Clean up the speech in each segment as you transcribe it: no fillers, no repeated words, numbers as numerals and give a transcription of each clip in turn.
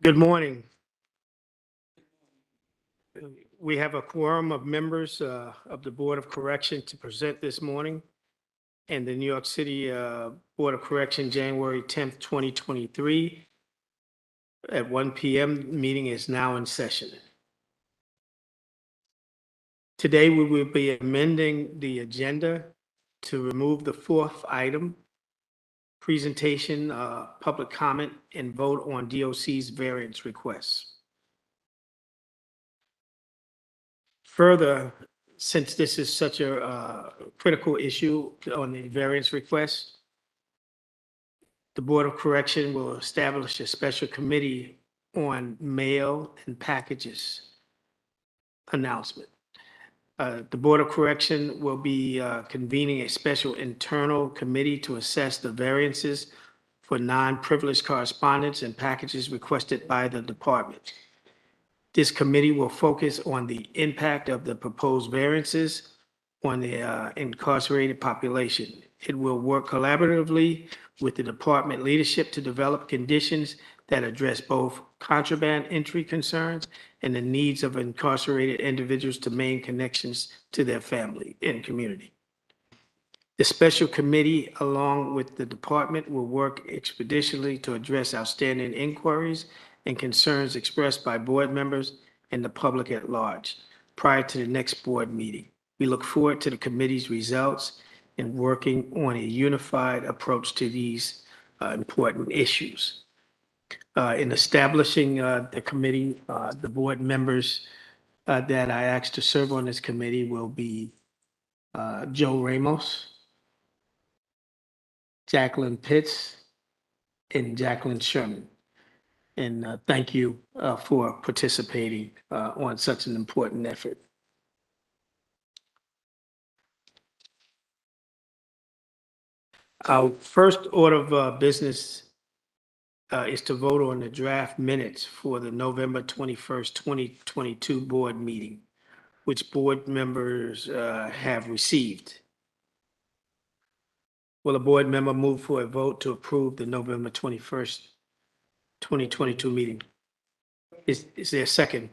Good morning. We have a quorum of members of the Board of Correction to present this morning. And the New York City Board of Correction, January 10th, 2023 at 1 p.m. Meeting is now in session. Today, we will be amending the agenda to remove the fourth item, presentation, public comment, and vote on DOC's variance requests. Further, since this is such a critical issue on the variance request, the Board of Correction will establish a special committee on mail and packages announcement. The Board of Correction will be convening a special internal committee to assess the variances for non-privileged correspondence and packages requested by the department. This committee will focus on the impact of the proposed variances on the incarcerated population. It will work collaboratively with the department leadership to develop conditions that address both contraband entry concerns and the needs of incarcerated individuals to maintain connections to their family and community. The special committee, along with the department, will work expeditiously to address outstanding inquiries and concerns expressed by board members and the public at large prior to the next board meeting. We look forward to the committee's results and working on a unified approach to these important issues. In establishing the committee, the board members that I asked to serve on this committee will be Joe Ramos, Jacqueline Pitts, and Jacqueline Sherman. And thank you for participating on such an important effort. Our first order of business is to vote on the draft minutes for the November 21st, 2022 board meeting, which board members have received. Will a board member move for a vote to approve the November 21st, 2022 meeting? Is there a second?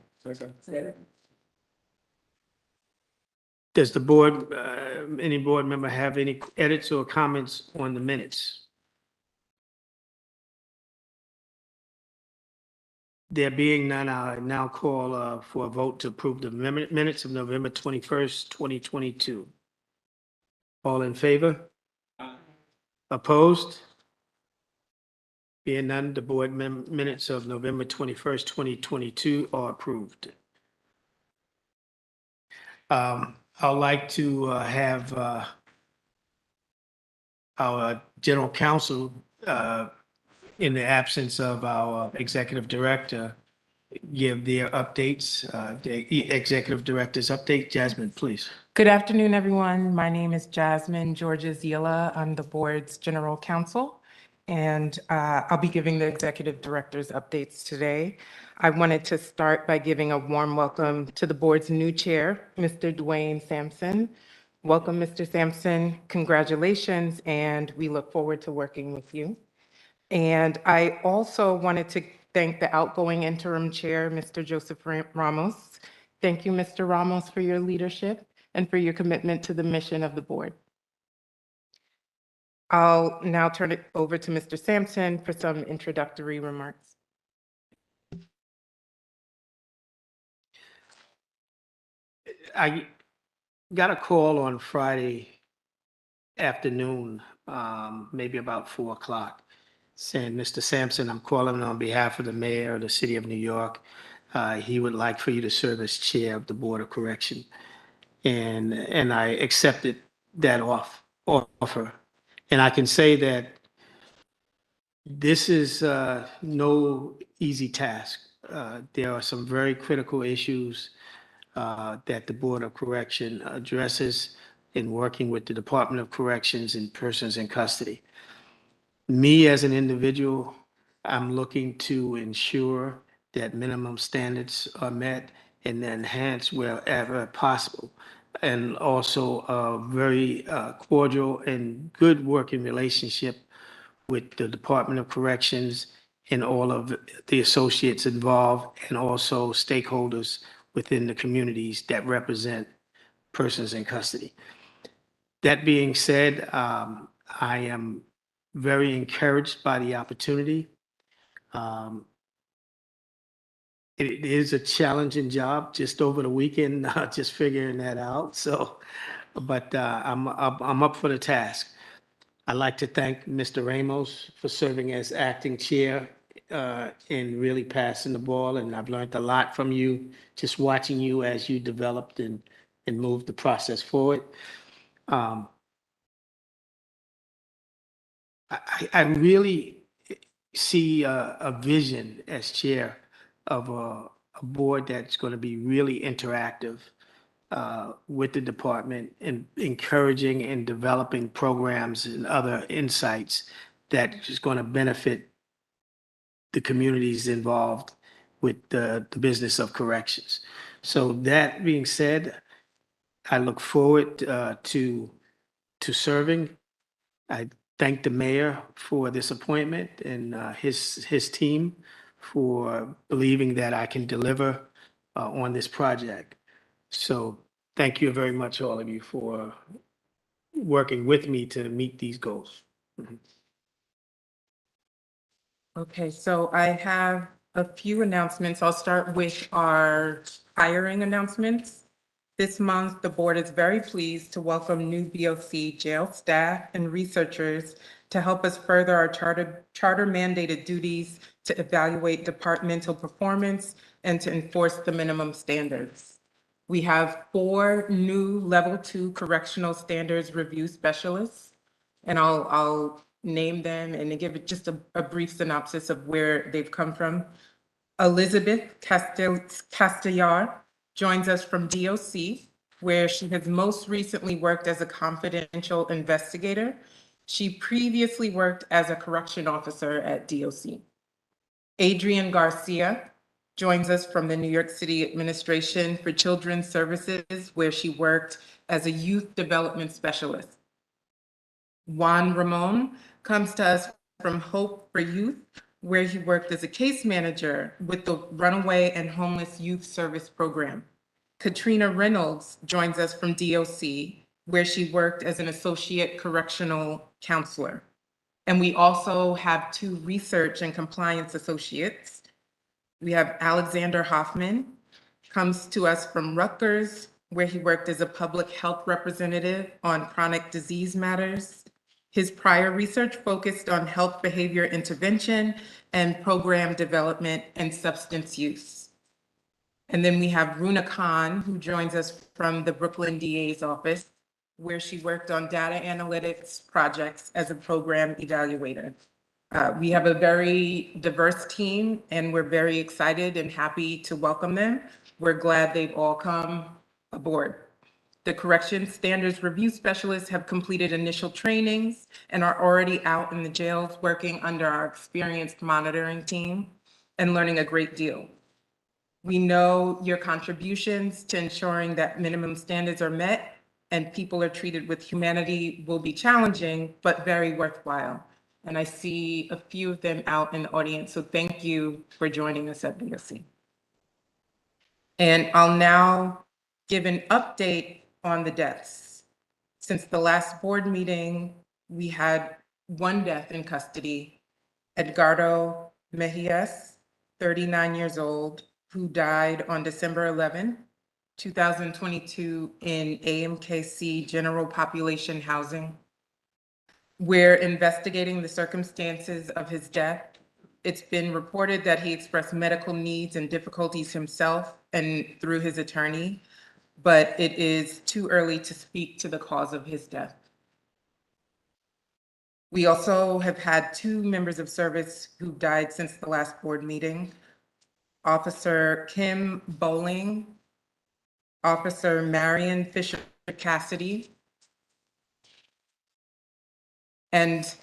Does the board, any board member have any edits or comments on the minutes? There being none, I now call for a vote to approve the minutes of November 21st, 2022. All in favor? Opposed? Being none, the board minutes of November 21st, 2022 are approved. I'd like to have our general counsel, in the absence of our executive director, give their updates, the executive director's update. Jasmine, please. Good afternoon, everyone. My name is Jasmine Georgia-Zila. I'm the board's general counsel, and I'll be giving the executive director's updates today. I wanted to start by giving a warm welcome to the board's new chair, Mr. Dwayne Sampson. Welcome, Mr. Sampson. Congratulations, and we look forward to working with you. And I also wanted to thank the outgoing interim chair, Mr. Joseph Ramos. Thank you, Mr. Ramos, for your leadership and for your commitment to the mission of the board. I'll now turn it over to Mr. Sampson for some introductory remarks. I got a call on Friday afternoon, maybe about 4 o'clock, saying, Mr. Sampson, I'm calling on behalf of the mayor of the city of New York. He would like for you to serve as chair of the Board of Correction. And I accepted that offer. And I can say that this is no easy task. There are some very critical issues that the Board of Correction addresses in working with the Department of Corrections and persons in custody. Me as an individual, I'm looking to ensure that minimum standards are met and enhanced wherever possible. And also a very cordial and good working relationship with the Department of Corrections and all of the associates involved and also stakeholders within the communities that represent persons in custody. That being said, I am very encouraged by the opportunity. Um, it is a challenging job just over the weekend, just figuring that out. So, but I'm up for the task. I'd like to thank Mr. Ramos for serving as acting chair and really passing the ball. And I've learned a lot from you, just watching you as you developed and moved the process forward. Um, I really see a vision as chair of a board that's going to be really interactive with the department and encouraging and developing programs and other insights that is going to benefit the communities involved with the business of corrections. So that being said, I look forward to serving. I thank the mayor for this appointment and his team for believing that I can deliver on this project. So thank you very much, all of you, for working with me to meet these goals. Okay, so I have a few announcements. I'll start with our hiring announcements. This month, the board is very pleased to welcome new BOC jail staff and researchers to help us further our charter mandated duties to evaluate departmental performance and to enforce the minimum standards. We have 4 new level 2 correctional standards review specialists, and I'll name them and give it just a brief synopsis of where they've come from. Elizabeth Castellar joins us from DOC, where she has most recently worked as a confidential investigator. She previously worked as a correction officer at DOC. Adrian Garcia joins us from the New York City Administration for Children's Services, where she worked as a youth development specialist. Juan Ramon comes to us from Hope for Youth, where he worked as a case manager with the Runaway and Homeless Youth Service Program. Katrina Reynolds joins us from DOC, where she worked as an associate correctional counselor. And we also have 2 research and compliance associates. We have Alexander Hoffman, comes to us from Rutgers, where he worked as a public health representative on chronic disease matters. His prior research focused on health behavior intervention and program development and substance use. And then we have Runa Khan, who joins us from the Brooklyn DA's office, where she worked on data analytics projects as a program evaluator. We have a very diverse team, and we're very excited and happy to welcome them. We're glad they've all come aboard. The Correction Standards Review Specialists have completed initial trainings and are already out in the jails working under our experienced monitoring team and learning a great deal. We know your contributions to ensuring that minimum standards are met and people are treated with humanity will be challenging, but very worthwhile. And I see a few of them out in the audience, so thank you for joining us at BOC. And I'll now give an update on the deaths. Since the last board meeting, we had 1 death in custody, Edgardo Mejias, 39 years old, who died on December 11, 2022 in AMKC General Population Housing. We're investigating the circumstances of his death. It's been reported that he expressed medical needs and difficulties himself and through his attorney, but it is too early to speak to the cause of his death. We also have had 2 members of service who died since the last board meeting. Officer Kim Bowling, Officer Marion Fisher Cassidy, and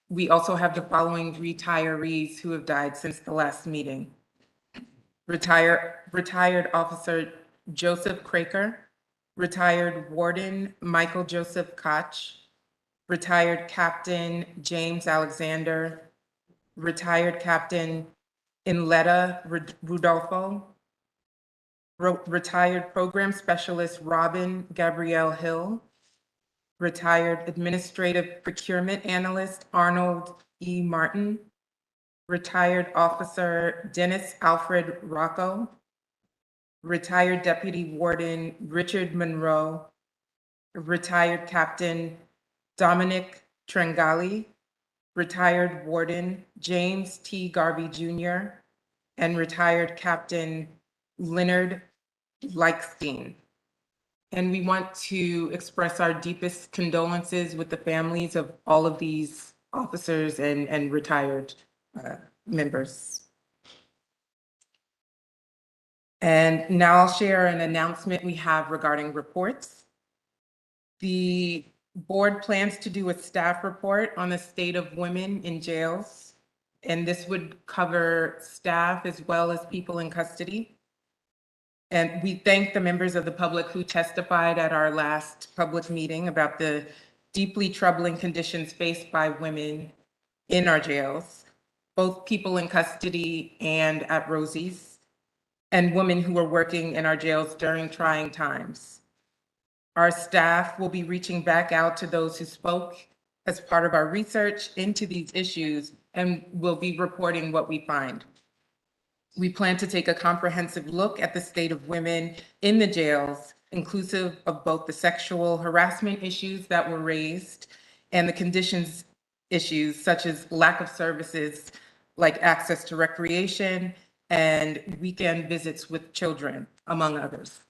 we also have the following retirees who have died since the last meeting. Retired Officer Joseph Craker, retired Warden Michael Joseph Koch, retired Captain James Alexander, retired Captain Inletta Rudolfo, retired Program Specialist Robin Gabrielle Hill, retired Administrative Procurement Analyst Arnold E. Martin, retired Officer Dennis Alfred Rocco, retired Deputy Warden Richard Monroe, retired Captain Dominic Trengali, retired Warden James T. Garvey Jr., and retired Captain Leonard Leichstein. And we want to express our deepest condolences with the families of all of these officers and retired members. And now I'll share an announcement we have regarding reports. The board plans to do a staff report on the state of women in jails, and this would cover staff as well as people in custody. And we thank the members of the public who testified at our last public meeting about the deeply troubling conditions faced by women in our jails, both people in custody and at Rosie's, and women who are working in our jails during trying times. Our staff will be reaching back out to those who spoke as part of our research into these issues, and will be reporting what we find. We plan to take a comprehensive look at the state of women in the jails, inclusive of both the sexual harassment issues that were raised and the conditions issues such as lack of services like access to recreation and weekend visits with children, among others.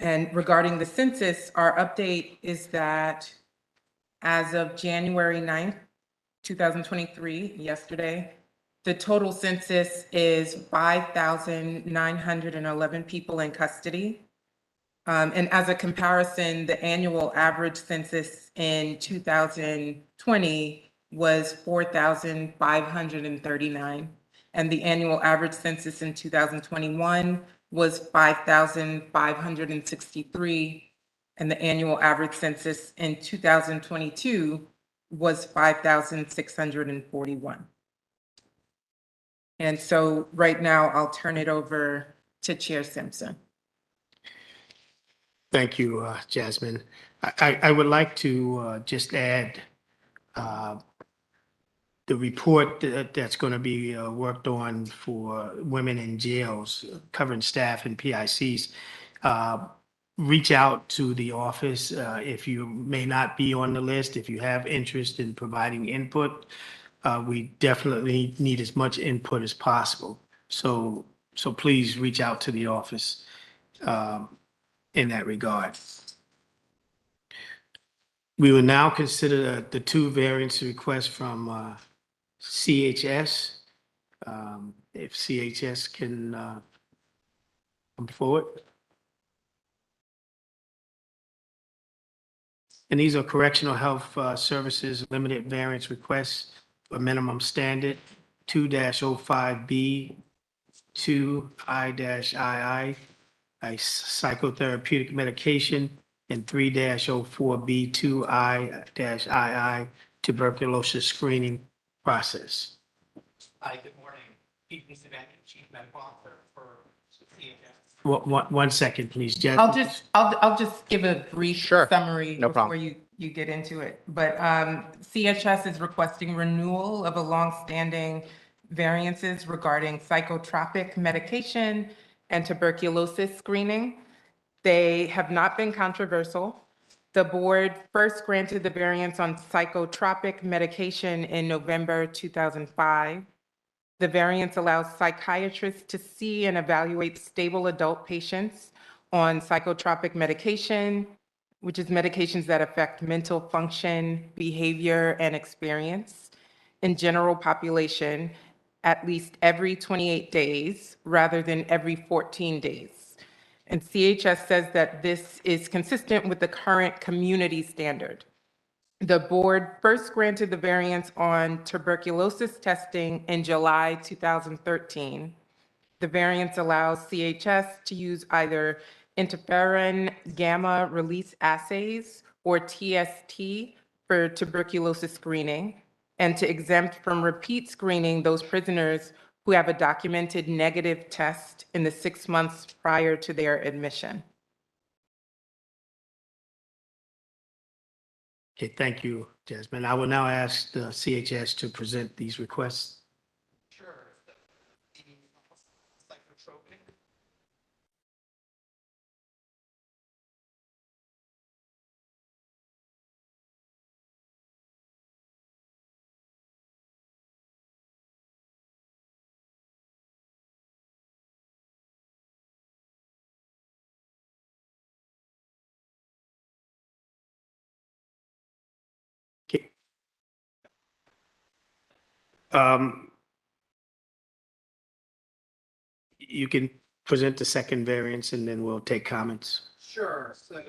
And regarding the census, our update is that as of January 9th, 2023, yesterday, the total census is 5,911 people in custody. And as a comparison, the annual average census in 2020 was 4,539. And the annual average census in 2021 was 5,563. And the annual average census in 2022 was 5,641. And so right now I'll turn it over to Chair Simpson. Thank you, Jasmine. I would like to just add the report that's going to be worked on for women in jails, covering staff and PICs. Reach out to the office if you may not be on the list. If you have interest in providing input, we definitely need as much input as possible. So please reach out to the office in that regard. We will now consider the two variance requests from CHS. If CHS can come forward. And these are correctional health services limited variance requests for minimum standard 2-05B 2I-II, a psychotherapeutic medication, and 3-04B 2I-II tuberculosis screening process. Hi, good morning. Pete Savant, Chief Medical Officer for CHS. One second, please, Jasmine. I'll just give a brief Sure, summary no before problem. you get into it. But CHS is requesting renewal of a longstanding variances regarding psychotropic medication and tuberculosis screening. They have not been controversial. The board first granted the variance on psychotropic medication in November 2005. The variance allows psychiatrists to see and evaluate stable adult patients on psychotropic medication, which is medications that affect mental function, behavior, and experience in general population at least every 28 days rather than every 14 days. And CHS says that this is consistent with the current community standard. The board first granted the variance on tuberculosis testing in July 2013. The variance allows CHS to use either interferon gamma release assays or TST for tuberculosis screening and to exempt from repeat screening those prisoners who have a documented negative test in the 6 months prior to their admission. Okay, thank you, Jasmine. I will now ask the CHS to present these requests. Sure. The psychotropic. Okay. Um, You can present the second variance and then we'll take comments. Sure. So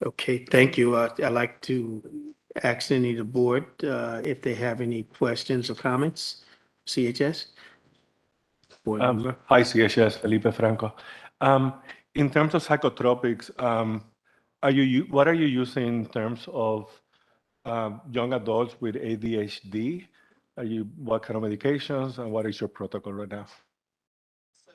Okay, thank you. I'd like to ask any of the board if they have any questions or comments. CHS? Board member? Hi, CHS, Felipe Franco. In terms of psychotropics, what are you using in terms of young adults with ADHD? What kind of medications and what is your protocol right now? so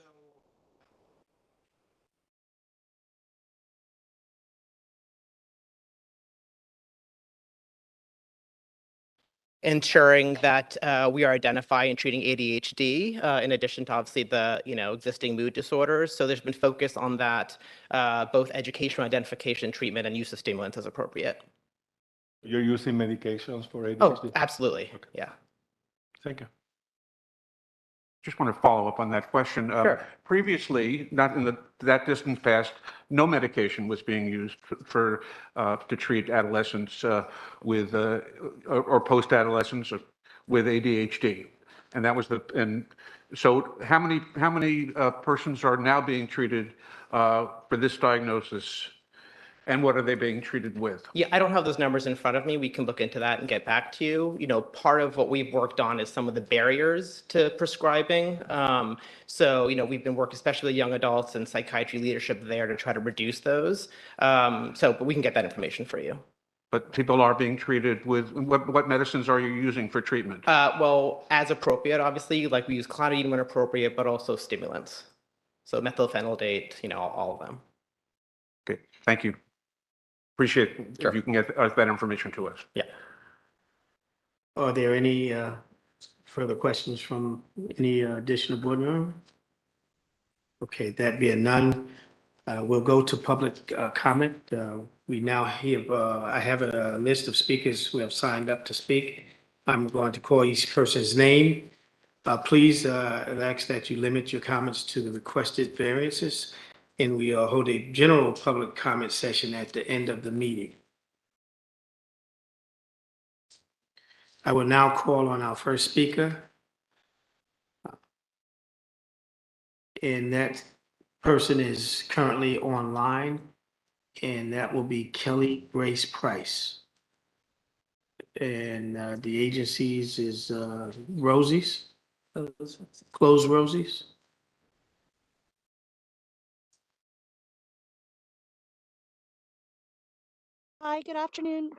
ensuring that we are identifying and treating ADHD, in addition to obviously the existing mood disorders. So there's been focus on that, both educational identification, treatment, and use of stimulants as appropriate. You're using medications for ADHD? Oh, absolutely. Okay. Yeah. Thank you. Just want to follow up on that question. Sure. Previously, not in that distant past, no medication was being used to treat adolescents with or post-adolescents with ADHD, and that was so how many persons are now being treated for this diagnosis, and what are they being treated with? Yeah, I don't have those numbers in front of me. We can look into that and get back to you. Part of what we've worked on is some of the barriers to prescribing. So, we've been working, especially with young adults and psychiatry leadership there to try to reduce those. But we can get that information for you. But people are being treated with, what medicines are you using for treatment? Well, as appropriate, obviously, like we use clonidine when appropriate, but also stimulants. So methylphenidate, all of them. Okay, thank you. Appreciate Sure. if you can get us that information to us. Yeah. Are there any further questions from any additional board member? Okay, that being none, we'll go to public comment. We now have, I have a list of speakers who have signed up to speak. I'm going to call each person's name. Please ask that you limit your comments to the requested variances, and we hold a general public comment session at the end of the meeting. I will now call on our first speaker. And that person is currently online, and that will be Kelly Grace Price. And the agencies is Rosie's, Close Rosie's. Hi, good afternoon.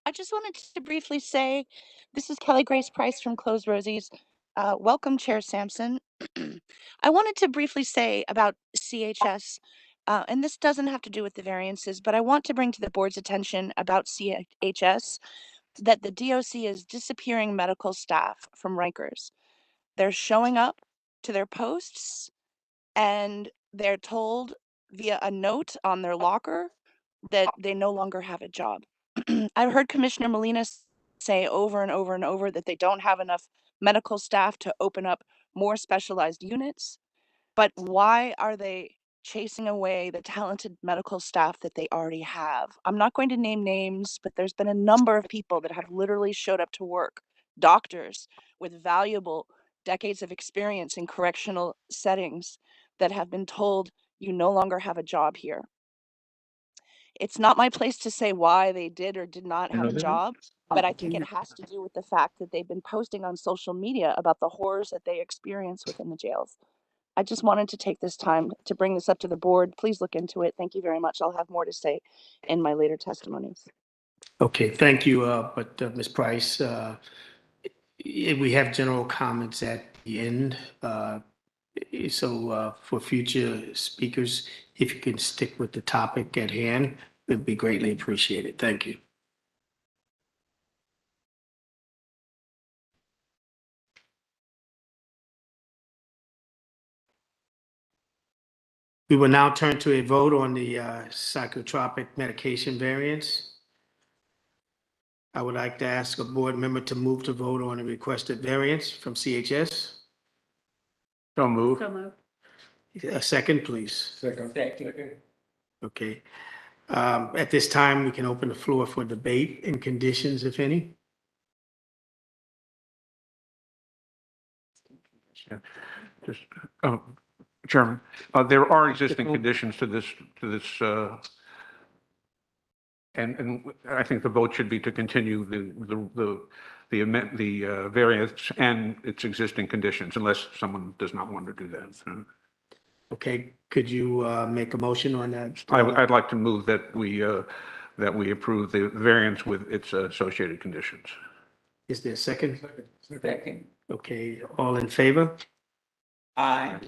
I just wanted to briefly say, this is Kelly Grace Price from Close Rosie's. Welcome, Chair Sampson. I wanted to briefly say about CHS, and this doesn't have to do with the variances, but I want to bring to the board's attention about CHS that the DOC is disappearing medical staff from Rikers. They're showing up to their posts and they're told via a note on their locker that they no longer have a job. I've heard Commissioner Molina say over and over and over that they don't have enough medical staff to open up more specialized units. But why are they chasing away the talented medical staff that they already have? I'm not going to name names, but there's been a number of people that have literally showed up to work, doctors with valuable decades of experience in correctional settings that have been told you no longer have a job here. It's not my place to say why they did or did not have a job, but I think it has to do with the fact that they've been posting on social media about the horrors that they experience within the jails. I just wanted to take this time to bring this up to the board. Please look into it. Thank you very much. I'll have more to say in my later testimonies. Okay, thank you, Ms. Price, we have general comments at the end. So for future speakers, if you can stick with the topic at hand, it'd be greatly appreciated. Thank you. We will now turn to a vote on the psychotropic medication variance. I would like to ask a board member to move to vote on a requested variance from CHS. So moved. A second, please. Second. Okay. At this time, we can open the floor for debate and conditions, if any. Just, Chairman, there are existing conditions to this, and I think the vote should be to continue the variance and its existing conditions, unless someone does not want to do that. Okay, could you make a motion on that? I'd like to move that we approve the variance with its associated conditions. Is there a second? Second. Okay, all in favor? Aye.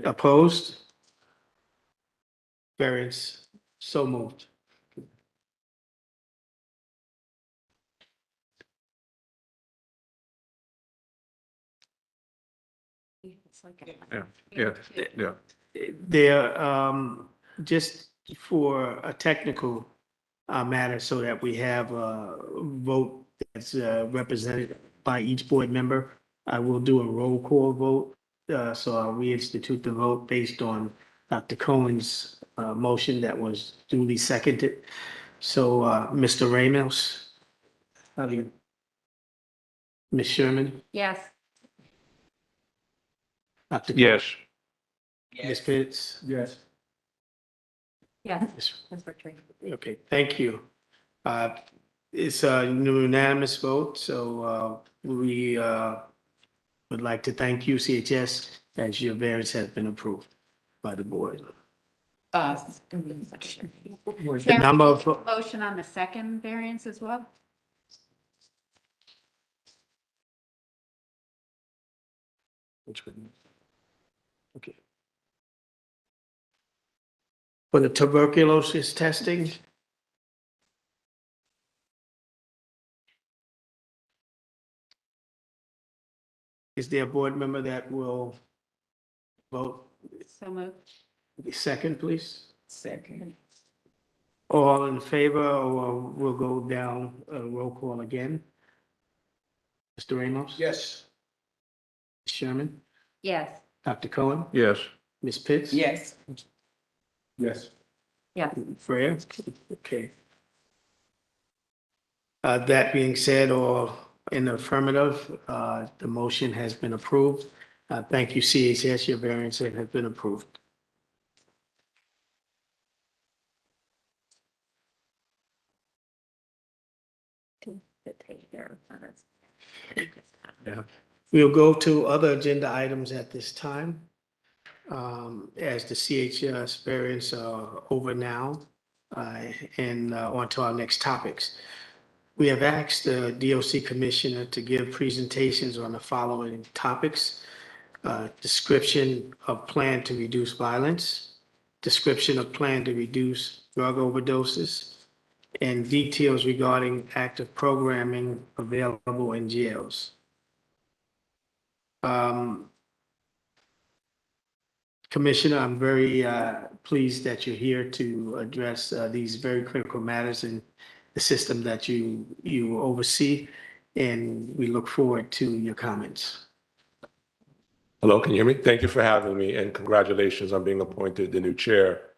Opposed? Variance so moved. Yeah. There, just for a technical matter, so that we have a vote that's represented by each board member, I will do a roll call vote. So I'll reinstitute the vote based on Dr. Cohen's motion that was duly seconded. So, Mr. Ramos, how do you? Ms. Sherman, Yes. Dr. Yes. Ms. Pitts? Yes. Yes. That's for true. Okay, thank you. It's a unanimous vote, so we would like to thank you, CHS, as your variance has been approved by the board. The number of, Motion on the second variance as well? which one? Okay. For the tuberculosis testing, is there a board member that will vote? So moved. Second, please. Second. All in favor, or we'll go down roll call again? Mr. Ramos? Yes. Sherman? Yes. Dr. Cohen? Yes. Ms. Pitts? Yes. Yes. Yes. Freya? Okay. That being said, or in the affirmative, the motion has been approved. Thank you, CHS, your variance has been approved. We'll go to other agenda items at this time. As the CHS variants are over now, and on to our next topics. We have asked the DOC Commissioner to give presentations on the following topics: description of plan to reduce violence, description of plan to reduce drug overdoses, and details regarding active programming available in jails. Commissioner, I'm very pleased that you're here to address these very critical matters in the system that you oversee, and we look forward to your comments. Hello, can you hear me? Thank you for having me, and congratulations on being appointed the new chair.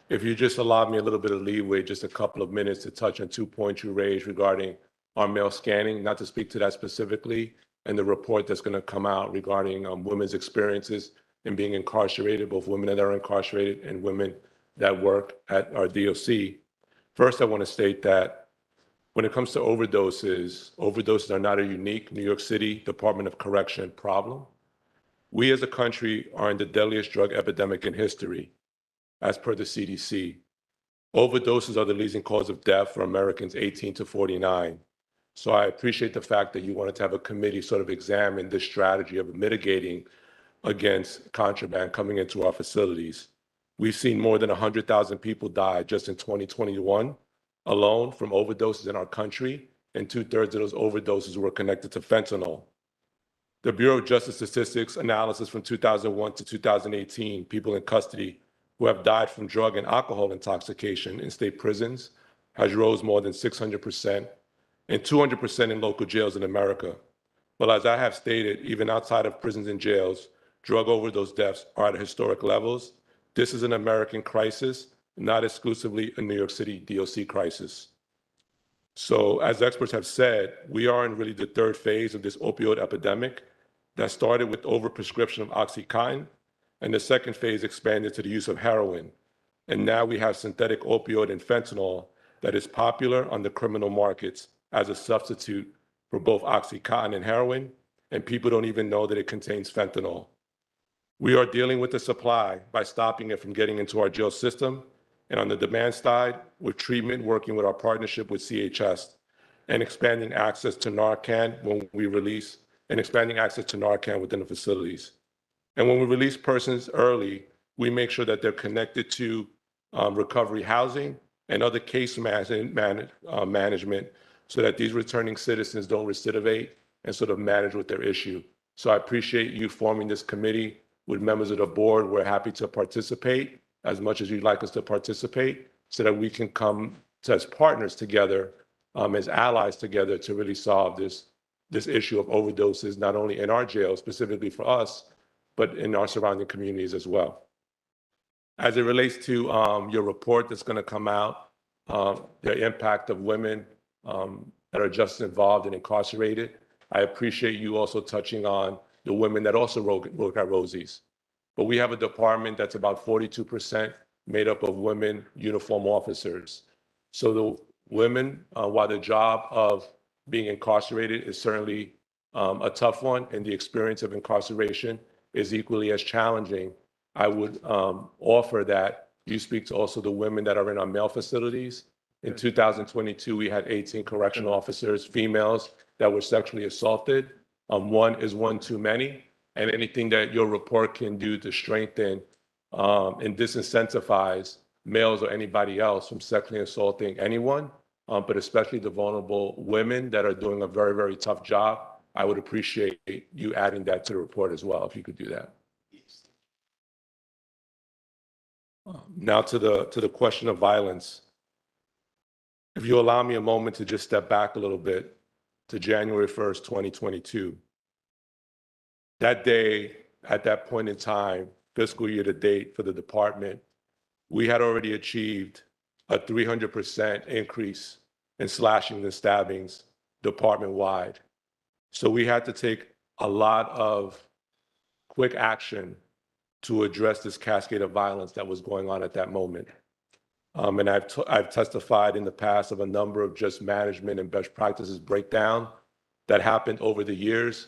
If you just allow me a little bit of leeway, just a couple of minutes to touch on 2 points you raised regarding our male scanning, not to speak to that specifically, and the report that's going to come out regarding women's experiences in being incarcerated, both women that are incarcerated and women that work at our DOC. First, I want to state that when it comes to overdoses are not a unique New York City Department of Correction problem. We as a country are in the deadliest drug epidemic in history, as per the CDC. Overdoses are the leading cause of death for Americans 18 to 49. So I appreciate the fact that you wanted to have a committee sort of examine this strategy of mitigating against contraband coming into our facilities. We've seen more than 100,000 people die just in 2021 alone from overdoses in our country, and 2/3 of those overdoses were connected to fentanyl. The Bureau of Justice Statistics analysis from 2001 to 2018, people in custody who have died from drug and alcohol intoxication in state prisons has rose more than 600% and 200% in local jails in America. But as I have stated, even outside of prisons and jails, drug overdose deaths are at historic levels. This is an American crisis, not exclusively a New York City DOC crisis. So as experts have said, we are in really the third phase of this opioid epidemic that started with overprescription of Oxycontin, and the second phase expanded to the use of heroin. And now we have synthetic opioid and fentanyl that is popular on the criminal markets as a substitute for both Oxycontin and heroin, and people don't even know that it contains fentanyl. We are dealing with the supply by stopping it from getting into our jail system, and on the demand side, with treatment working with our partnership with CHS and expanding access to Narcan when we release, and expanding access to Narcan within the facilities. And when we release persons early, we make sure that they're connected to recovery housing and other case management so that these returning citizens don't recidivate and sort of manage with their issue. So I appreciate you forming this committee with members of the board. We're happy to participate as much as you'd like us to participate so that we can come as partners together, as allies together to really solve this issue of overdoses, not only in our jail specifically for us, but in our surrounding communities as well. As it relates to your report that's going to come out, the impact of women that are just involved and incarcerated, I appreciate you also touching on the women that also work at Rosie's. But we have a department that's about 42% made up of women uniform officers. So the women, while the job of being incarcerated is certainly a tough one, and the experience of incarceration is equally as challenging, I would offer that you speak to also the women that are in our male facilities. In 2022, we had 18 correctional officers, females, that were sexually assaulted. One is one too many, and anything that your report can do to strengthen and disincentivize males or anybody else from sexually assaulting anyone, but especially the vulnerable women that are doing a very, very tough job, I would appreciate you adding that to the report as well, if you could do that. Now to the question of violence. If you allow me a moment to just step back a little bit to January 1st, 2022. That day, at that point in time, fiscal year to date for the department, we had already achieved a 300% increase in slashings and stabbings department-wide. So we had to take a lot of quick action to address this cascade of violence that was going on at that moment. And I've testified in the past of a number of just management and best practices breakdown that happened over the years,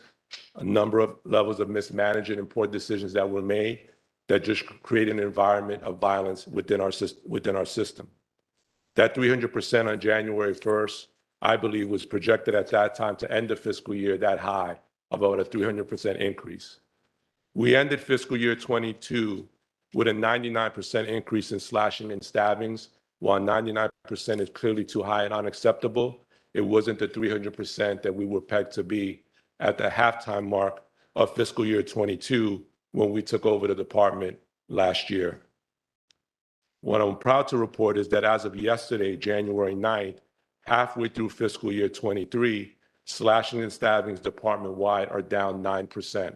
a number of levels of mismanagement and poor decisions that were made that just created an environment of violence within our system. That 300% on January 1st, I believe, was projected at that time to end the fiscal year that high, about a 300% increase. We ended fiscal year 22 with a 99% increase in slashing and stabbings. While 99% is clearly too high and unacceptable, it wasn't the 300% that we were pegged to be at the halftime mark of fiscal year 22 when we took over the department last year. What I'm proud to report is that as of yesterday, January 9th, halfway through fiscal year 23, slashing and stabbings department-wide are down 9%.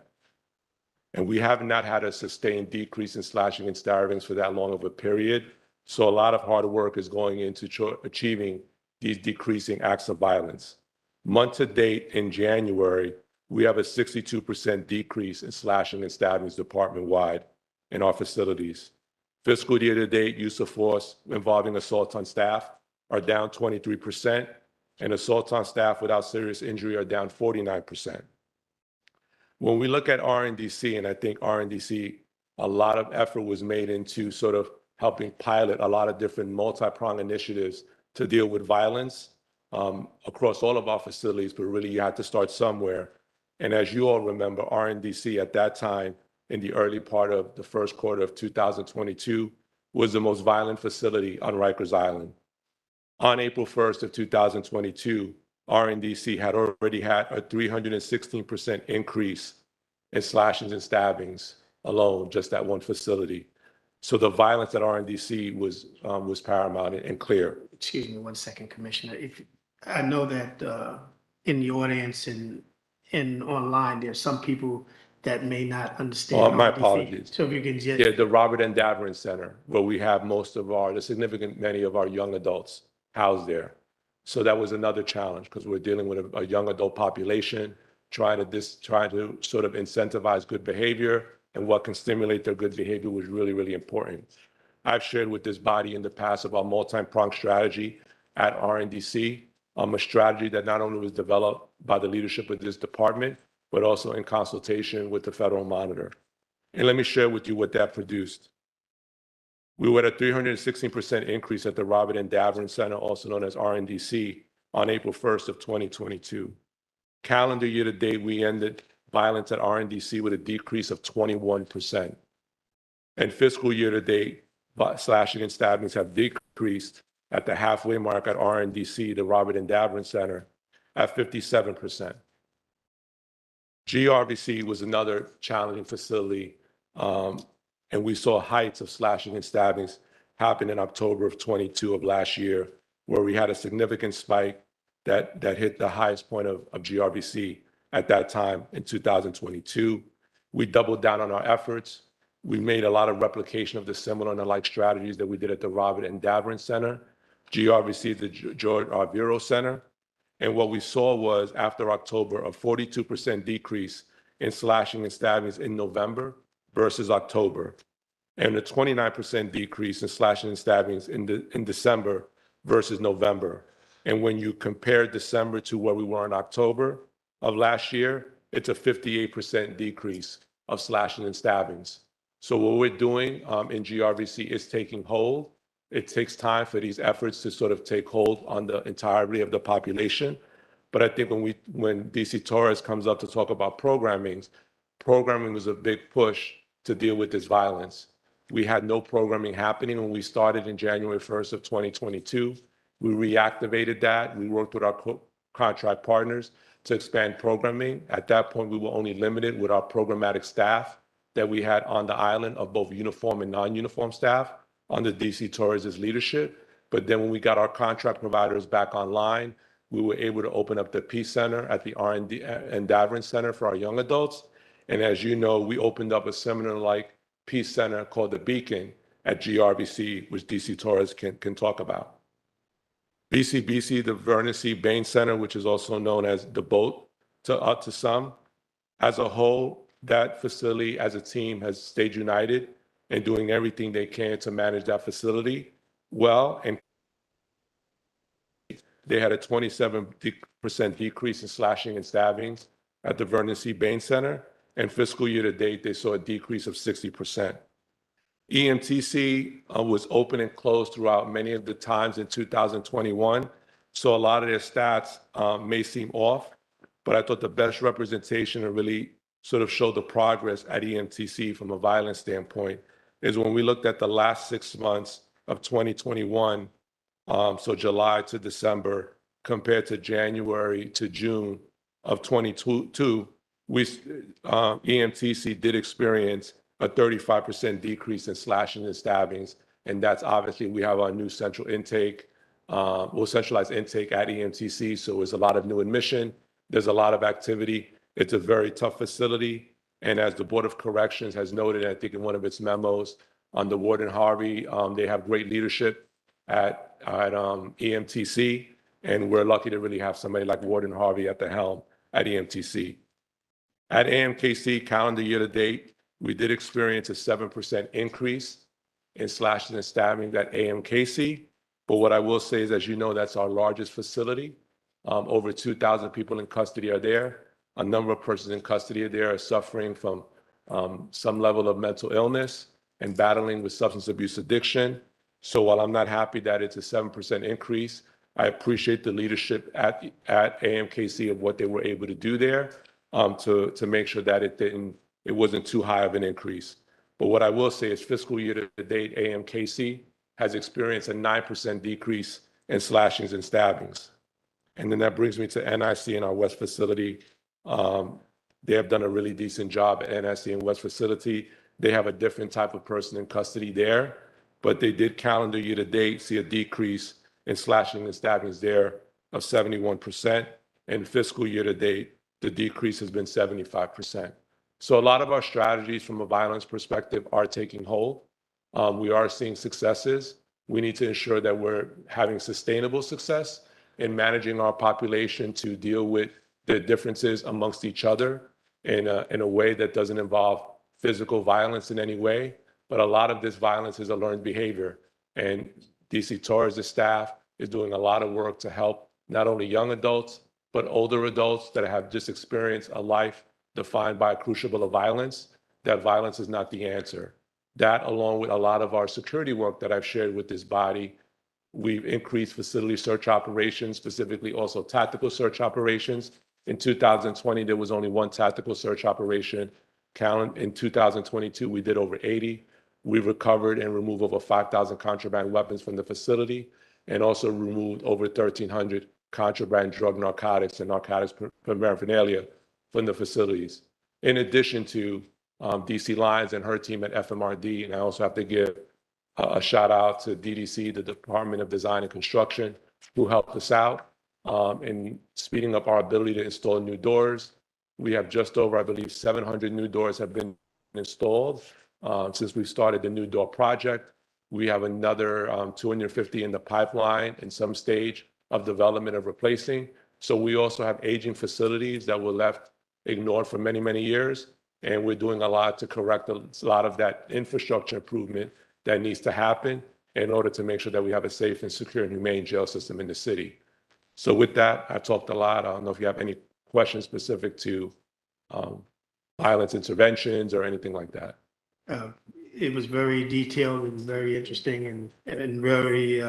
And we have not had a sustained decrease in slashing and stabbings for that long of a period. So a lot of hard work is going into achieving these decreasing acts of violence. Month to date in January, we have a 62% decrease in slashing and stabbings department-wide in our facilities. Fiscal year to date, use of force involving assaults on staff are down 23%, and assaults on staff without serious injury are down 49%. When we look at RNDC, and I think RNDC, a lot of effort was made into sort of helping pilot a lot of different multi-pronged initiatives to deal with violence across all of our facilities, but really you had to start somewhere. And as you all remember, RNDC at that time, in the early part of the first quarter of 2022, was the most violent facility on Rikers Island. On April 1st of 2022, RNDC had already had a 316% increase in slashings and stabbings alone, just at one facility. So the violence at RNDC was paramount and clear. Excuse me 1 second, Commissioner. If I know that in the audience and online, there's some people that may not understand. My RDC. apologies. So if you can just. Yeah, the Robert N. Daverin Center, where we have many of our young adults housed there. So that was another challenge because we're dealing with a young adult population, trying to sort of incentivize good behavior, and what can stimulate their good behavior was really, really important. I've shared with this body in the past about multi-pronged strategy at RNDC, a strategy that not only was developed by the leadership of this department, but also in consultation with the Federal Monitor. And let me share with you what that produced. We were at a 316% increase at the Robert N. Daverin Center, also known as RNDC, on April 1st of 2022. Calendar year to date, we ended violence at RNDC with a decrease of 21%. And fiscal year to date, slashing and stabbings have decreased at the halfway mark at RNDC, the Robert N. Daverin Center, at 57%. GRVC was another challenging facility, and we saw heights of slashing and stabbings happen in October of 22 of last year, where we had a significant spike that hit the highest point of GRVC at that time in 2022. We doubled down on our efforts. We made a lot of replication of the similar and alike strategies that we did at the Robert N. Daverin Center, GRVC, the George R. Bureau Center. And what we saw was, after October, a 42% decrease in slashing and stabbings in November versus October, and a 29% decrease in slashing and stabbings in December versus November. And when you compare December to where we were in October of last year, it's a 58% decrease of slashing and stabbings. So what we're doing in GRVC is taking hold. It takes time for these efforts to sort of take hold on the entirety of the population. But I think when DC Torres comes up to talk about programming was a big push to deal with this violence. We had no programming happening when we started in January 1st of 2022. We reactivated that. We worked with our contract partners to expand programming. At that point, we were only limited with our programmatic staff that we had on the island of both uniform and non-uniform staff under DC Torres' leadership. But then when we got our contract providers back online, we were able to open up the Peace Center at the R&D and Daverin Center for our young adults. And as you know, we opened up a similar-like Peace Center called the Beacon at GRVC, which DC Torres can talk about. BCBC, the Vernon C. Bain Center, which is also known as the Boat to some. As a whole, that facility as a team has stayed united and doing everything they can to manage that facility well. And they had a 27% decrease in slashing and stabbings at the Vernon C. Bain Center. And fiscal year to date, they saw a decrease of 60%. EMTC was open and closed throughout many of the times in 2021. So a lot of their stats may seem off, but I thought the best representation and really sort of show the progress at EMTC from a violence standpoint is when we looked at the last 6 months of 2021, so July to December, compared to January to June of 2022, EMTC did experience a 35% decrease in slashing and stabbings. And that's obviously, we have our new centralized intake at EMTC. So there's a lot of new admission. There's a lot of activity. It's a very tough facility. And as the Board of Corrections has noted, I think in one of its memos on the Warden Harvey, they have great leadership at EMTC. And we're lucky to really have somebody like Warden Harvey at the helm at EMTC. At AMKC, calendar year to date, we did experience a 7% increase in slashing and stabbing at AMKC. But what I will say is, as you know, that's our largest facility. Over 2,000 people in custody are there. A number of persons in custody are there are suffering from some level of mental illness and battling with substance abuse addiction. So while I'm not happy that it's a 7% increase, I appreciate the leadership at AMKC of what they were able to do there to make sure that it wasn't too high of an increase. But what I will say is fiscal year to date, AMKC has experienced a 9% decrease in slashings and stabbings. And then that brings me to NIC in our West facility. They have done a really decent job at NIC in West facility. They have a different type of person in custody there, but they did calendar year to date see a decrease in slashing and stabbings there of 71%. And fiscal year to date, the decrease has been 75%. So a lot of our strategies from a violence perspective are taking hold. We are seeing successes. We need to ensure that we're having sustainable success in managing our population to deal with the differences amongst each other in a way that doesn't involve physical violence in any way. But a lot of this violence is a learned behavior. And DC Torres, the staff, is doing a lot of work to help not only young adults, but older adults that have just experienced a life defined by a crucible of violence. That violence is not the answer. That, along with a lot of our security work that I've shared with this body, we've increased facility search operations, specifically also tactical search operations. In 2020, there was only one tactical search operation. In 2022, we did over 80. We recovered and removed over 5,000 contraband weapons from the facility and also removed over 1,300 contraband drug narcotics and narcotics paraphernalia from the facilities. In addition to DC Lyons and her team at FMRD, and I also have to give a shout out to DDC, the Department of Design and Construction, who helped us out in speeding up our ability to install new doors. We have just over, I believe, 700 new doors have been installed since we started the new door project. We have another 250 in the pipeline in some stage of development of replacing. So we also have aging facilities that were left ignored for many, many years. And we're doing a lot to correct a lot of that infrastructure improvement that needs to happen in order to make sure that we have a safe and secure and humane jail system in the city. So with that, I've talked a lot. I don't know if you have any questions specific to violence interventions or anything like that. It was very detailed and very interesting and very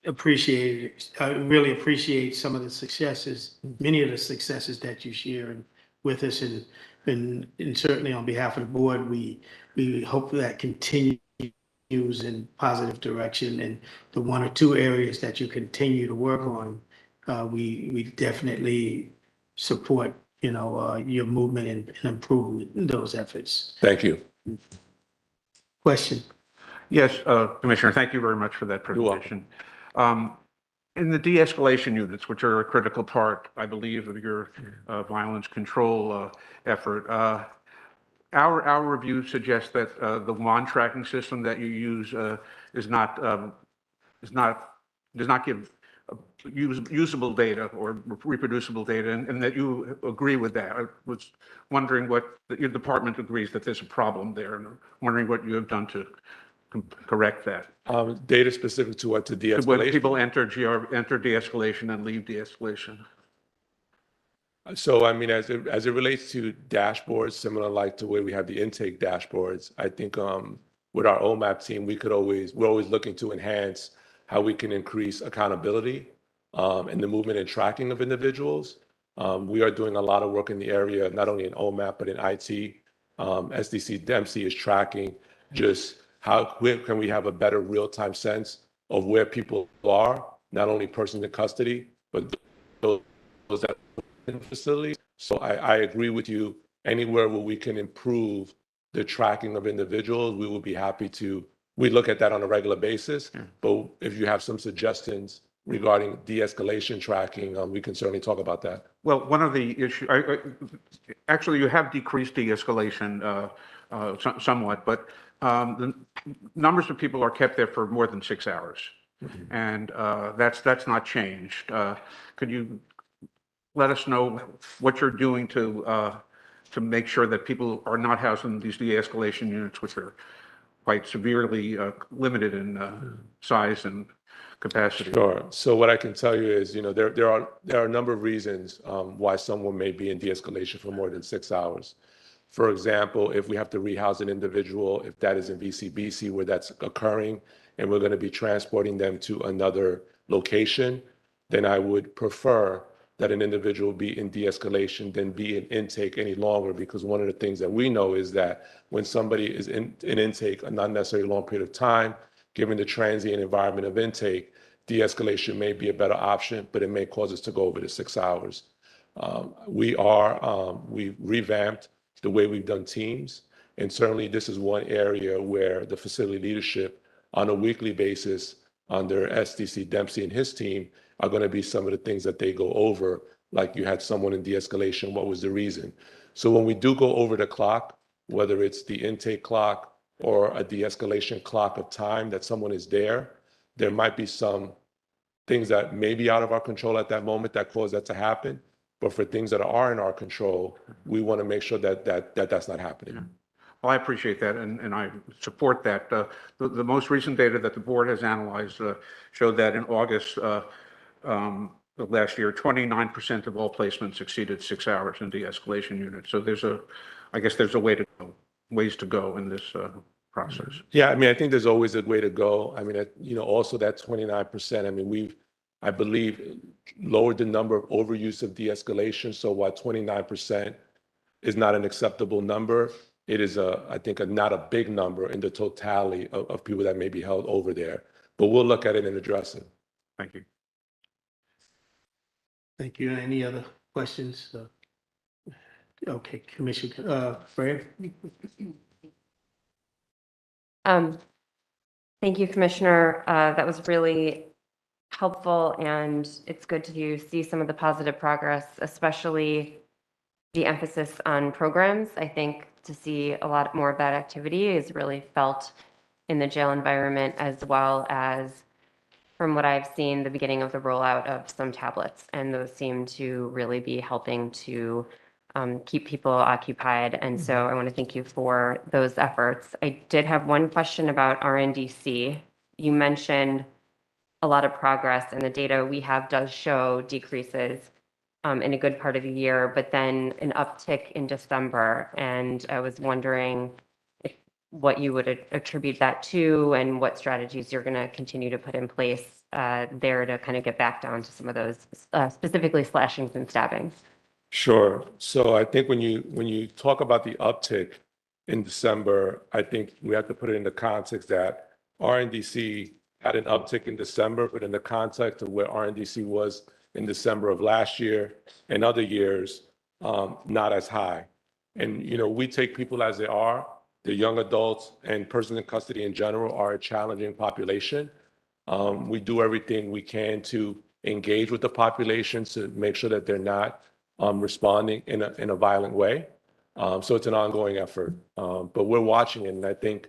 appreciated. I really appreciate some of the successes, many of the successes that you share with us, and certainly on behalf of the board, we hope that continues in positive direction, and the one or two areas that you continue to work on, we definitely support, your movement and improvement in those efforts. Thank you. Question? Yes, Commissioner, thank you very much for that presentation. In the de-escalation units, which are a critical part, I believe, of your violence control effort, our review suggests that the WAN tracking system that you use does not give usable data or reproducible data, and that you agree with that. I was wondering what your department agrees that there's a problem there, and I'm wondering what you have done to correct that. Data specific to what? To de-escalation? When people enter de-escalation and leave de-escalation. So, I mean, as it relates to dashboards, similar like to where we have the intake dashboards, I think with our OMAP team, we're always looking to enhance how we can increase accountability in the movement and tracking of individuals. We are doing a lot of work in the area, not only in OMAP, but in IT. SDC Dempsey is tracking just where can we have a better real-time sense of where people are, not only persons in custody, but those that are in facilities. So I agree with you. Anywhere where we can improve the tracking of individuals, we will be happy to. We look at that on a regular basis. But if you have some suggestions regarding de-escalation tracking, we can certainly talk about that. Well, one of the issues, actually, you have decreased de-escalation somewhat, but the numbers of people are kept there for more than 6 hours, and that's not changed. Could you let us know what you're doing to make sure that people are not housed in these de-escalation units, which are quite severely limited in size and capacity. Sure. So what I can tell you is, there are a number of reasons why someone may be in de-escalation for more than 6 hours. For example, if we have to rehouse an individual, if that is in VCBC where that's occurring, and we're going to be transporting them to another location, then I would prefer that an individual be in de-escalation than be in intake any longer, because one of the things that we know is that when somebody is in intake a not necessarily long period of time, given the transient environment of intake, de-escalation may be a better option, but it may cause us to go over the 6 hours. We revamped the way we've done teams, and certainly this is one area where the facility leadership on a weekly basis under SDC Dempsey and his team are going to be some of the things that they go over, like you had someone in de-escalation, what was the reason? So when we do go over the clock, whether it's the intake clock or a de-escalation clock of time that someone is there might be some things that may be out of our control at that moment that cause that to happen. But for things that are in our control, we want to make sure that that's not happening. Yeah. Well, I appreciate that, and I support that. The most recent data that the board has analyzed showed that in August of last year, 29% of all placements exceeded 6 hours in de-escalation units. So I guess there's ways to go in this process. Yeah, I mean, I think there's always a way to go. I mean, also that 29%, I mean, I believe, lowered the number of overuse of de-escalation. So while 29% is not an acceptable number, it is, I think, not a big number in the totality of people that may be held over there. But we'll look at it and address it. Thank you. Thank you. Any other questions? Okay, Commissioner Fred? Thank you, Commissioner. That was really helpful, and it's good to see some of the positive progress, especially the emphasis on programs. I think to see a lot more of that activity is really felt in the jail environment, as well as, from what I've seen, the beginning of the rollout of some tablets, and those seem to really be helping to keep people occupied. And so I want to thank you for those efforts. I did have one question about RNDC. You mentioned a lot of progress, and the data we have does show decreases in a good part of the year, but then an uptick in December. And I was wondering what you would attribute that to, and what strategies you're going to continue to put in place there to kind of get back down to some of those, specifically slashings and stabbings. Sure. So I think when you talk about the uptick in December, I think we have to put it in the context that RNDC had an uptick in December, but in the context of where RNDC was in December of last year and other years, not as high. And, we take people as they are. The young adults and persons in custody in general are a challenging population. We do everything we can to engage with the population to make sure that they're not responding in a violent way. So it's an ongoing effort, but we're watching it. And I think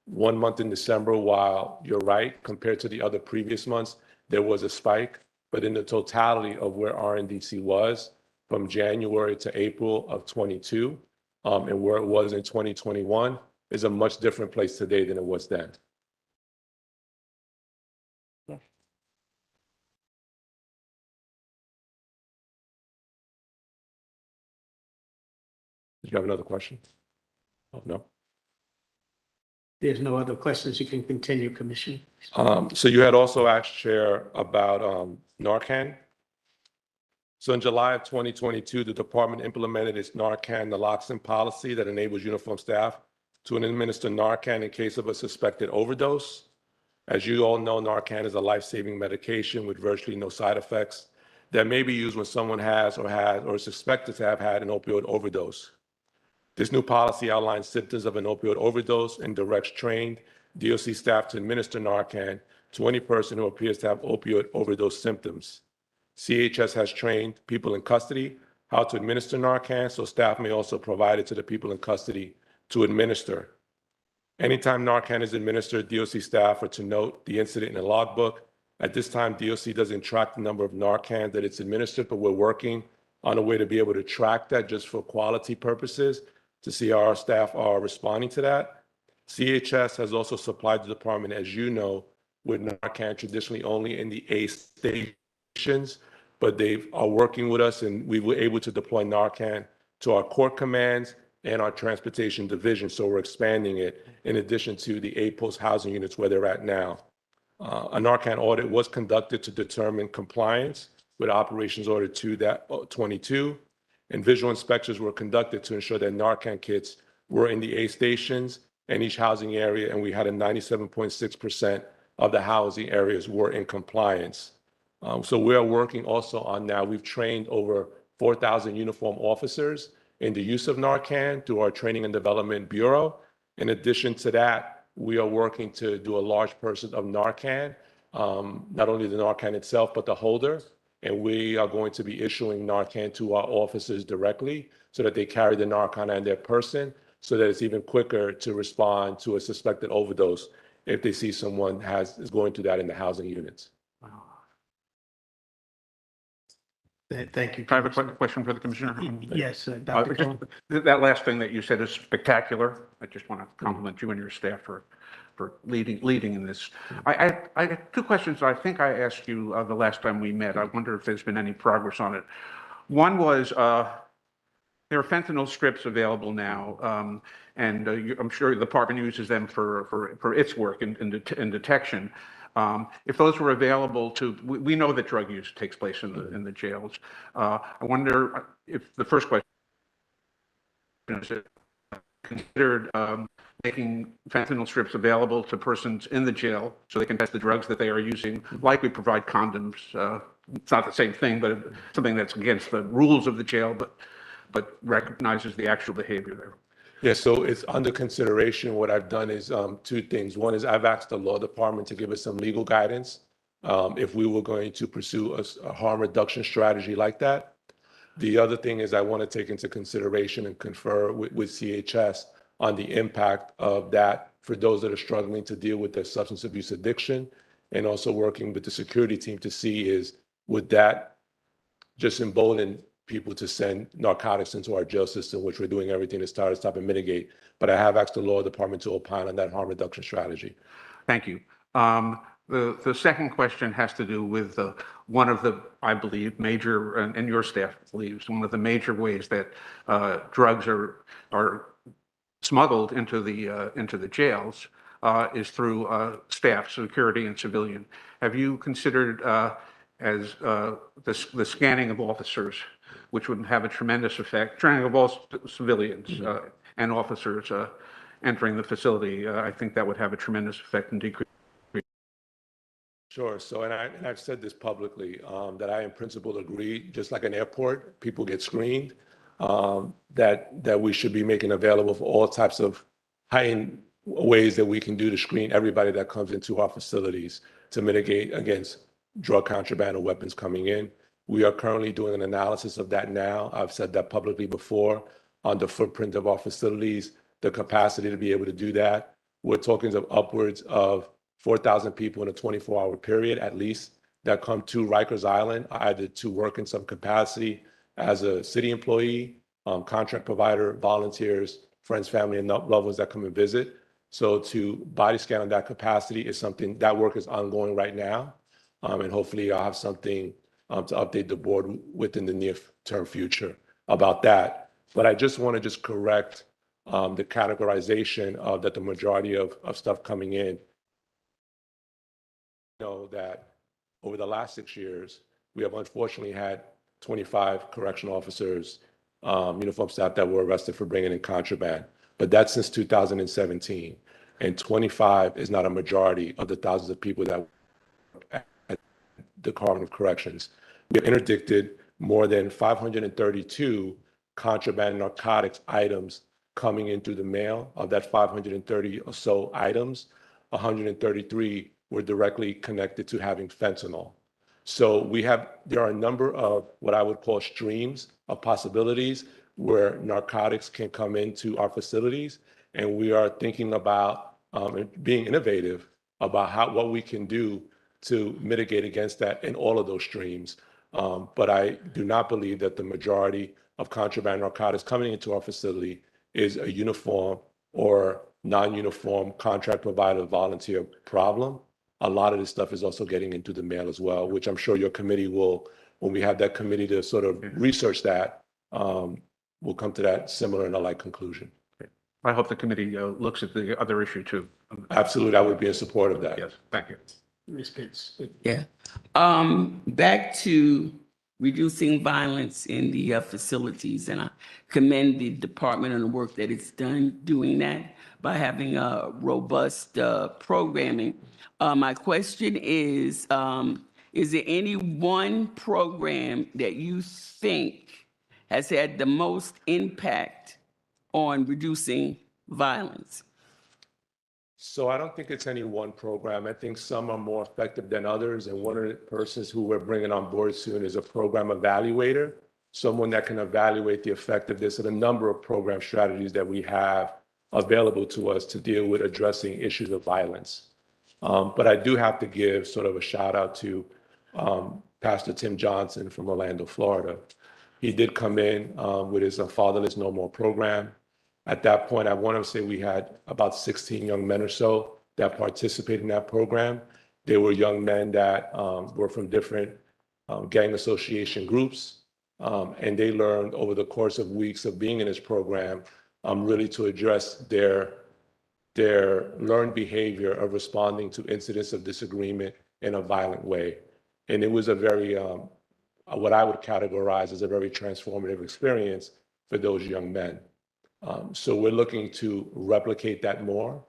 1 month in December, while you're right, compared to the other previous months, there was a spike, but in the totality of where RNDC was from January to April of 22, and where it was in 2021 is a much different place today than it was then. Did you have another question? Oh, no. There's no other questions. You can continue, Commissioner. So you had also asked, Chair, about Narcan. So in July of 2022, the department implemented its Narcan naloxone policy that enables uniform staff to administer Narcan in case of a suspected overdose. As you all know, Narcan is a life-saving medication with virtually no side effects that may be used when someone has or is suspected to have had an opioid overdose. This new policy outlines symptoms of an opioid overdose and directs trained DOC staff to administer Narcan to any person who appears to have opioid overdose symptoms. CHS has trained people in custody how to administer Narcan, so staff may also provide it to the people in custody to administer. Anytime Narcan is administered, DOC staff are to note the incident in a logbook. At this time, DOC doesn't track the number of Narcan that it's administered, but we're working on a way to be able to track that just for quality purposes, to see how our staff are responding to that. CHS has also supplied the department, as you know, with Narcan traditionally only in the A stations, but they are working with us and we were able to deploy Narcan to our court commands and our transportation division. So we're expanding it in addition to the 8 post-housing units where they're at now. A Narcan audit was conducted to determine compliance with Operations Order 22, and visual inspections were conducted to ensure that Narcan kits were in the A stations and each housing area, and we had a 97.6% of the housing areas were in compliance. So we are working also on now. We've trained over 4,000 uniform officers in the use of Narcan through our Training and Development Bureau. In addition to that, we are working to do a large purchase of Narcan, not only the Narcan itself, but the holder. And we are going to be issuing Narcan to our officers directly so that they carry the Narcan on their person so that it's even quicker to respond to a suspected overdose if they see someone is going through that in the housing units. Thank you. I have a Commissioner. question for the commissioner. Yes, Dr. Just- Cohen. That last thing that you said is spectacular. I just want to compliment you and your staff for leading in this. I have 2 questions I think I asked you the last time we met. I wonder if there's been any progress on it. One was there are fentanyl strips available now, and I'm sure the department uses them for its work in detection. If those were available we know that drug use takes place in the jails. I wonder if the first question is it considered making fentanyl strips available to persons in the jail so they can test the drugs that they are using, like we provide condoms. It's not the same thing, but something that's against the rules of the jail, but recognizes the actual behavior there. Yeah, so it's under consideration. What I've done is 2 things. One is I've asked the law department to give us some legal guidance if we were going to pursue a harm reduction strategy like that. The other thing is I want to take into consideration and confer with CHS on the impact of that for those that are struggling to deal with their substance abuse addiction, and also working with the security team to see would that just embolden people to send narcotics into our jail system, which we're doing everything to stop and mitigate. But I have asked the law department to opine on that harm reduction strategy. Thank you. The second question has to do with one of the, I believe, major, and your staff believes, one of the major ways that drugs are smuggled into the jails is through staff, security, and civilian. Have you considered the scanning of officers, which would have a tremendous effect, scanning of all civilians and officers entering the facility? I think that would have a tremendous effect in decreasing. Sure. So, and I've said this publicly, that I in principle agree, just like an airport, people get screened, that we should be making available for all types of heightened ways that we can do to screen everybody that comes into our facilities to mitigate against drug contraband or weapons coming in. We are currently doing an analysis of that now. I've said that publicly before on the footprint of our facilities, the capacity to be able to do that. We're talking of upwards of 4,000 people in a 24-hour period, at least, that come to Rikers Island, either to work in some capacity as a city employee, contract provider, volunteers, friends, family, and loved ones that come and visit. So to body scan on that capacity is something, that work is ongoing right now. And hopefully I'll have something to update the board within the near term future about that. But I just want to correct the categorization of that the majority of stuff coming in. Know that over the last 6 years, we have unfortunately had 25 correctional officers, uniform staff that were arrested for bringing in contraband, but that's since 2017. And 25 is not a majority of the thousands of people that at the Department of Corrections. We have interdicted more than 532 contraband narcotics items coming in through the mail. Of that 530 or so items, 133 were directly connected to having fentanyl. So there are a number of what I would call streams of possibilities where narcotics can come into our facilities. And we are thinking about being innovative about what we can do to mitigate against that in all of those streams. But I do not believe that the majority of contraband narcotics coming into our facility is a uniform or non-uniform contract provider volunteer problem, a lot of this stuff is also getting into the mail as well, which I'm sure your committee will, when we have that committee to sort of research that, we'll come to that similar and alike conclusion. I hope the committee looks at the other issue too. Absolutely, I would be in support of that. Yes, thank you. Ms. Pitts. Yeah. Back to reducing violence in the facilities, and I commend the department on the work that it's done doing that by having a robust programming. My question is there any one program that you think has had the most impact on reducing violence? So I don't think it's any one program. I think some are more effective than others. And one of the persons who we're bringing on board soon is a program evaluator, someone that can evaluate the effectiveness of a number of program strategies that we have available to us to deal with addressing issues of violence. But I do have to give sort of a shout out to Pastor Tim Johnson from Orlando, Florida. He did come in with his Fatherless No More program. At that point, I want to say we had about 16 young men or so that participated in that program. They were young men that were from different gang association groups, and they learned over the course of weeks of being in this program really to address their learned behavior of responding to incidents of disagreement in a violent way. And it was a very, what I would categorize as a very transformative experience for those young men. So we're looking to replicate that more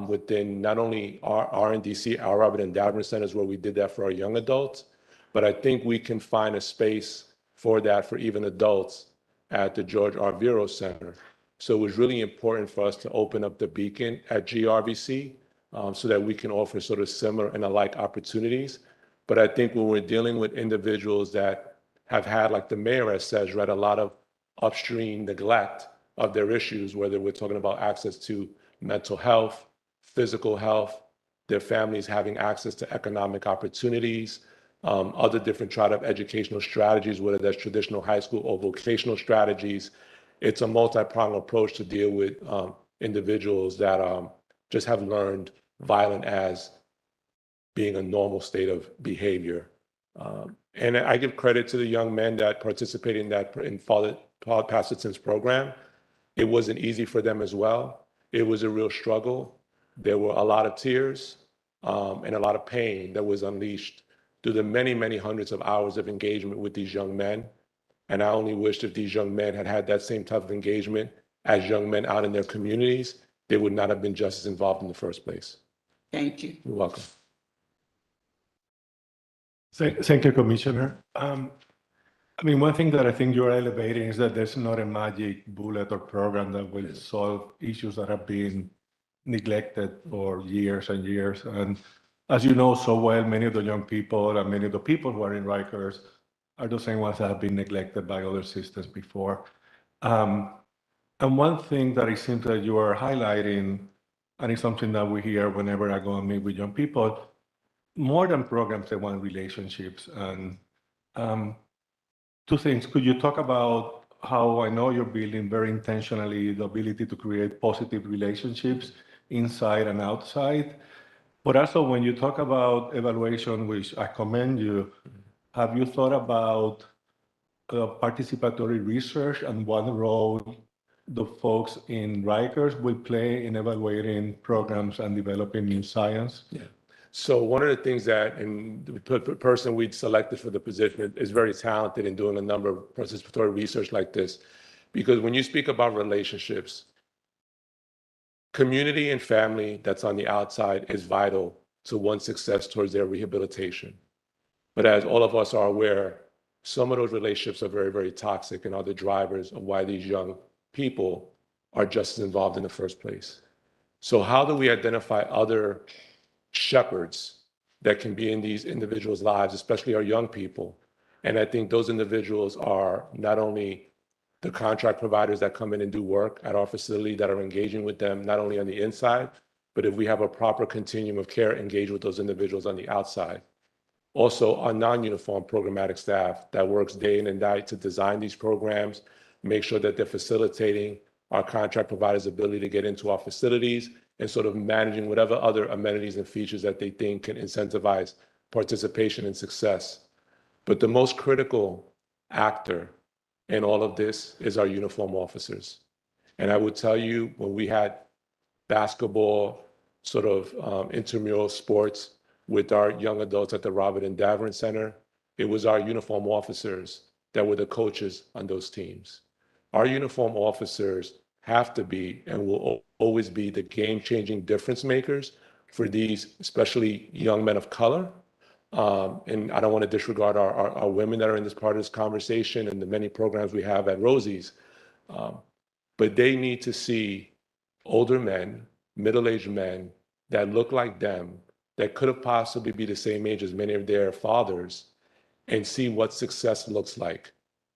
within not only our RNDC, our Robert Endowment Centers, where we did that for our young adults, but I think we can find a space for that for even adults at the George R. Vero Center. So it was really important for us to open up the beacon at GRVC so that we can offer sort of similar and alike opportunities. But I think when we're dealing with individuals that have had, like the mayor has said, right, a lot of upstream neglect of their issues, whether we're talking about access to mental health, physical health, their families having access to economic opportunities, other different of educational strategies, whether that's traditional high school or vocational strategies. It's a multi-pronged approach to deal with individuals that just have learned violence as being a normal state of behavior. And I give credit to the young men that participated in that in Pastor Tim's program. It wasn't easy for them as well. It was a real struggle. There were a lot of tears and a lot of pain that was unleashed through the many, many hundreds of hours of engagement with these young men. And I only wished if these young men had had that same type of engagement as young men out in their communities, they would not have been just as involved in the first place. Thank you. You're welcome. Thank you, Commissioner. I mean, one thing that I think you're elevating is that there's not a magic bullet or program that will solve issues that have been neglected for years and years. And as you know so well, many of the young people and many of the people who are in Rikers are the same ones that have been neglected by other systems before. And one thing that it seems that you are highlighting, and it's something that we hear whenever I go and meet with young people, more than programs, they want relationships. And two things. Could you talk about how I know you're building very intentionally the ability to create positive relationships inside and outside? But also when you talk about evaluation, which I commend you, have you thought about participatory research and what role the folks in Rikers will play in evaluating programs and developing new science? Yeah. So one of the things that, and the person we selected for the position is very talented in doing a number of participatory research like this, because when you speak about relationships, community and family that's on the outside is vital to one's success towards their rehabilitation. But as all of us are aware, some of those relationships are very, very toxic and are the drivers of why these young people are just as involved in the first place. So how do we identify other shepherds that can be in these individuals' lives, especially our young people? And I think those individuals are not only the contract providers that come in and do work at our facility that are engaging with them, not only on the inside, but if we have a proper continuum of care, engage with those individuals on the outside. Also, our non-uniform programmatic staff that works day in and night to design these programs, make sure that they're facilitating our contract providers' ability to get into our facilities and sort of managing whatever other amenities and features that they think can incentivize participation and success. But the most critical actor in all of this is our uniform officers. And I would tell you, when we had basketball, sort of intramural sports with our young adults at the Robert and Davern Center, it was our uniform officers that were the coaches on those teams. Our uniform officers have to be and will always be the game-changing difference makers for these, especially young men of color. And I don't want to disregard our women that are in this part of this conversation and the many programs we have at Rosie's. But they need to see older men, middle-aged men that look like them, that could have possibly be the same age as many of their fathers, and see what success looks like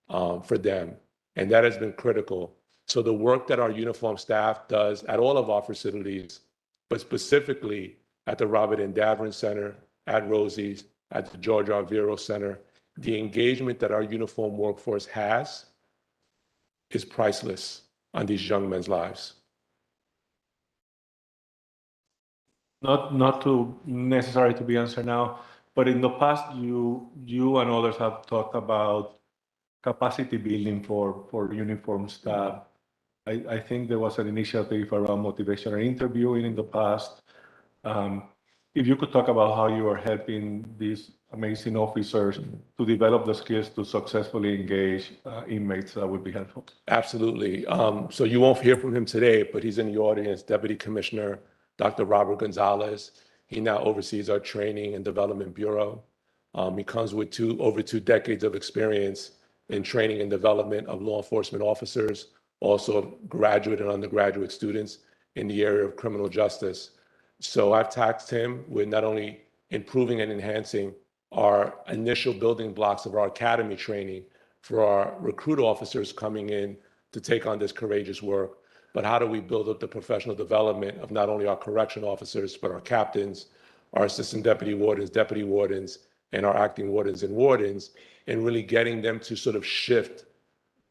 for them. And that has been critical. So the work that our uniform staff does at all of our facilities, but specifically at the Robert and Davern Center, at Rosie's, at the George R. Vero Center, the engagement that our uniform workforce has is priceless on these young men's lives. Not to necessary to be answered now, but in the past, you and others have talked about capacity building for uniform staff. I think there was an initiative around motivational interviewing in the past. If you could talk about how you are helping these amazing officers to develop the skills to successfully engage inmates, that would be helpful. Absolutely. So you won't hear from him today, but he's in the audience, Deputy Commissioner Dr. Robert Gonzalez. He now oversees our Training and Development Bureau. He comes with over 2 decades of experience in training and development of law enforcement officers, also graduate and undergraduate students in the area of criminal justice. So I've tasked him with not only improving and enhancing our initial building blocks of our academy training for our recruit officers coming in to take on this courageous work, but how do we build up the professional development of not only our correction officers, but our captains, our assistant deputy wardens, and our acting wardens and wardens, and really getting them to sort of shift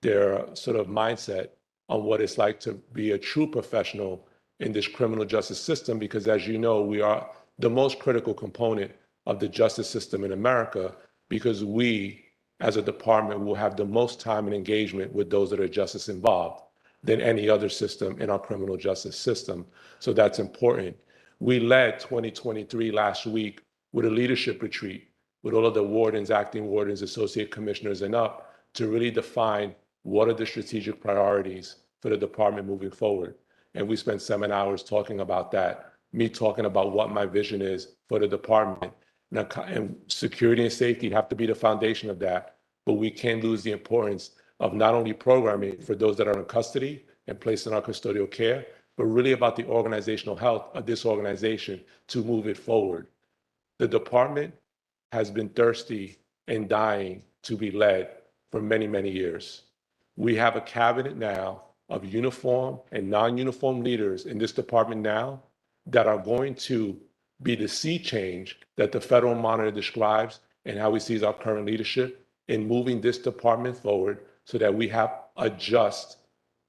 their sort of mindset on what it's like to be a true professional in this criminal justice system, because as you know, we are the most critical component of the justice system in America, because we, as a department, will have the most time and engagement with those that are justice involved than any other system in our criminal justice system. So that's important. We led 2023 last week with a leadership retreat with all of the wardens, acting wardens, associate commissioners, and up to really define what are the strategic priorities for the department moving forward. And we spent 7 hours talking about that, me talking about what my vision is for the department. Now, and security and safety have to be the foundation of that, but we can't lose the importance of not only programming for those that are in custody and placed in our custodial care, but really about the organizational health of this organization to move it forward. The department has been thirsty and dying to be led for many, many years. We have a cabinet now of uniform and non-uniform leaders in this department now that are going to be the sea change that the federal monitor describes and how he sees our current leadership in moving this department forward so that we have a just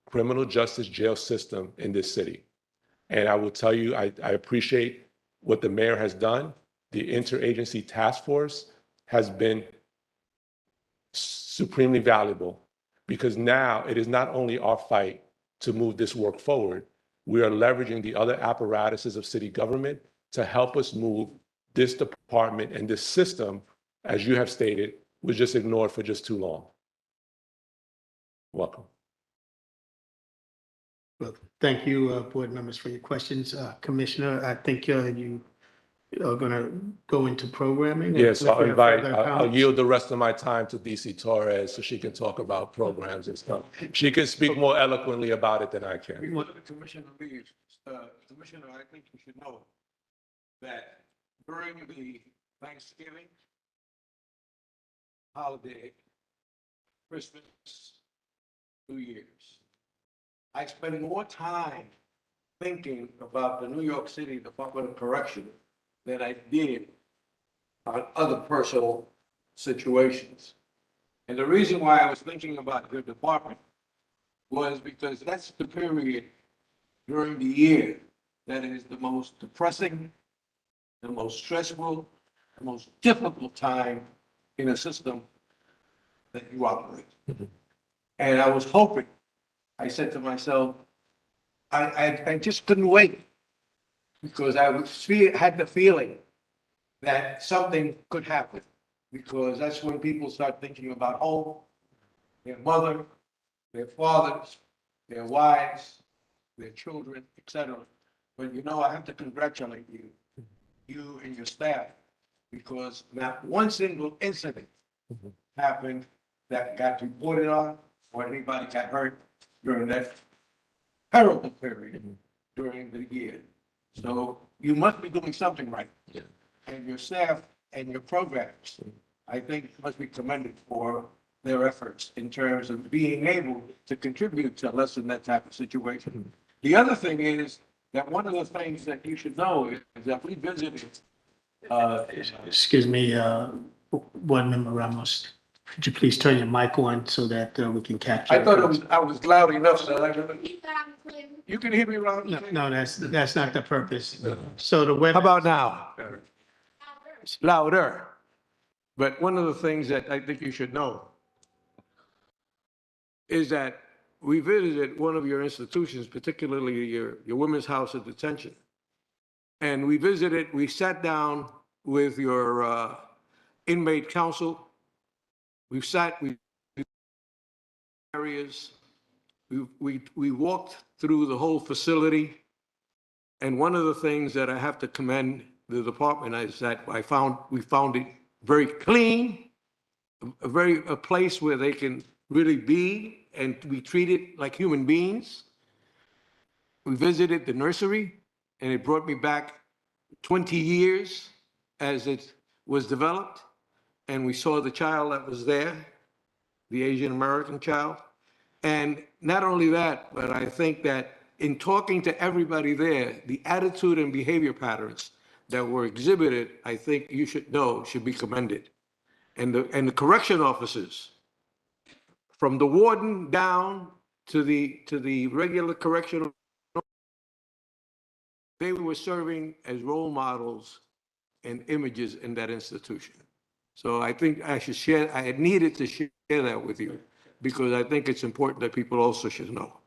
criminal justice jail system in this city. And I will tell you, I appreciate what the mayor has done. The interagency task force has been supremely valuable, because now it is not only our fight to move this work forward, we are leveraging the other apparatuses of city government to help us move this department and this system, as you have stated, was just ignored for just too long. Welcome. Well, thank you, board members, for your questions. Commissioner, I think you are going to go into programming. Yes, If you have further I'll comments. yield the rest of my time to DC Torres so she can talk about programs and stuff. She can speak more eloquently about it than I can. Commissioner leaves, Commissioner, I think you should know that during the Thanksgiving holiday, Christmas, New Year's, I spend more time thinking about the New York City Department of Correction than I did on other personal situations. And the reason why I was thinking about your department was because that's the period during the year that is the most depressing, the most stressful, the most difficult time in a system that you operate. And I was hoping, I said to myself, I just couldn't wait because had the feeling that something could happen because that's when people start thinking about home, their mother, their fathers, their wives, their children, etc. But I have to congratulate you and your staff, because not one single incident happened that got reported on or anybody got hurt during that terrible period during the year. So you must be doing something right. And your staff and your programs, I think, must be commended for their efforts in terms of being able to contribute to lessen that type of situation. The other thing is that one of the things that you should know is that we visited, Excuse me, Board Member Ramos, could you please turn your mic on so that we can capture? I thought I was loud enough so you can hear me, Ron? No, that's not the purpose. So the web. How about now? It's louder. But one of the things that I think you should know is that we visited one of your institutions, particularly your Women's House of Detention. And we sat down with your inmate council. We areas. We walked through the whole facility. And one of the things that I have to commend the department is that we found it very clean, a place where they can really be and be treated like human beings. We visited the nursery, and it brought me back 20 years as it was developed. And we saw the child that was there, the Asian American child. And not only that, but I think that in talking to everybody there, the attitude and behavior patterns that were exhibited, I think you should know should be commended. And the correction officers, from the warden down to the regular correctional, they were serving as role models and images in that institution. So I think I needed to share that with you because I think it's important that people also should know.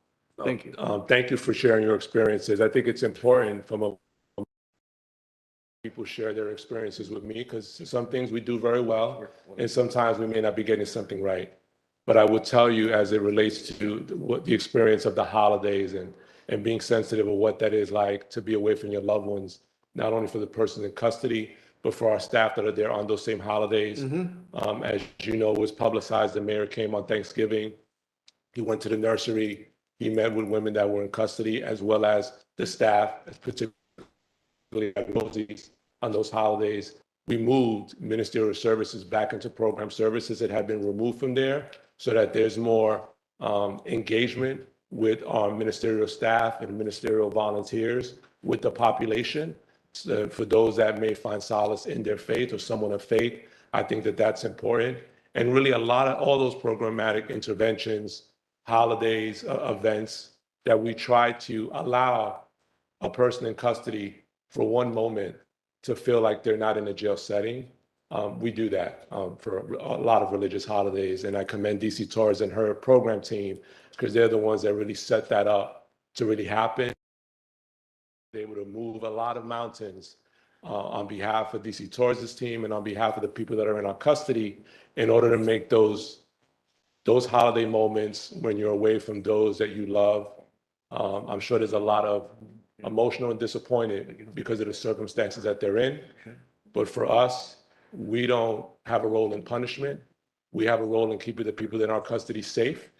Thank you. Thank you for sharing your experiences. I think it's important people share their experiences with me because some things we do very well and sometimes we may not be getting something right. But I would tell you as it relates to the experience of the holidays and being sensitive of what that is like to be away from your loved ones, not only for the person in custody, but for our staff that are there on those same holidays. As you know, it was publicized, the mayor came on Thanksgiving. He went to the nursery. He met with women that were in custody, as well as the staff, particularly at Rosie's on those holidays. We moved ministerial services back into program services that had been removed from there so that there's more engagement with our ministerial staff and ministerial volunteers with the population. So for those that may find solace in their faith or someone of faith, I think that that's important. And really a lot of all those programmatic interventions, holidays, events that we try to allow a person in custody for one moment to feel like they're not in a jail setting. We do that for a lot of religious holidays. And I commend DC Torres and her program team because they're the ones that really set that up to really happen. They were able to move a lot of mountains on behalf of DC Torres' team and on behalf of the people that are in our custody in order to make those holiday moments when you're away from those that you love. I'm sure there's a lot of emotional and disappointed because of the circumstances that they're in. But for us, we don't have a role in punishment. We have a role in keeping the people in our custody safe.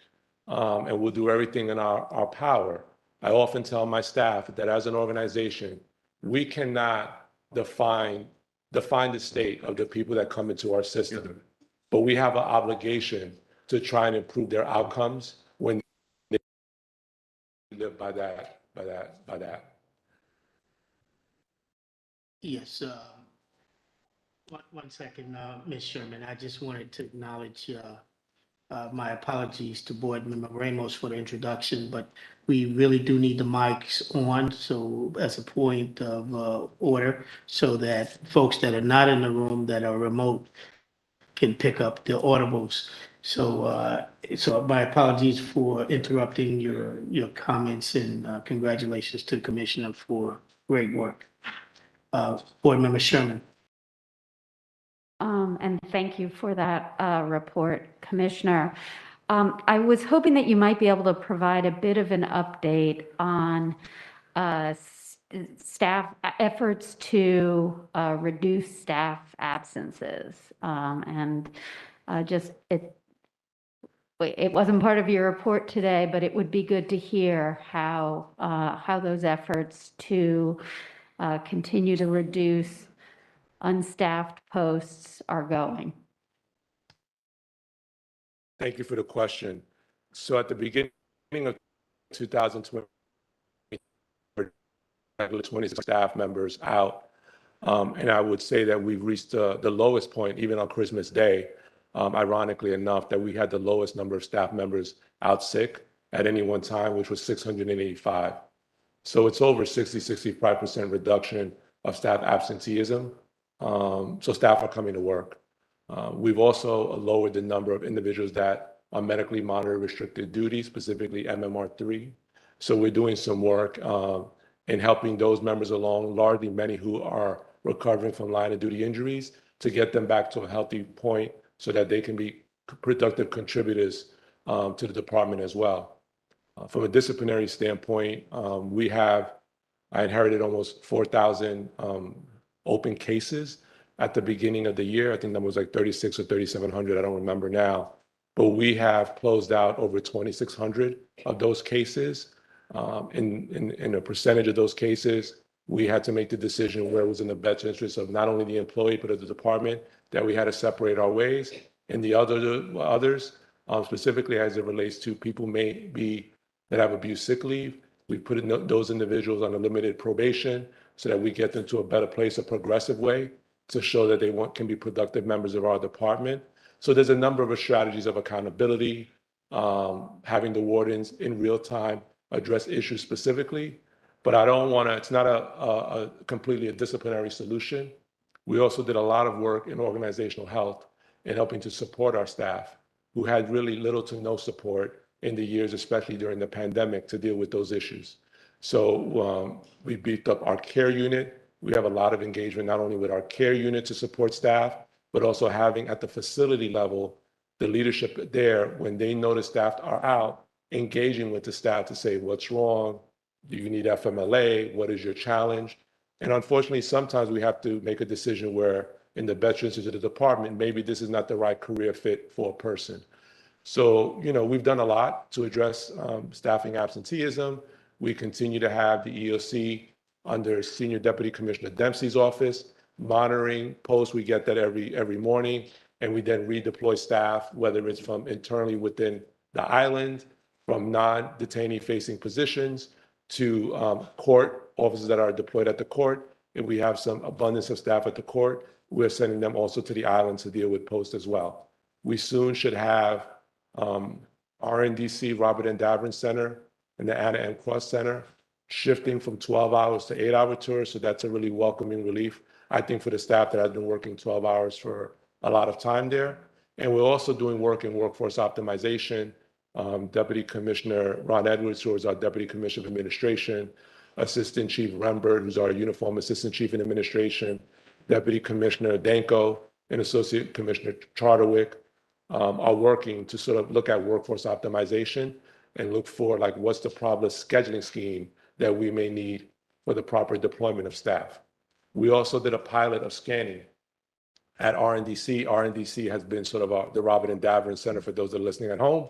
And we'll do everything in our power. I often tell my staff that as an organization, we cannot define the state of the people that come into our system, but we have an obligation to try and improve their outcomes when they live by that. Yes, one second, Ms. Sherman. I just wanted to acknowledge My apologies to Board Member Ramos for the introduction, but we really do need the mics on, so as a point of order, so that folks that are not in the room that are remote can pick up the audibles. So my apologies for interrupting your comments, and congratulations to the Commissioner for great work. Board Member Sherman. And thank you for that report, Commissioner. I was hoping that you might be able to provide a bit of an update on staff efforts to reduce staff absences. And just it wasn't part of your report today, but it would be good to hear how those efforts to continue to reduce unstaffed posts are going. Thank you for the question. So at the beginning of 2020, 26 staff members out. And I would say that we've reached the lowest point, even on Christmas Day, ironically enough, that we had the lowest number of staff members out sick at any one time, which was 685. So it's over 65% reduction of staff absenteeism. So staff are coming to work. We've also lowered the number of individuals that are medically monitored restricted duty, specifically MMR3. So we're doing some work in helping those members along, largely many who are recovering from line of duty injuries, to get them back to a healthy point so that they can be productive contributors to the department as well. From a disciplinary standpoint, I inherited almost 4,000 open cases at the beginning of the year. I think that was like 36 or 3,700, I don't remember now. But we have closed out over 2,600 of those cases. In a percentage of those cases, we had to make the decision where it was in the best interest of not only the employee, but of the department, that we had to separate our ways. And the others, specifically as it relates to people that have abused sick leave, we put those individuals on a limited probation so that we get them to a better place, a progressive way, to show that they can be productive members of our department. So there's a number of strategies of accountability, having the wardens in real time address issues specifically, but it's not a completely a disciplinary solution. We also did a lot of work in organizational health in helping to support our staff who had really little to no support in the years, especially during the pandemic, to deal with those issues. So we beefed up our care unit. We have a lot of engagement, not only with our care unit to support staff, but also having at the facility level, the leadership there, when they notice staff are out, engaging with the staff to say, what's wrong? Do you need FMLA? What is your challenge? And unfortunately, sometimes we have to make a decision where in the best interest of the department, maybe this is not the right career fit for a person. So, we've done a lot to address staffing absenteeism. We continue to have the EOC under Senior Deputy Commissioner Dempsey's office, monitoring posts. We get that every morning, and we then redeploy staff, whether it's from internally within the island, from non-detainee facing positions, to court officers that are deployed at the court. If we have some abundance of staff at the court, we're sending them also to the island to deal with posts as well. We soon should have RNDC, Robert N. Davern Center, and the Anna M. Cross Center shifting from 12 hours to 8-hour tours. So that's a really welcoming relief, I think, for the staff that have been working 12 hours for a lot of time there. And we're also doing work in workforce optimization. Deputy Commissioner Ron Edwards, who is our Deputy Commissioner of Administration, Assistant Chief Rembert, who's our Uniform Assistant Chief in Administration, Deputy Commissioner Danko, and Associate Commissioner Charterwick are working to sort of look at workforce optimization and look for what's the proper scheduling scheme that we may need for the proper deployment of staff. We also did a pilot of scanning at RNDC. RNDC has been sort of the Robert N. Davern Center, for those that are listening at home,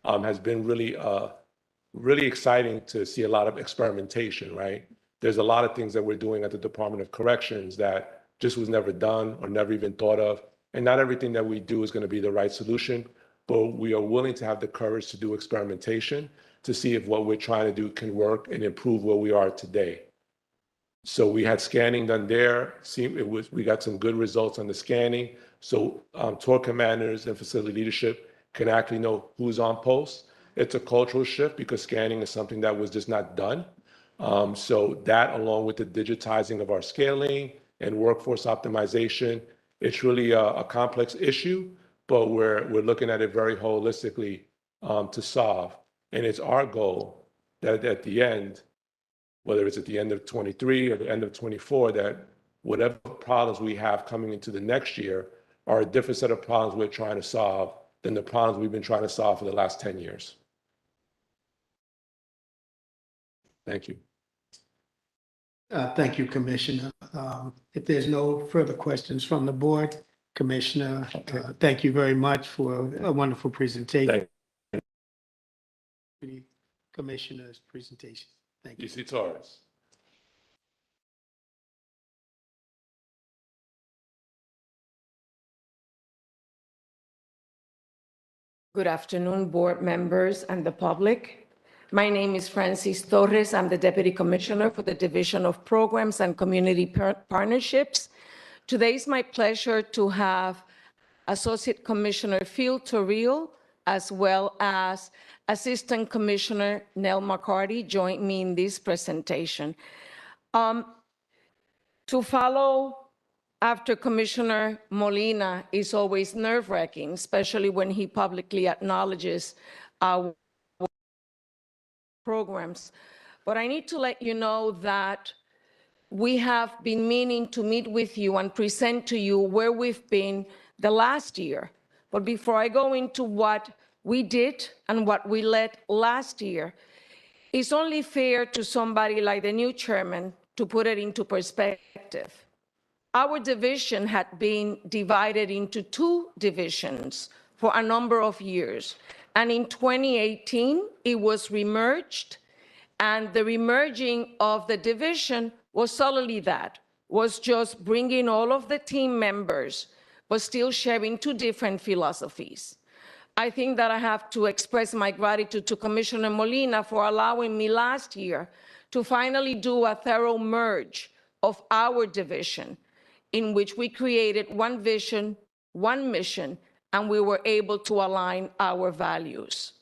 has been really exciting to see a lot of experimentation, right? There's a lot of things that we're doing at the Department of Corrections that just was never done or never even thought of. And not everything that we do is going to be the right solution, but we are willing to have the courage to do experimentation to see if what we're trying to do can work and improve where we are today. So we had scanning done there. We got some good results on the scanning. So tour commanders and facility leadership can actually know who's on post. It's a cultural shift because scanning is something that was just not done. So that, along with the digitizing of our scaling and workforce optimization, it's really a complex issue, but we're looking at it very holistically to solve. And it's our goal that at the end, whether it's at the end of 23 or the end of 24, that whatever problems we have coming into the next year are a different set of problems we're trying to solve than the problems we've been trying to solve for the last 10 years. Thank you. Thank you, Commissioner. If there's no further questions from the board, Commissioner, thank you very much for a wonderful presentation. Thank Commissioner's presentation. Thank you. DC Torres. Good afternoon, board members and the public. My name is Francis Torres. I'm the Deputy Commissioner for the Division of Programs and Community Partnerships. Today is my pleasure to have Associate Commissioner Phil Torrio, as well as Assistant Commissioner Nell McCarty, join me in this presentation. To follow after Commissioner Molina is always nerve-wracking, especially when he publicly acknowledges our programs. But I need to let you know that we have been meaning to meet with you and present to you where we've been the last year. But before I go into what we did and what we led last year, it's only fair to somebody like the new chairman to put it into perspective. Our division had been divided into two divisions for a number of years. And in 2018, it was remerged. And the remerging of the division was solely that, was just bringing all of the team members, but still sharing two different philosophies. I think that I have to express my gratitude to Commissioner Molina for allowing me last year to finally do a thorough merge of our division, in which we created one vision, one mission, and we were able to align our values.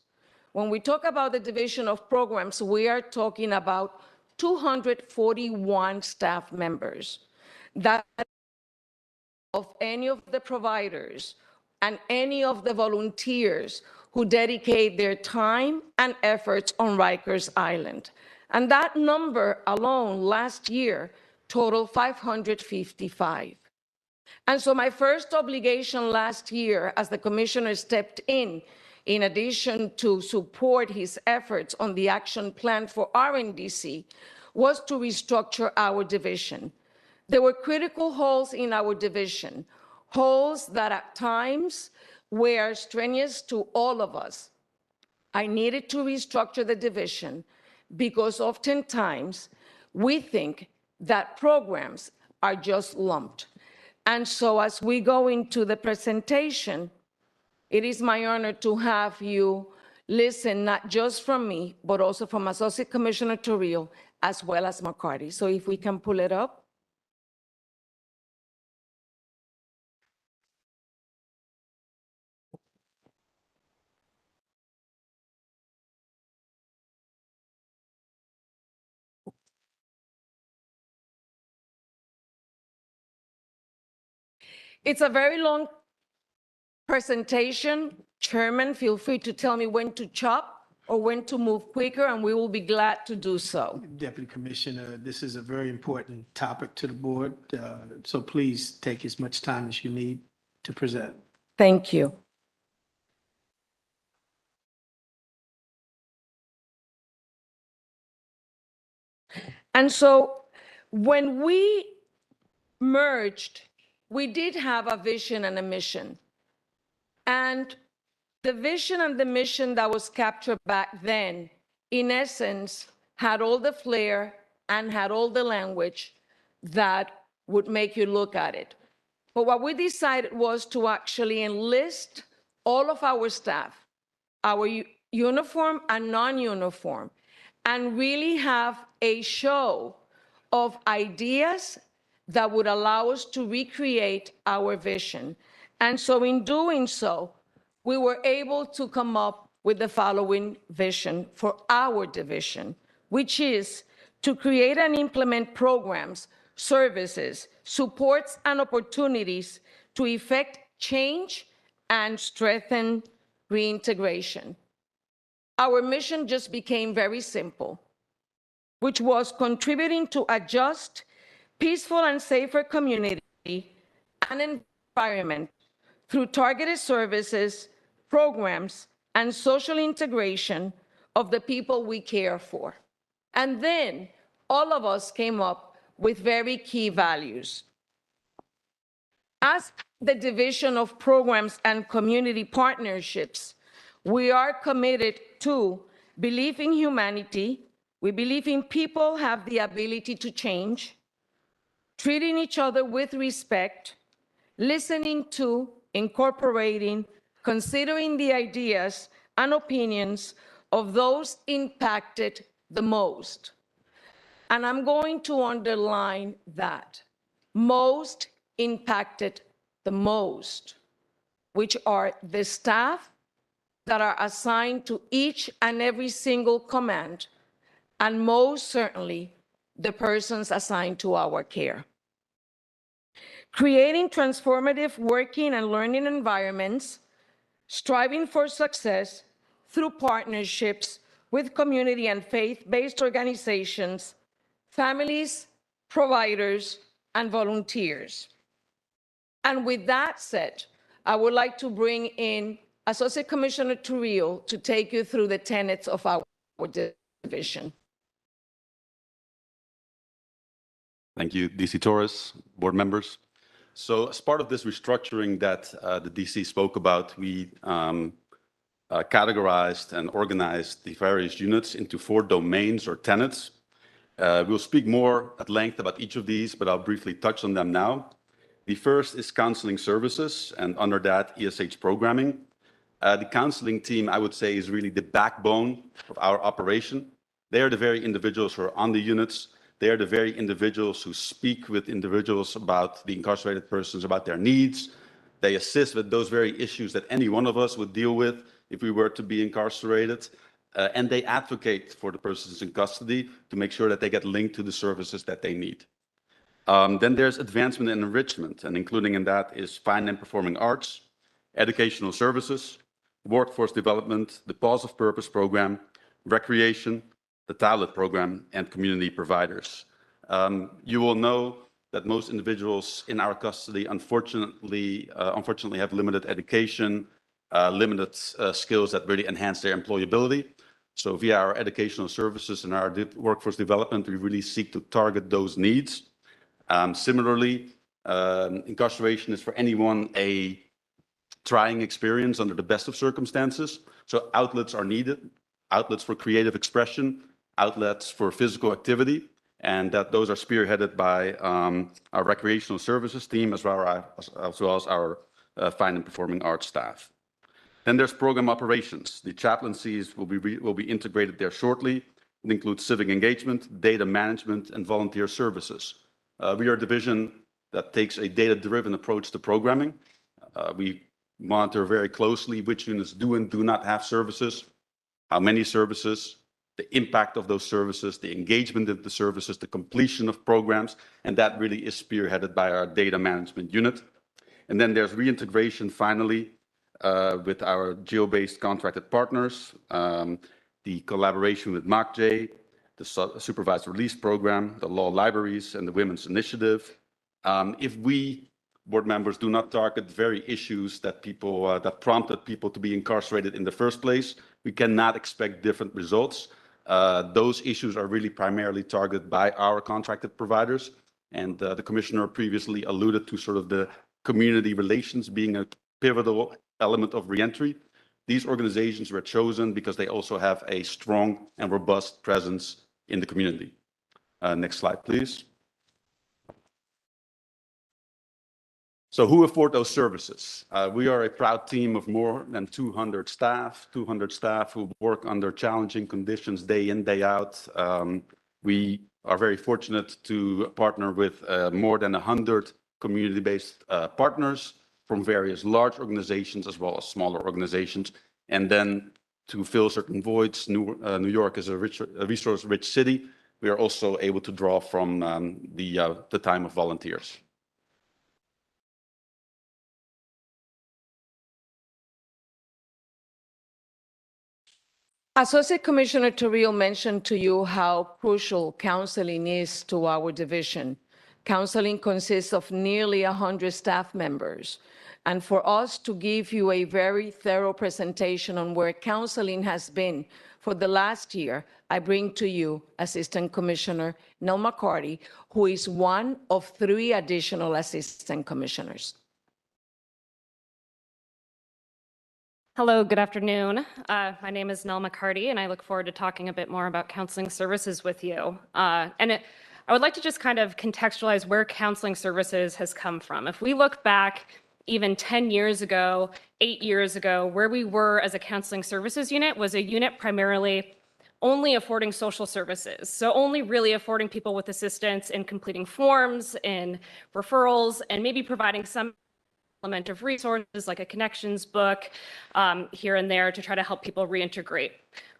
When we talk about the division of programs, we are talking about 241 staff members. That of any of the providers and any of the volunteers who dedicate their time and efforts on Rikers Island. And that number alone last year totaled 555. And so my first obligation last year as the commissioner stepped in addition to support his efforts on the action plan for RNDC, was to restructure our division. There were critical holes in our division, holes that at times were strenuous to all of us. I needed to restructure the division because oftentimes we think that programs are just lumped. And so as we go into the presentation, it is my honor to have you listen not just from me, but also from Associate Commissioner Torrio, as well as McCarty. So if we can pull it up. It's a very long presentation. Chairman, feel free to tell me when to chop or when to move quicker, and we will be glad to do so. Deputy Commissioner, this is a very important topic to the board, so please take as much time as you need to present. Thank you. And so when we merged, we did have a vision and a mission. And the vision and the mission that was captured back then, in essence, had all the flair and had all the language that would make you look at it. But what we decided was to actually enlist all of our staff, our uniform and non-uniform, and really have a show of ideas that would allow us to recreate our vision. And so in doing so, we were able to come up with the following vision for our division, which is to create and implement programs, services, supports, and opportunities to effect change and strengthen reintegration. Our mission just became very simple, which was contributing to a just, peaceful, and safer community and environment through targeted services, programs, and social integration of the people we care for. And then all of us came up with very key values. As the Division of Programs and Community Partnerships, we are committed to believe in humanity. We believe in people have the ability to change, treating each other with respect, listening to, incorporating, considering the ideas and opinions of those impacted the most. And I'm going to underline that. Most impacted the most, which are the staff that are assigned to each and every single command, and most certainly the persons assigned to our care. Creating transformative working and learning environments, striving for success through partnerships with community and faith-based organizations, families, providers, and volunteers. And with that said, I would like to bring in Associate Commissioner Trujillo to take you through the tenets of our division. Thank you, DC Torres, board members. So as part of this restructuring that the DC spoke about, we categorized and organized the various units into 4 domains or tenets. We'll speak more at length about each of these, but I'll briefly touch on them now. The first is counseling services, and under that, ESH programming. The counseling team, I would say, is really the backbone of our operation. They are the very individuals who are on the units. They are the very individuals who speak with individuals about the incarcerated persons, about their needs. They assist with those very issues that any one of us would deal with if we were to be incarcerated. And they advocate for the persons in custody to make sure that they get linked to the services that they need. Then there's advancement and enrichment, and including in that is fine and performing arts, educational services, workforce development, the Pause of Purpose program, recreation, the tablet program, and community providers. You will know that most individuals in our custody, unfortunately have limited education, limited skills that really enhance their employability. So via our educational services and our workforce development, we really seek to target those needs. Similarly, incarceration is for anyone a trying experience under the best of circumstances. So outlets are needed, outlets for creative expression, outlets for physical activity, and that those are spearheaded by our recreational services team as well as our fine and performing arts staff. Then there's program operations. The chaplaincies will be integrated there shortly. It includes civic engagement, data management, and volunteer services. We are a division that takes a data-driven approach to programming. We monitor very closely which units do and do not have services, how many services, the impact of those services, the engagement of the services, the completion of programs, and that really is spearheaded by our data management unit. And then there's reintegration, finally, with our geo-based contracted partners, the collaboration with MACJ, the Supervised Release Program, the Law Libraries, and the Women's Initiative. If we, board members, do not target very issues that prompted people to be incarcerated in the first place, we cannot expect different results. Those issues are really primarily targeted by our contracted providers. And the commissioner previously alluded to sort of the community relations being a pivotal element of reentry. These organizations were chosen because they also have a strong and robust presence in the community. Next slide, please. So who afford those services? We are a proud team of more than 200 staff who work under challenging conditions day in, day out. We are very fortunate to partner with more than 100 community-based partners. from various large organizations as well as smaller organizations. And then to fill certain voids, New York is a resource-rich city. We are also able to draw from the time of volunteers. Associate Commissioner Torrio mentioned to you how crucial counseling is to our division. Counseling consists of nearly 100 staff members. And for us to give you a very thorough presentation on where counseling has been for the last year, I bring to you Assistant Commissioner Nell McCarty, who is one of 3 additional Assistant Commissioners. Hello, good afternoon. My name is Nell McCarty, and I look forward to talking a bit more about counseling services with you. I would like to just kind of contextualize where counseling services has come from. If we look back even 10 years ago, 8 years ago, where we were as a counseling services unit was a unit primarily only affording social services. So only really affording people with assistance in completing forms, in referrals, and maybe providing some element of resources like a connections book here and there to try to help people reintegrate.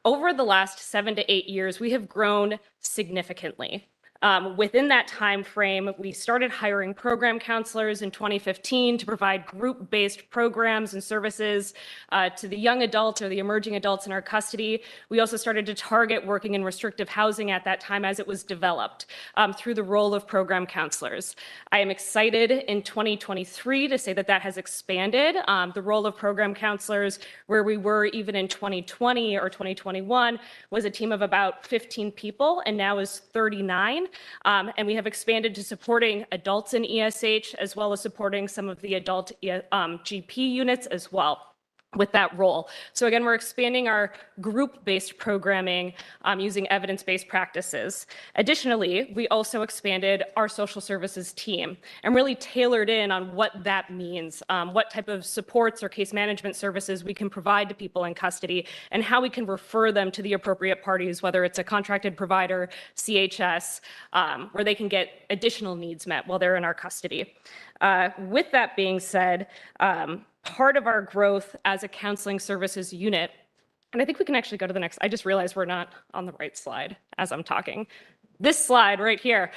Over the last 7 to 8 years, we have grown significantly. Within that time frame, we started hiring program counselors in 2015 to provide group-based programs and services to the young adults or the emerging adults in our custody. We also started to target working in restrictive housing at that time as it was developed through the role of program counselors. I am excited in 2023 to say that that has expanded. The role of program counselors, where we were even in 2020 or 2021, was a team of about 15 people and now is 39. And we have expanded to supporting adults in ESH as well as supporting some of the adult GP units as well with that role. So again, we're expanding our group-based programming using evidence-based practices. Additionally, we also expanded our social services team and really tailored in on what that means, what type of supports or case management services we can provide to people in custody, and how we can refer them to the appropriate parties, whether it's a contracted provider, CHS, where they can get additional needs met while they're in our custody. With that being said, part of our growth as a counseling services unit, and I think we can actually go to the next, I just realized we're not on the right slide as I'm talking. This slide right here,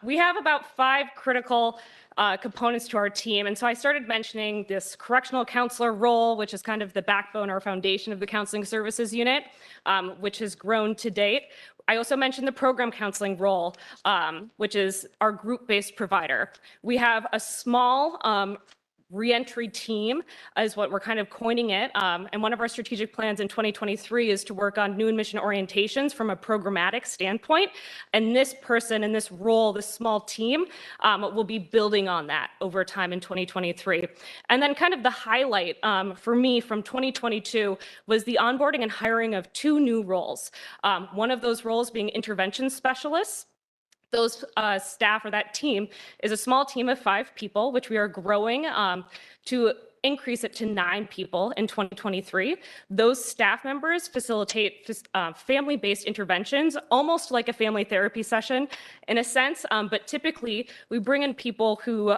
we have about 5 critical components to our team. And so I started mentioning this correctional counselor role, which is kind of the backbone or foundation of the counseling services unit, which has grown to date. I also mentioned the program counseling role, which is our group-based provider. We have a small reentry team is what we're kind of coining it. And one of our strategic plans in 2023 is to work on new admission orientations from a programmatic standpoint. And this person in this role, this small team, will be building on that over time in 2023. And then kind of the highlight for me from 2022 was the onboarding and hiring of 2 new roles. One of those roles being intervention specialists. Those staff or that team is a small team of 5 people, which we are growing to increase it to 9 people in 2023. Those staff members facilitate family-based interventions, almost like a family therapy session in a sense, but typically we bring in people who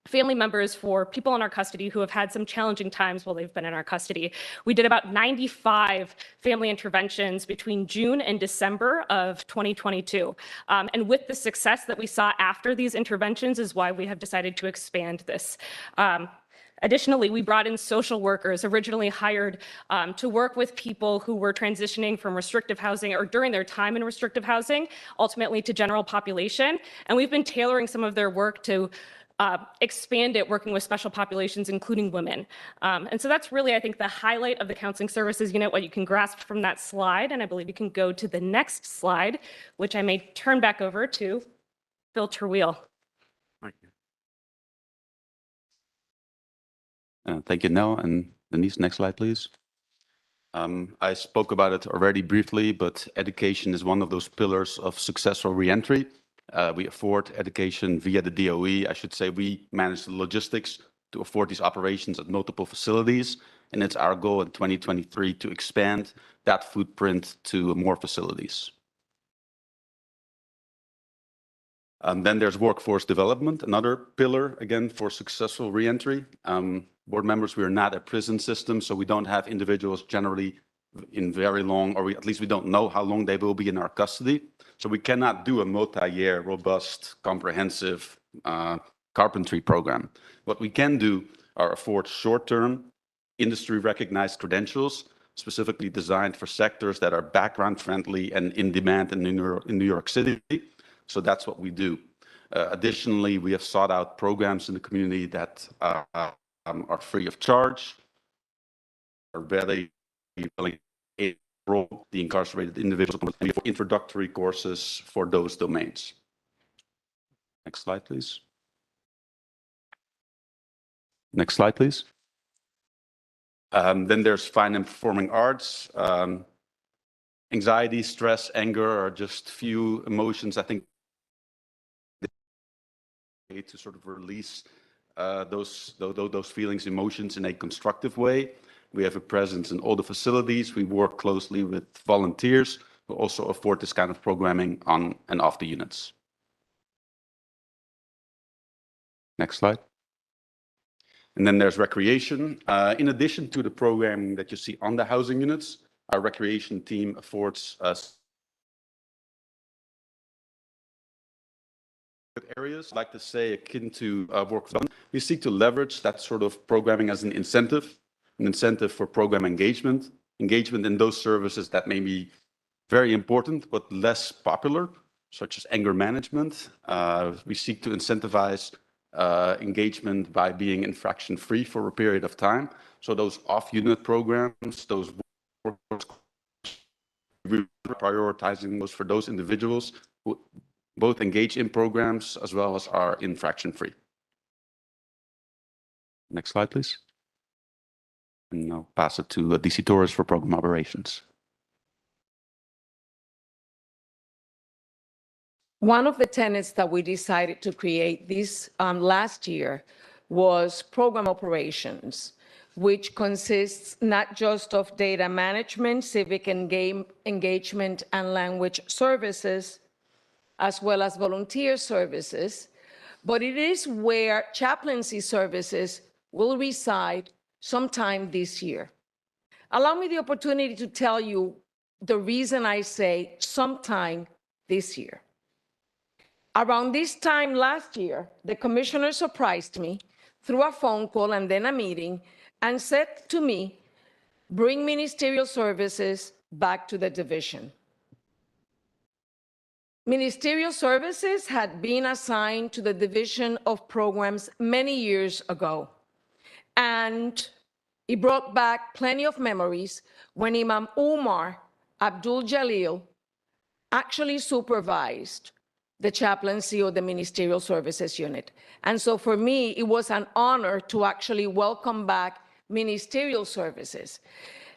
family members for people in our custody who have had some challenging times while they've been in our custody. We did about 95 family interventions between June and December of 2022. And with the success that we saw after these interventions is why we have decided to expand this. Additionally, we brought in social workers originally hired to work with people who were transitioning from restrictive housing or during their time in restrictive housing, ultimately to general population. And we've been tailoring some of their work to expand it, working with special populations, including women. And so that's really, I think, the highlight of the counseling services unit, what you can grasp from that slide. And I believe you can go to the next slide, which I may turn back over to Phil Terweel. Thank you, Nell. And Denise, next slide, please. I spoke about it already briefly, but education is one of those pillars of successful reentry. We afford education via the DOE. I should say we manage the logistics to afford these operations at multiple facilities. And it's our goal in 2023 to expand that footprint to more facilities. Then there's workforce development, another pillar, again, for successful reentry. Board members, we are not a prison system, so we don't have individuals generally in very long, or at least we don't know how long they will be in our custody. So we cannot do a multi-year, robust, comprehensive carpentry program. What we can do are afford short-term, industry-recognized credentials, specifically designed for sectors that are background-friendly and in demand in New York City. So that's what we do. Additionally, we have sought out programs in the community that are free of charge, are very willing to enroll the incarcerated individuals for introductory courses for those domains. Next slide, please. Next slide, please. Then there's fine and performing arts. Anxiety, stress, anger are just few emotions, I think, to sort of release those feelings, emotions in a constructive way. We have a presence in all the facilities. We work closely with volunteers who also afford this kind of programming on and off the units. Next slide. And then there's recreation. In addition to the programming that you see on the housing units, our recreation team affords us areas, I'd like to say, akin to work done. We seek to leverage that sort of programming as an incentive for program engagement in those services that may be very important but less popular, such as anger management. We seek to incentivize engagement by being infraction-free for a period of time. So those off-unit programs, those prioritizing those for those individuals who both engage in programs as well as are infraction-free. Next slide, please. And I'll pass it to DC Torres for program operations. One of the tenets that we decided to create this last year was program operations, which consists not just of data management, civic engagement, and language services, as well as volunteer services, but it is where chaplaincy services will reside sometime this year. Allow me the opportunity to tell you the reason I say sometime this year. Around this time last year, the commissioner surprised me through a phone call and then a meeting and said to me, bring ministerial services back to the division. Ministerial services had been assigned to the Division of Programs many years ago. And it brought back plenty of memories when Imam Umar Abdul Jalil actually supervised the chaplaincy of the Ministerial Services Unit. And so for me, it was an honor to actually welcome back ministerial services.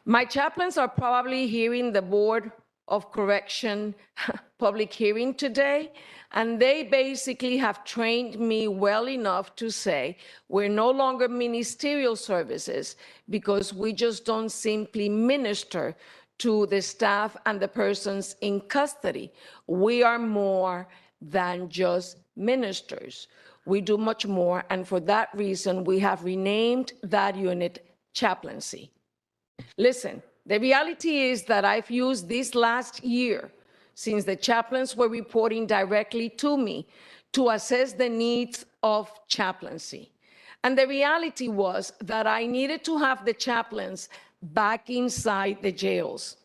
My chaplains are probably hearing the Board of Correction public hearing today, and they basically have trained me well enough to say we're no longer ministerial services because we just don't simply minister to the staff and the persons in custody. We are more than just ministers. We do much more, and for that reason, we have renamed that unit chaplaincy. Listen, the reality is that I've used this last year, since the chaplains were reporting directly to me, to assess the needs of chaplaincy. And the reality was that I needed to have the chaplains back inside the jails.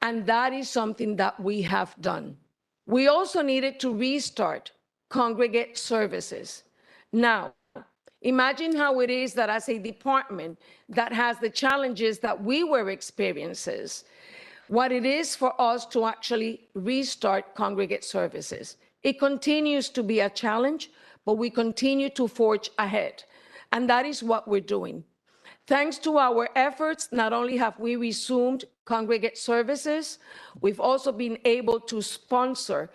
And that is something that we have done. We also needed to restart congregate services. Now, imagine how it is that as a department that has the challenges that we were experiencing, what it is for us to actually restart congregate services. It continues to be a challenge, but we continue to forge ahead. And that is what we're doing. Thanks to our efforts, not only have we resumed congregate services, we've also been able to sponsor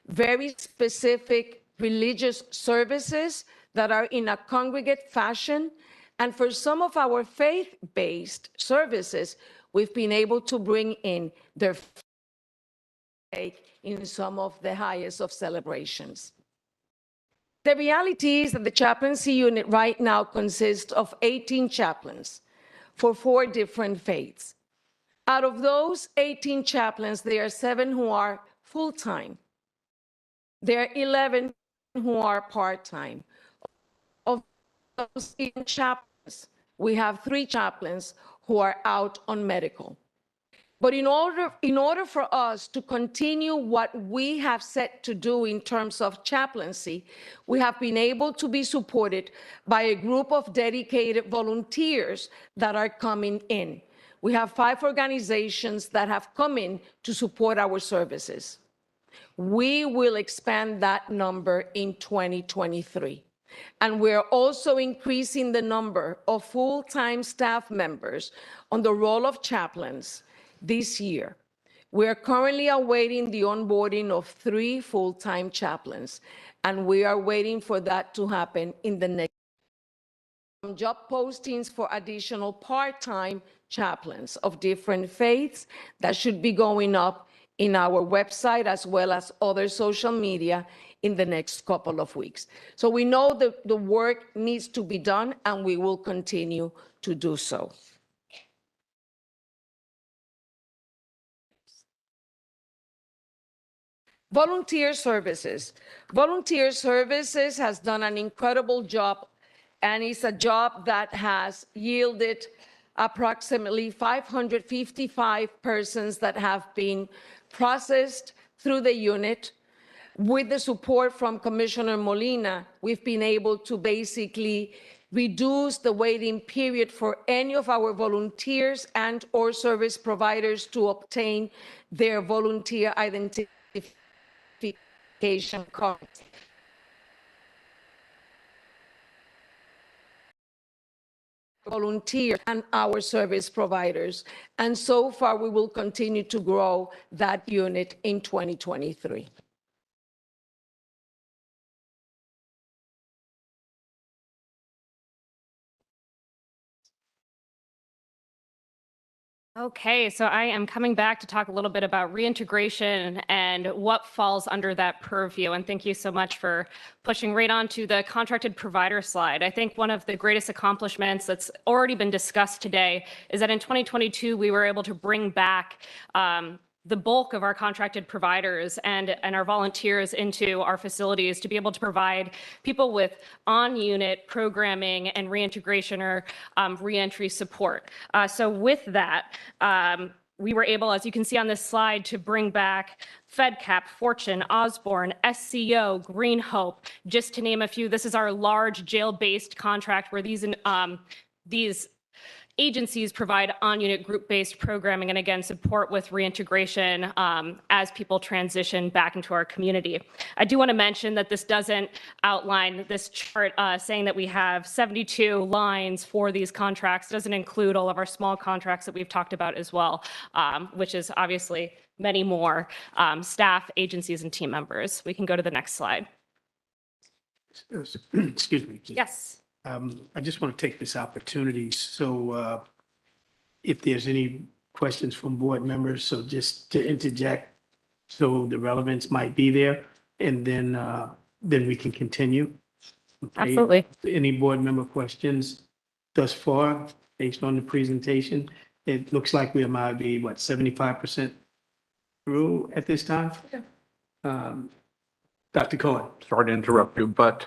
very specific religious services that are in a congregate fashion. And for some of our faith-based services, we've been able to bring in their faith in some of the highest of celebrations. The reality is that the chaplaincy unit right now consists of 18 chaplains for 4 different faiths. Out of those 18 chaplains, there are 7 who are full-time. There are 11 who are part-time. Of those 18 chaplains, we have 3 chaplains who are out on medical. But in order for us to continue what we have set to do in terms of chaplaincy, we have been able to be supported by a group of dedicated volunteers that are coming in. We have 5 organizations that have come in to support our services. We will expand that number in 2023. And we're also increasing the number of full-time staff members on the role of chaplains this year. We are currently awaiting the onboarding of 3 full-time chaplains, and we are waiting for that to happen in the next job postings for additional part-time chaplains of different faiths that should be going up in our website as well as other social media in the next couple of weeks. So we know that the work needs to be done, and we will continue to do so. Volunteer services. Volunteer services has done an incredible job, and it's a job that has yielded approximately 555 persons that have been processed through the unit. With the support from Commissioner Molina, we've been able to basically reduce the waiting period for any of our volunteers and or service providers to obtain their volunteer identification cards. Volunteers and our service providers. And so far, we will continue to grow that unit in 2023. Okay, so I am coming back to talk a little bit about reintegration and what falls under that purview. And thank you so much for pushing right on to the contracted provider slide. I think one of the greatest accomplishments that's already been discussed today is that in 2022, we were able to bring back the bulk of our contracted providers and our volunteers into our facilities to be able to provide people with on-unit programming and reintegration or reentry support. So with that, we were able, as you can see on this slide, to bring back FedCap, Fortune, Osborne, SCO, Green Hope, just to name a few. This is our large jail-based contract where these agencies provide on-unit group-based programming and again support with reintegration as people transition back into our community. I do want to mention that this doesn't outline this chart saying that we have 72 lines for these contracts. It doesn't include all of our small contracts that we've talked about as well, which is obviously many more staff, agencies, and team members. We can go to the next slide. Excuse me. Yes. I just want to take this opportunity. So if there's any questions from board members, so just to interject, so the relevance might be there, and then we can continue. Okay. Absolutely. Any board member questions thus far based on the presentation? It looks like we might be, what, 75% through at this time? Dr. Cohen. Sorry to interrupt you, but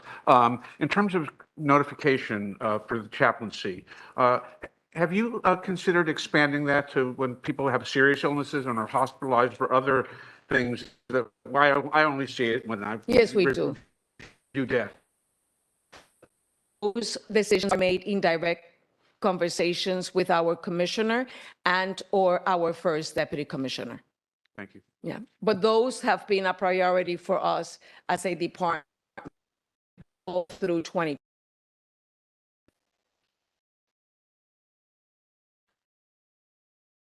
in terms of notification for the chaplaincy, have you considered expanding that to when people have serious illnesses and are hospitalized for other things? That I only see it when I Yes, we do. Do death. Those decisions are made in direct conversations with our commissioner and or our first deputy commissioner. Thank you. Yeah, but those have been a priority for us as a department all through 20.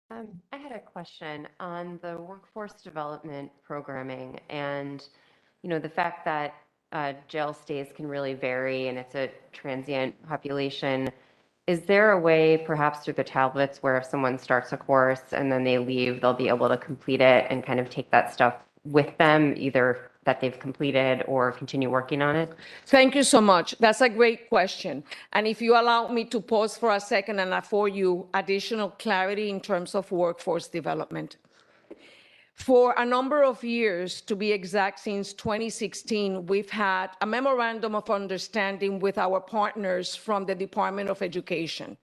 I had a question on the workforce development programming and, the fact that jail stays can really vary and it's a transient population. Is there a way, perhaps through the tablets, where if someone starts a course and then they leave, they'll be able to complete it and kind of take that stuff with them, either that they've completed or continue working on it? Thank you so much. That's a great question. And if you allow me to pause for a second and afford you additional clarity in terms of workforce development. For a number of years, to be exact, since 2016, we've had a memorandum of understanding with our partners from the Department of Education,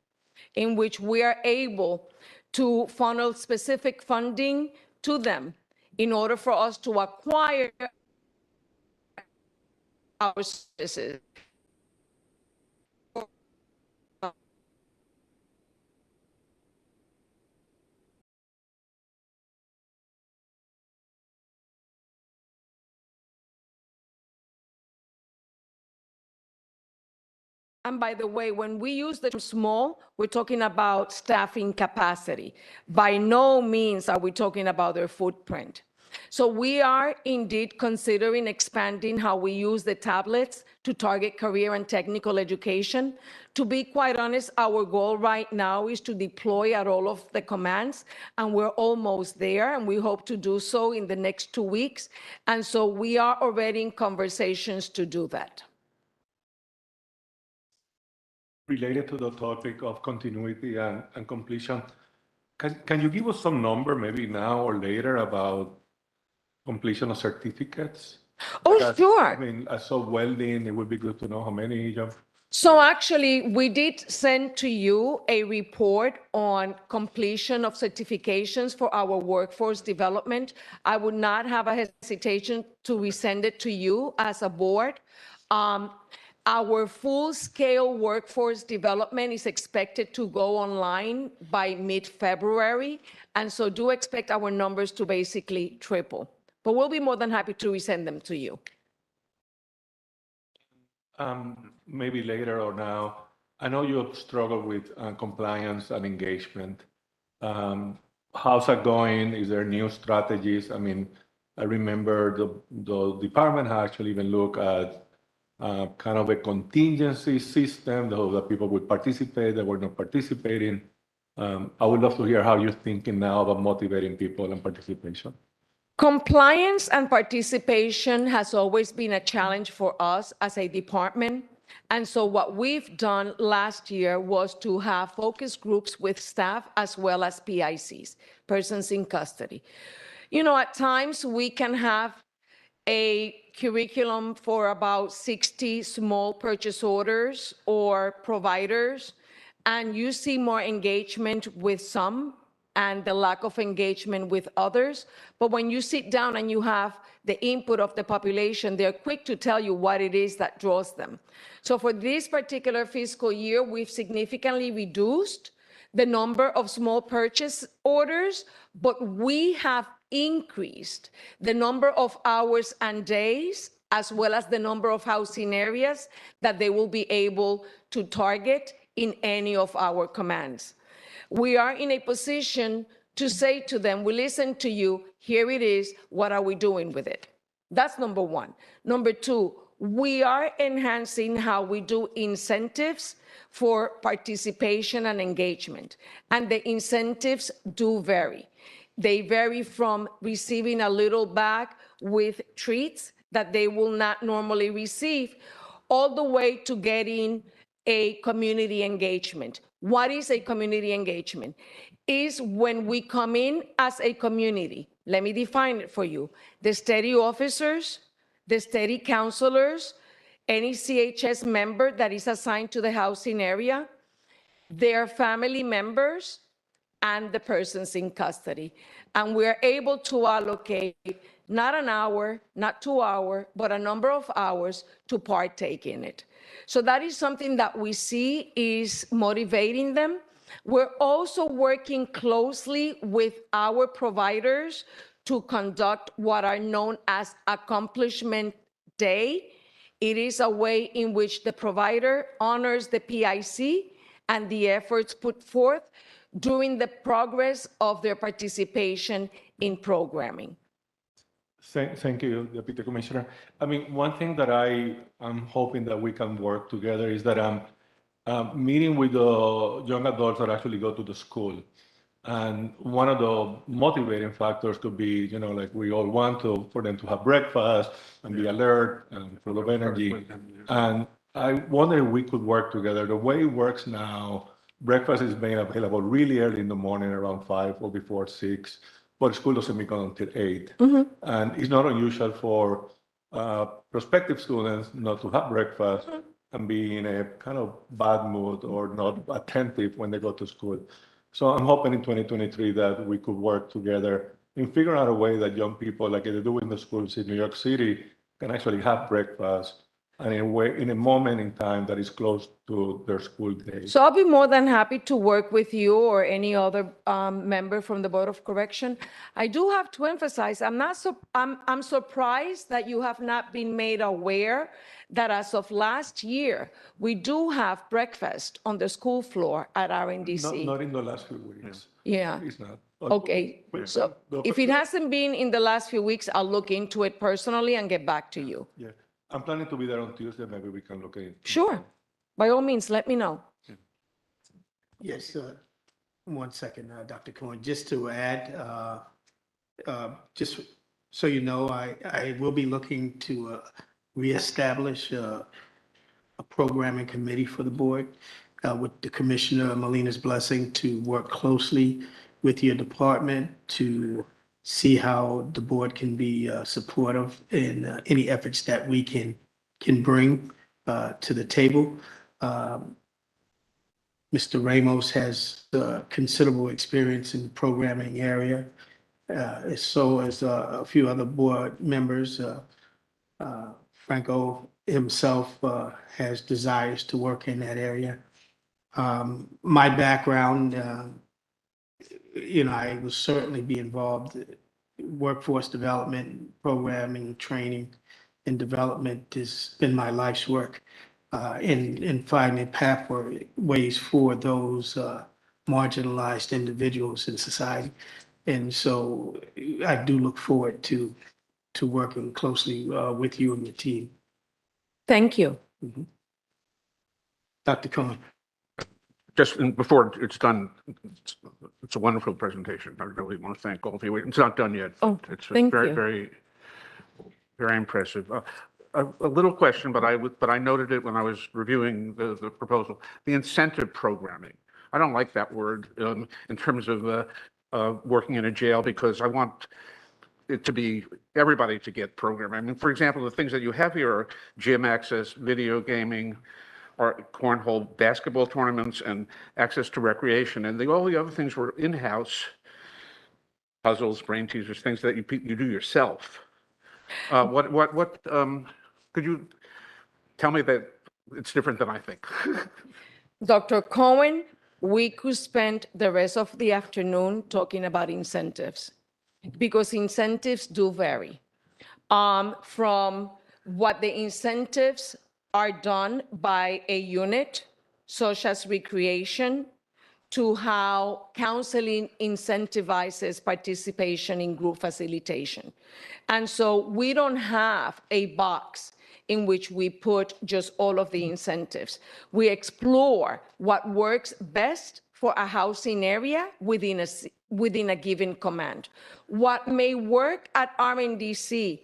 in which we are able to funnel specific funding to them in order for us to acquire our services. And by the way, when we use the term small, we're talking about staffing capacity. By no means are we talking about their footprint. So we are indeed considering expanding how we use the tablets to target career and technical education. To be quite honest, our goal right now is to deploy at all of the commands, and we're almost there, and we hope to do so in the next 2 weeks. And so we are already in conversations to do that. Related to the topic of continuity and completion, can you give us some number, maybe now or later, about completion of certificates? Oh, Because, sure. I mean, I saw welding, it would be good to know how many you have. So actually, we did send to you a report on completion of certifications for our workforce development. I would not have a hesitation to resend it to you as a board. Our full-scale workforce development is expected to go online by mid-February, and so do expect our numbers to basically triple. But we'll be more than happy to resend them to you. Maybe later or now, I know you have struggled with compliance and engagement. How's that going? Is there new strategies? I mean, I remember the department had actually even looked at kind of a contingency system that people would participate, that were not participating. I would love to hear how you're thinking now about motivating people and participation. Compliance and participation has always been a challenge for us as a department. And so what we've done last year was to have focus groups with staff as well as PICs, persons in custody. You know, at times we can have a curriculum for about 60 small purchase orders or providers, and you see more engagement with some and the lack of engagement with others. But when you sit down and you have the input of the population, they're quick to tell you what it is that draws them. So for this particular fiscal year, we've significantly reduced the number of small purchase orders, but we have increased the number of hours and days, as well as the number of housing areas that they will be able to target in any of our commands. We are in a position to say to them, we listen to you, here it is, what are we doing with it? That's number one. Number two, we are enhancing how we do incentives for participation and engagement. And the incentives do vary. They vary from receiving a little bag with treats that they will not normally receive, all the way to getting a community engagement. What is a community engagement? Is when we come in as a community. Let me define it for you. The steady officers, the steady counselors, any CHS member that is assigned to the housing area, their family members, and the persons in custody. And we're able to allocate not an hour, not 2 hours, but a number of hours to partake in it. So that is something that we see is motivating them. We're also working closely with our providers to conduct what are known as accomplishment day. It is a way in which the provider honors the PIC and the efforts put forth during the progress of their participation in programming. Thank you, Deputy Commissioner. I mean, one thing that I am hoping that we can work together is that I'm meeting with the young adults that actually go to the school. And one of the motivating factors could be, like we all want for them to have breakfast and be alert and full of energy. And I wonder if we could work together. The way it works now, breakfast is made available really early in the morning, around 5 or before 6, but school doesn't begin until 8. And it's not unusual for prospective students not to have breakfast and be in a kind of bad mood or not attentive when they go to school. So I'm hoping in 2023 that we could work together and figure out a way that young people, like they do in the schools in New York City, can actually have breakfast and in a moment in time that is close to their school day. So I'll be more than happy to work with you or any other member from the Board of Correction. I do have to emphasize, I'm surprised that you have not been made aware that as of last year, we do have breakfast on the school floor at RNDC. Not in the last few weeks. Yeah. It's not. Okay. So if it hasn't been in the last few weeks, I'll look into it personally and get back to you. Yeah. I'm planning to be there on Tuesday. Maybe we can look at it. Sure. By all means, let me know. Yes, 1 second, Dr. Cohen, just to add, just so you know, I will be looking to reestablish a programming committee for the board with the Commissioner Molina's blessing to work closely with your department to see how the board can be supportive in any efforts that we can bring to the table. Mr. Ramos has considerable experience in the programming area, so as a few other board members. Franco himself has desires to work in that area. My background, I will certainly be involved in workforce development, programming, training, and development has been my life's work. In finding pathways for those marginalized individuals in society. And so I do look forward to working closely with you and your team. Thank you. Dr. Cohen. Just before it's done, it's a wonderful presentation. I really want to thank all of you. It's not done yet. Oh, it's thank very, you. very, very impressive. A little question, but I noted it when I was reviewing the proposal. The incentive programming. I don't like that word in terms of working in a jail because I want it to be everybody to get programming. I mean, for example, the things that you have here are gym access, video gaming, or cornhole basketball tournaments, and access to recreation. And all the other things were in-house puzzles, brain teasers, things that you do yourself. Could you tell me that it's different than I think? Dr. Cohen, we could spend the rest of the afternoon talking about incentives because incentives do vary. From what the incentives are done by a unit, such as recreation, to how counseling incentivizes participation in group facilitation. And so we don't have a box in which we put just all of the incentives. We explore what works best for a housing area within a given command. What may work at RNDC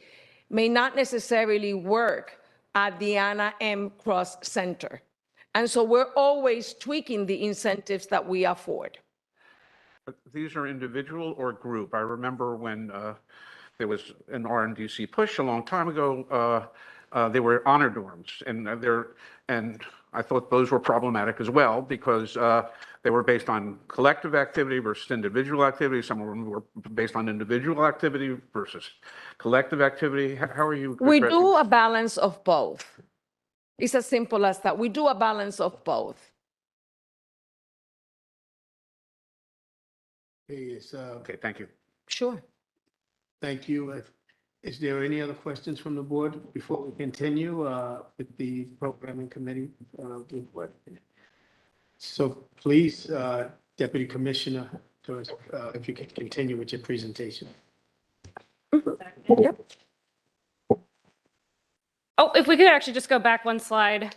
may not necessarily work at the Anna M. Cross Center. And so we're always tweaking the incentives that we afford. These are individual or group? I remember when there was an RNDC push a long time ago, they were honor dorms, and I thought those were problematic as well because they were based on collective activity versus individual activity. Some of them were based on individual activity versus collective activity. How are you? We do a balance of both. It's as simple as that. We do a balance of both. Okay, thank you. Sure. Thank you. Is there any other questions from the board before we continue with the programming committee? So please, Deputy Commissioner, if you could continue with your presentation. Yep. Oh, if we could actually just go back one slide.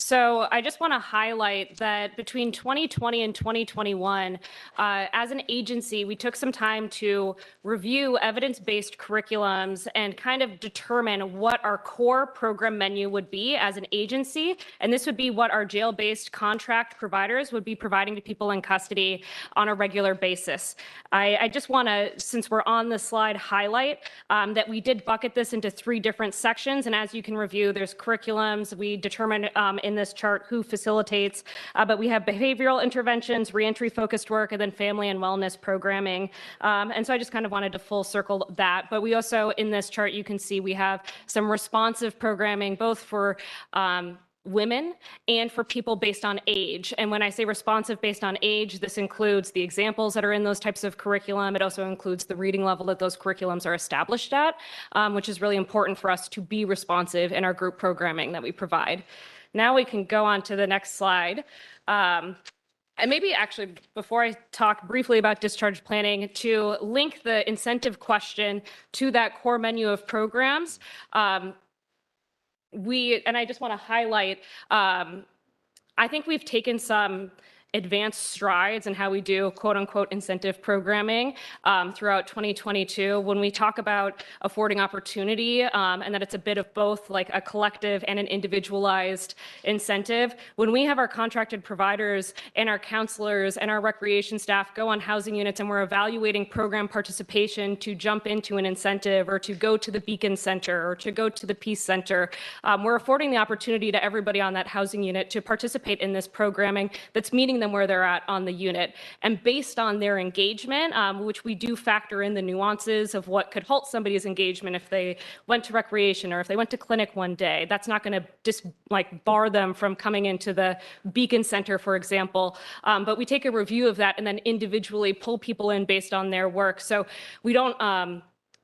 So I just want to highlight that between 2020 and 2021, as an agency, we took some time to review evidence-based curriculums and kind of determine what our core program menu would be as an agency. And this would be what our jail-based contract providers would be providing to people in custody on a regular basis. I just want to, since we're on the slide, highlight that we did bucket this into 3 different sections. And as you can review, there's curriculums. We determined in this chart who facilitates, but we have behavioral interventions, reentry focused work, and then family and wellness programming. And so I just kind of wanted to full circle that. But we also, in this chart, you can see we have some responsive programming, both for women and for people based on age. And when I say responsive based on age, this includes the examples that are in those types of curriculum. It also includes the reading level that those curriculums are established at, which is really important for us to be responsive in our group programming that we provide. Now we can go on to the next slide. And maybe actually, before I talk briefly about discharge planning, to link the incentive question to that core menu of programs, and I just want to highlight, I think we've taken some advanced strides in how we do quote unquote incentive programming throughout 2022. When we talk about affording opportunity and that it's a bit of both like a collective and an individualized incentive, when we have our contracted providers and our counselors and our recreation staff go on housing units and we're evaluating program participation to jump into an incentive or to go to the Beacon Center or to go to the Peace Center, we're affording the opportunity to everybody on that housing unit to participate in this programming that's meeting them where they're at on the unit. And based on their engagement, which we do factor in the nuances of what could halt somebody's engagement if they went to recreation or if they went to clinic one day, that's not going to just like bar them from coming into the Beacon Center, for example. But we take a review of that and then individually pull people in based on their work. So we don't,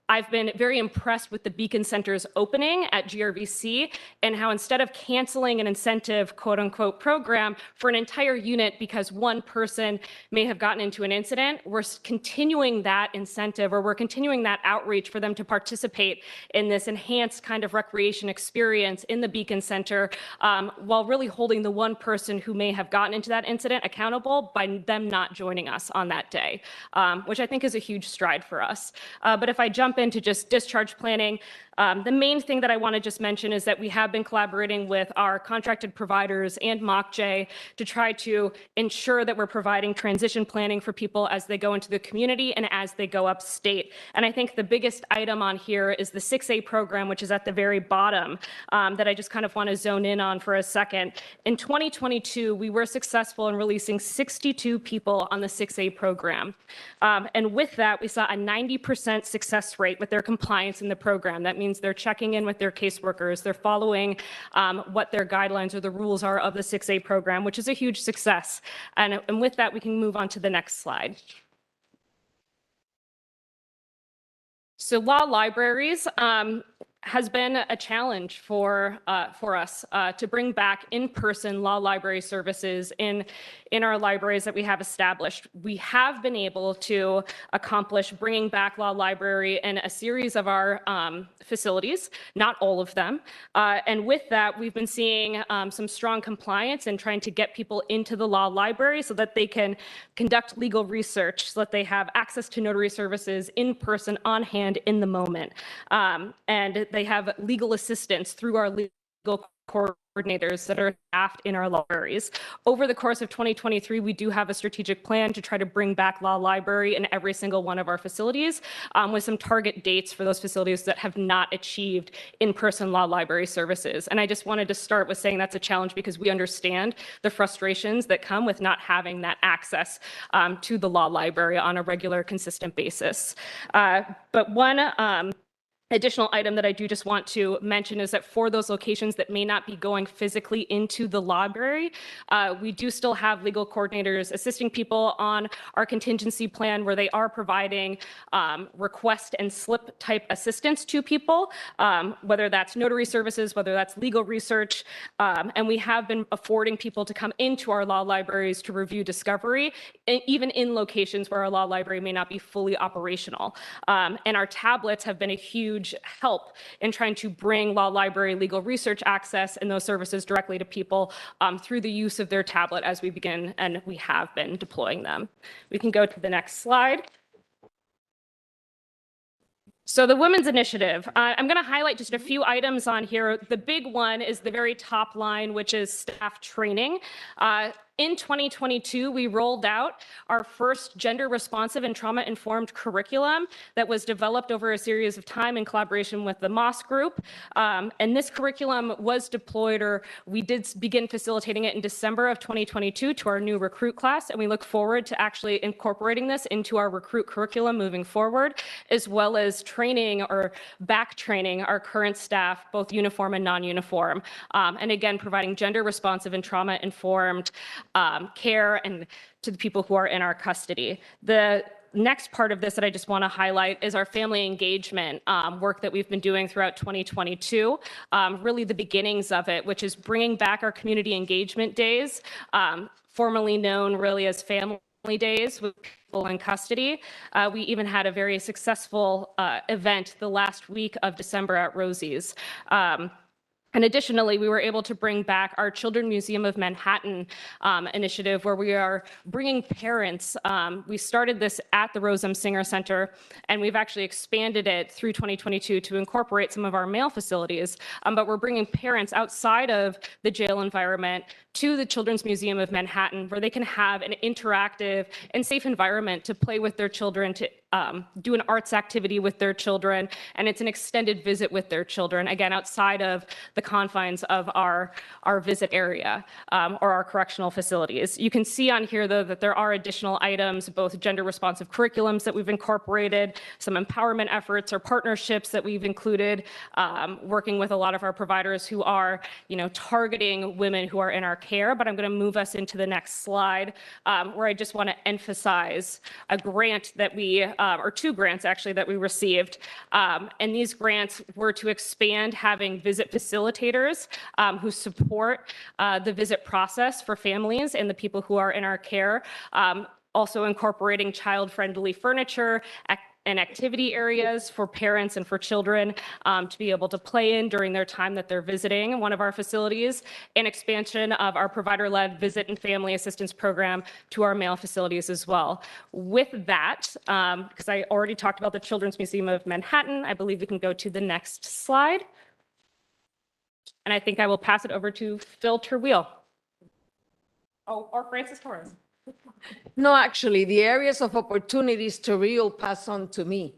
I've been very impressed with the Beacon Center's opening at GRVC and how instead of canceling an incentive quote unquote program for an entire unit because one person may have gotten into an incident, we're continuing that incentive or we're continuing that outreach for them to participate in this enhanced kind of recreation experience in the Beacon Center while really holding the one person who may have gotten into that incident accountable by them not joining us on that day, which I think is a huge stride for us. But if I jump into just discharge planning, the main thing that I want to just mention is that we have been collaborating with our contracted providers and MOCJ to try to ensure that we're providing transition planning for people as they go into the community and as they go upstate. And I think the biggest item on here is the 6A program, which is at the very bottom, that I just kind of want to zone in on for a second. In 2022, we were successful in releasing 62 people on the 6A program. And with that, we saw a 90% success rate with their compliance in the program. That means they're checking in with their caseworkers, they're following what their guidelines or the rules are of the 6A program, which is a huge success. And with that, we can move on to the next slide. So law libraries has been a challenge for us to bring back in-person law library services in our libraries that we have established. We have been able to accomplish bringing back law library in a series of our facilities, not all of them. And with that, we've been seeing some strong compliance and trying to get people into the law library so that they can conduct legal research, so that they have access to notary services in person, on hand, in the moment. And they have legal assistance through our legal coordinators that are staffed in our libraries. Over the course of 2023, we do have a strategic plan to try to bring back law library in every single one of our facilities with some target dates for those facilities that have not achieved in-person law library services. And I just wanted to start with saying that's a challenge because we understand the frustrations that come with not having that access to the law library on a regular, consistent basis. But one additional item that I do just want to mention is that for those locations that may not be going physically into the library, we do still have legal coordinators assisting people on our contingency plan where they are providing request and slip type assistance to people, whether that's notary services, whether that's legal research, and we have been affording people to come into our law libraries to review discovery, even in locations where our law library may not be fully operational. And our tablets have been a huge huge help in trying to bring law library legal research access and those services directly to people through the use of their tablet as we begin, and we have been deploying them. We can go to the next slide. So the Women's Initiative, I'm going to highlight just a few items on here. The big one is the very top line, which is staff training. In 2022, we rolled out our first gender responsive and trauma informed curriculum that was developed over a series of time in collaboration with the Moss Group. And this curriculum was deployed, or we did begin facilitating it in December of 2022 to our new recruit class. And we look forward to actually incorporating this into our recruit curriculum moving forward, as well as training or back training our current staff, both uniform and non-uniform. And again, providing gender responsive and trauma informed care and to the people who are in our custody. The next part of this that I just want to highlight is our family engagement work that we've been doing throughout 2022, really the beginnings of it, which is bringing back our community engagement days, formerly known really as family days with people in custody. We even had a very successful event the last week of December at Rosie's. And additionally, we were able to bring back our Children's Museum of Manhattan initiative, where we are bringing parents. We started this at the Rose M. Singer Center, and we've actually expanded it through 2022 to incorporate some of our male facilities. But we're bringing parents outside of the jail environment to the Children's Museum of Manhattan, where they can have an interactive and safe environment to play with their children, to do an arts activity with their children, and it's an extended visit with their children, again, outside of the confines of our visit area or our correctional facilities. You can see on here, though, that there are additional items, both gender responsive curriculums that we've incorporated, some empowerment efforts or partnerships that we've included, working with a lot of our providers who are, targeting women who are in our care. But I'm going to move us into the next slide, where I just want to emphasize a grant that we, or two grants actually, that we received. And these grants were to expand having visit facilitators who support the visit process for families and the people who are in our care. Also incorporating child-friendly furniture and activity areas for parents and for children to be able to play in during their time that they're visiting one of our facilities, and expansion of our provider-led visit and family assistance program to our male facilities as well. With that, because I already talked about the Children's Museum of Manhattan, I believe we can go to the next slide. And I think I will pass it over to Phil Terwheel. Oh, or Francis Torres. No, actually, the areas of opportunities to real pass on to me.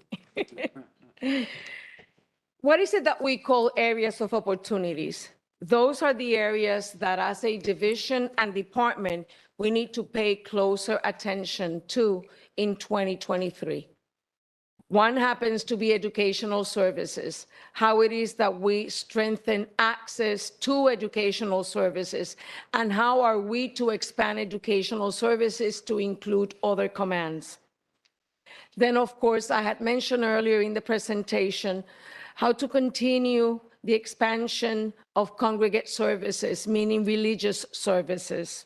What is it that we call areas of opportunities? Those are the areas that as a division and department, we need to pay closer attention to in 2023. One happens to be educational services, how it is that we strengthen access to educational services, and how are we to expand educational services to include other commands. Then, of course, I had mentioned earlier in the presentation how to continue the expansion of congregate services, meaning religious services.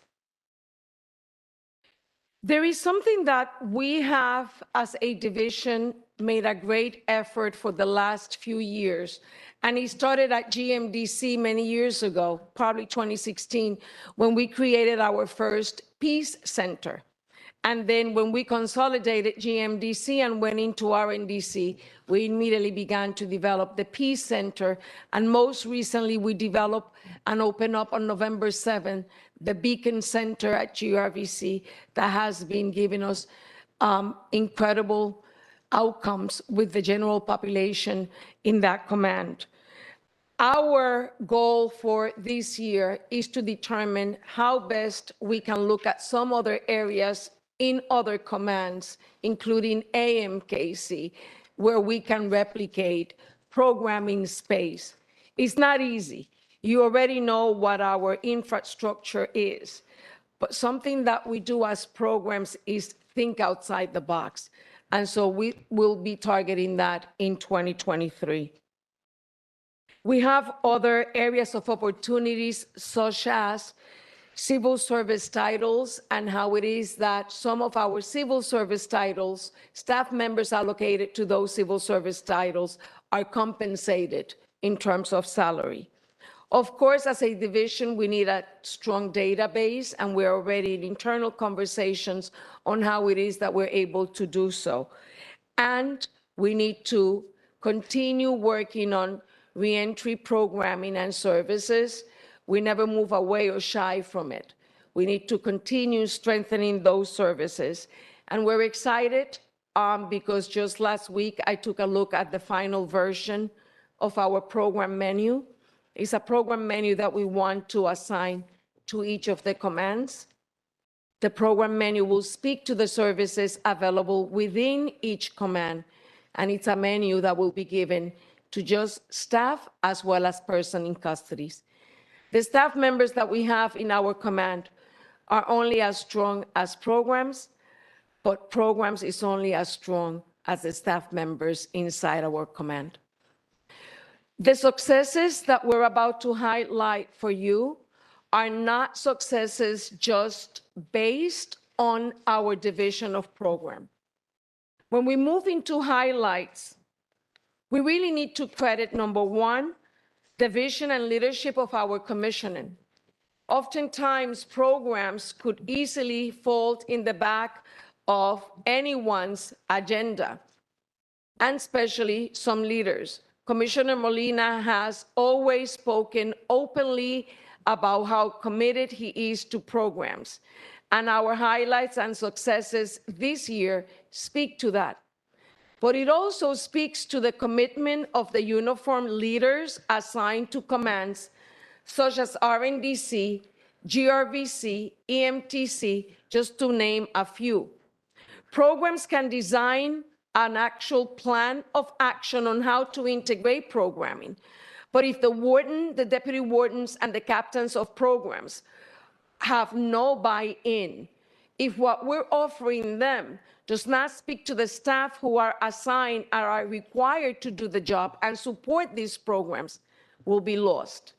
There is something that we have as a division made a great effort for the last few years, and it started at GMDC many years ago, probably 2016, when we created our first Peace Center. And then when we consolidated GMDC and went into RNDC, we immediately began to develop the Peace Center. And most recently, we developed and opened up on November 7th, the Beacon Center at GRVC that has been giving us incredible outcomes with the general population in that command. Our goal for this year is to determine how best we can look at some other areas in other commands, including AMKC, where we can replicate programming space. It's not easy. You already know what our infrastructure is, but something that we do as programs is think outside the box. And so we will be targeting that in 2023. We have other areas of opportunities, such as civil service titles, and how it is that some of our civil service titles, staff members allocated to those civil service titles are compensated in terms of salary. Of course, as a division, we need a strong database, and we're already in internal conversations on how it is that we're able to do so. And we need to continue working on reentry programming and services. We never move away or shy from it. We need to continue strengthening those services. And we're excited because just last week I took a look at the final version of our program menu. It's a program menu that we want to assign to each of the commands. The program menu will speak to the services available within each command, and it's a menu that will be given to just staff as well as person in custody. The staff members that we have in our command are only as strong as programs, but programs is only as strong as the staff members inside our command. The successes that we're about to highlight for you are not successes just based on our division of program. When we move into highlights, we really need to credit, number one, the vision and leadership of our commissioning. Oftentimes, programs could easily fall in the back of anyone's agenda, and especially some leaders. Commissioner Molina has always spoken openly about how committed he is to programs, and our highlights and successes this year speak to that. But it also speaks to the commitment of the uniformed leaders assigned to commands such as RNDC, GRVC, EMTC, just to name a few. Programs can design an actual plan of action on how to integrate programming. But if the warden, the deputy wardens, and the captains of programs have no buy-in, if what we're offering them does not speak to the staff who are assigned or are required to do the job and support these programs, will be lost.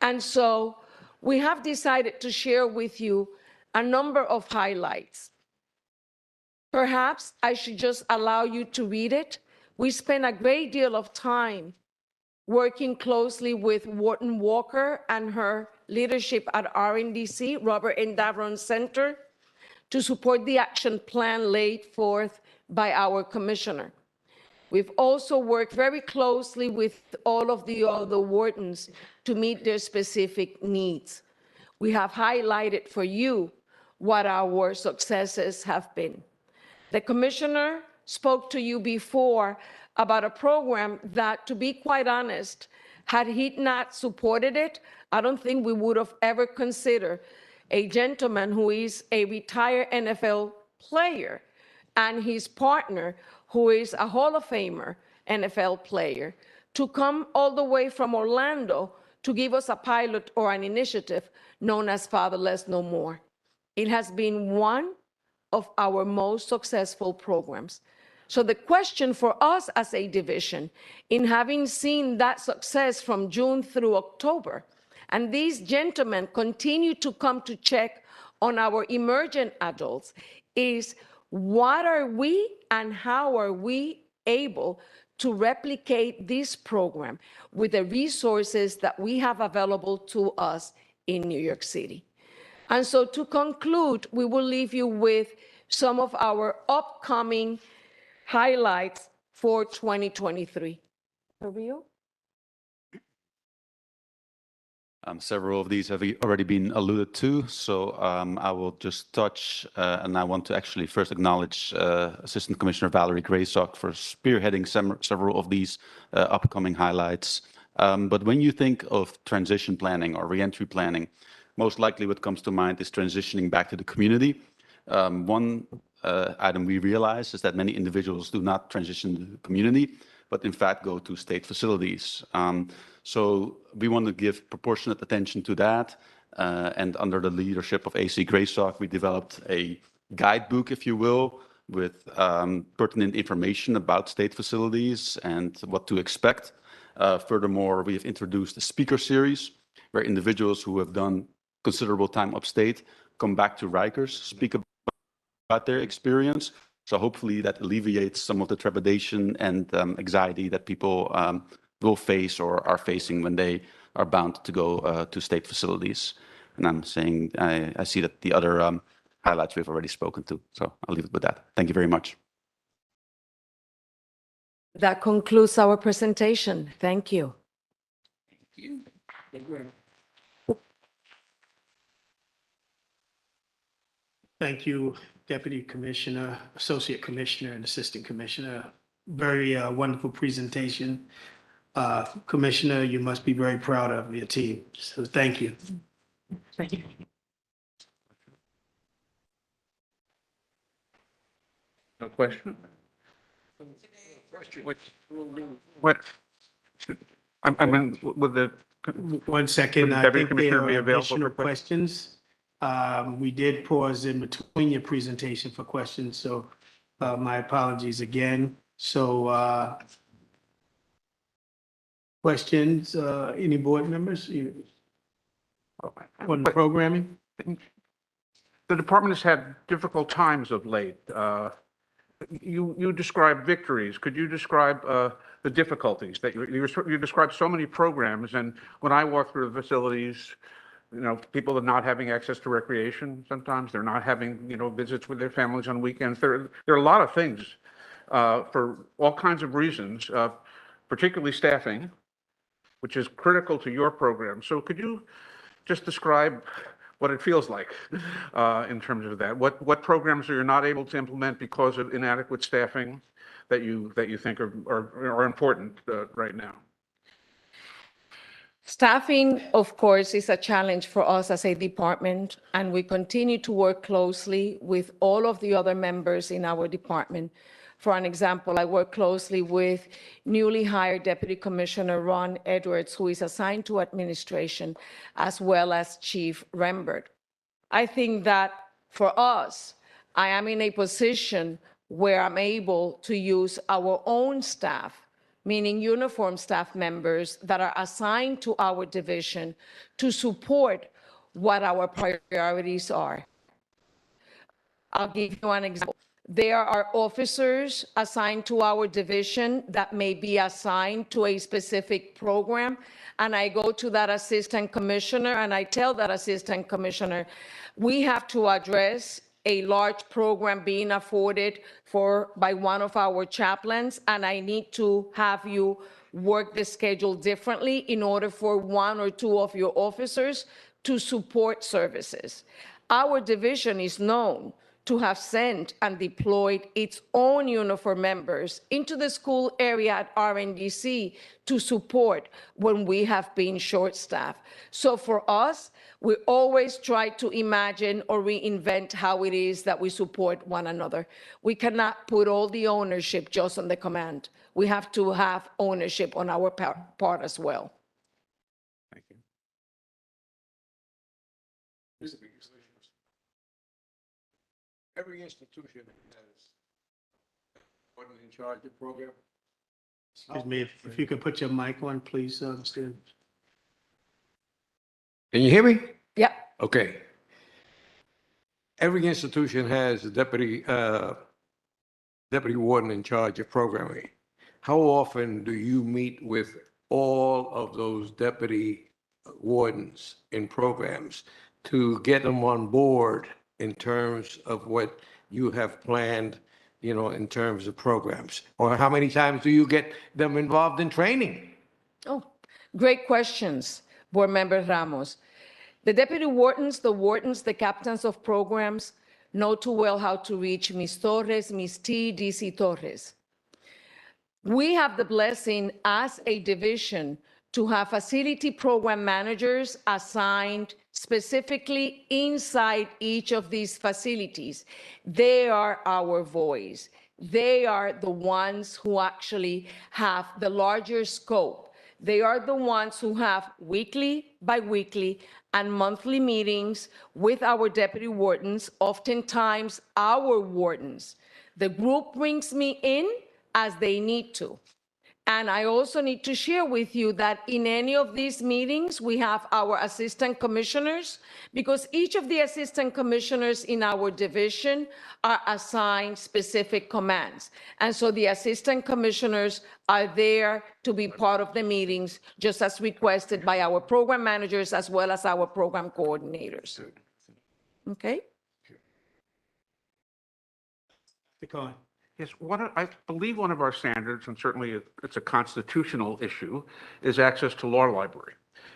And so we have decided to share with you a number of highlights. Perhaps I should just allow you to read it. We spent a great deal of time working closely with Warden Walker and her leadership at RNDC, Robert N. Davron Center, to support the action plan laid forth by our commissioner. We've also worked very closely with all of the other wardens to meet their specific needs. We have highlighted for you what our successes have been. The commissioner spoke to you before about a program that, to be quite honest, had he not supported it, I don't think we would have ever considered a gentleman who is a retired NFL player and his partner, who is a Hall of Famer NFL player, to come all the way from Orlando to give us a pilot or an initiative known as Fatherless No More. It has been one of our most successful programs. So the question for us as a division, in having seen that success from June through October, and these gentlemen continue to come to check on our emergent adults, is what are we and how are we able to replicate this program with the resources that we have available to us in New York City. And so to conclude, we will leave you with some of our upcoming highlights for 2023. Rio? Several of these have already been alluded to, so I will just touch, and I want to actually first acknowledge Assistant Commissioner Valerie Graysock for spearheading several of these upcoming highlights. But when you think of transition planning or reentry planning, most likely what comes to mind is transitioning back to the community. One item we realize is that many individuals do not transition to the community, but in fact go to state facilities. So we want to give proportionate attention to that. And under the leadership of AC Graysock, we developed a guidebook, if you will, with pertinent information about state facilities and what to expect. Furthermore, we have introduced a speaker series where individuals who have done considerable time upstate come back to Rikers, speak about their experience, So hopefully that alleviates some of the trepidation and anxiety that people will face or are facing when they are bound to go to state facilities. And I'm saying, I see that the other highlights we've already spoken to. So I'll leave it with that. Thank you very much. That concludes our presentation. Thank you. Thank you, Deputy Commissioner, Associate Commissioner, and Assistant Commissioner. Very wonderful presentation. Commissioner, you must be very proud of your team. So thank you. Thank you. No question? What? I mean, with the. 1 second. Would the I Deputy think Commissioner there be are available additional for questions? questions. We did pause in between your presentation for questions, so my apologies again. So questions, any board members on programming? The department has had difficult times of late. You described victories. Could you describe the difficulties that you described so many programs, and when I walk through the facilities, you know, people are not having access to recreation. Sometimes they're not having, you know, visits with their families on weekends. There are a lot of things for all kinds of reasons, particularly staffing, which is critical to your program. So could you just describe what it feels like in terms of that? What programs are you not able to implement because of inadequate staffing that you think are important right now? Staffing, of course, is a challenge for us as a department, and we continue to work closely with all of the other members in our department. For an example, I work closely with newly hired Deputy Commissioner Ron Edwards, who is assigned to administration, as well as Chief Rembert. I think that for us, I am in a position where I'm able to use our own staff, meaning uniform staff members that are assigned to our division to support what our priorities are. I'll give you an example. There are officers assigned to our division that may be assigned to a specific program, and I go to that assistant commissioner and I tell that assistant commissioner, we have to address a large program being afforded by one of our chaplains, and I need to have you work the schedule differently in order for one or two of your officers to support services. Our division is known to have sent and deployed its own uniform members into the school area at RNDC to support when we have been short-staffed. So for us, we always try to imagine or reinvent how it is that we support one another. We cannot put all the ownership just on the command. We have to have ownership on our part as well. Thank you. Every institution has one in charge of the program. Excuse me, if you could put your mic on, please, Mr. Can you hear me? Yeah. Okay. Every institution has a deputy warden in charge of programming. How often do you meet with all of those deputy wardens in programs to get them on board in terms of what you have planned, you know, in terms of programs? Or how many times do you get them involved in training? Oh, great questions, Board Member Ramos. The deputy wardens, the captains of programs know too well how to reach Ms. Torres, Ms. T, DC Torres. We have the blessing as a division to have facility program managers assigned specifically inside each of these facilities. They are our voice. They are the ones who actually have the larger scope. They are the ones who have weekly, biweekly, and monthly meetings with our deputy wardens, oftentimes our wardens. The group brings me in as they need to. And I also need to share with you that in any of these meetings, we have our assistant commissioners, because each of the assistant commissioners in our division are assigned specific commands. And so the assistant commissioners are there to be part of the meetings, just as requested by our program managers as well as our program coordinators. Okay? Mr. Cohen. Yes, I believe one of our standards, and certainly it's a constitutional issue, is access to law library.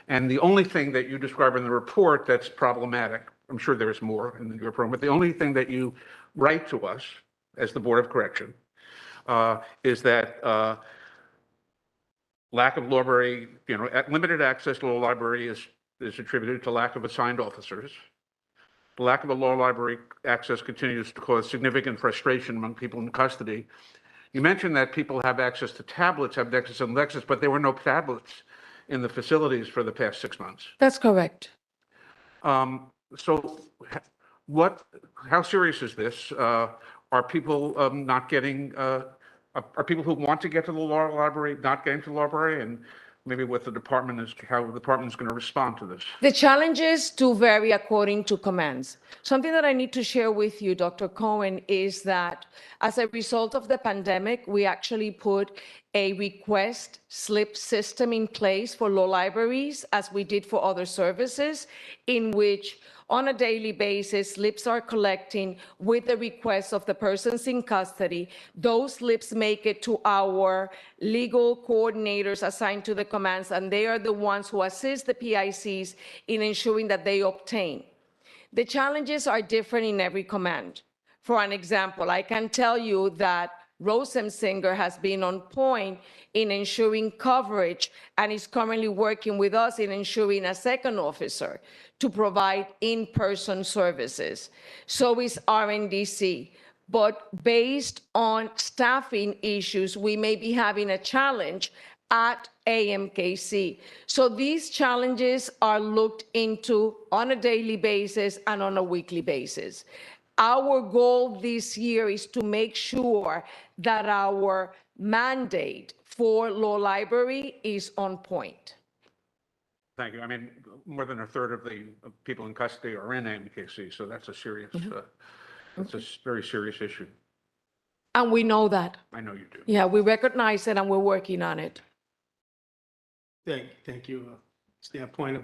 And the only thing that you describe in the report that's problematic, I'm sure there's more in your program, but the only thing that you write to us as the Board of Correction is that lack of library, limited access to law library is attributed to lack of assigned officers. The lack of a law library access continues to cause significant frustration among people in custody. You mentioned that people have access to tablets, have Nexus and Lexus, but there were no tablets in the facilities for the past 6 months. That's correct. So how serious is this? Are people not getting, are people who want to get to the law library not getting to the library? And maybe what the department is, how the department is going to respond to this. The challenges do vary according to commands. Something that I need to share with you, Dr. Cohen, is that as a result of the pandemic, we actually put a request slip system in place for law libraries, as we did for other services, in which on a daily basis, slips are collecting with the request of the persons in custody. Those slips make it to our legal coordinators assigned to the commands, and they are the ones who assist the PICs in ensuring that they obtain. The challenges are different in every command. For an example, I can tell you that Rosensinger has been on point in ensuring coverage and is currently working with us in ensuring a second officer to provide in-person services. So is RNDC. But based on staffing issues, we may be having a challenge at AMKC. So these challenges are looked into on a daily basis and on a weekly basis. Our goal this year is to make sure that our mandate for law library is on point. Thank you. I mean, more than a third of the people in custody are in AMKC, so that's a serious, it's a very serious issue. And we know that. I know you do. Yeah, we recognize it and we're working on it. Thank you. Standpoint of.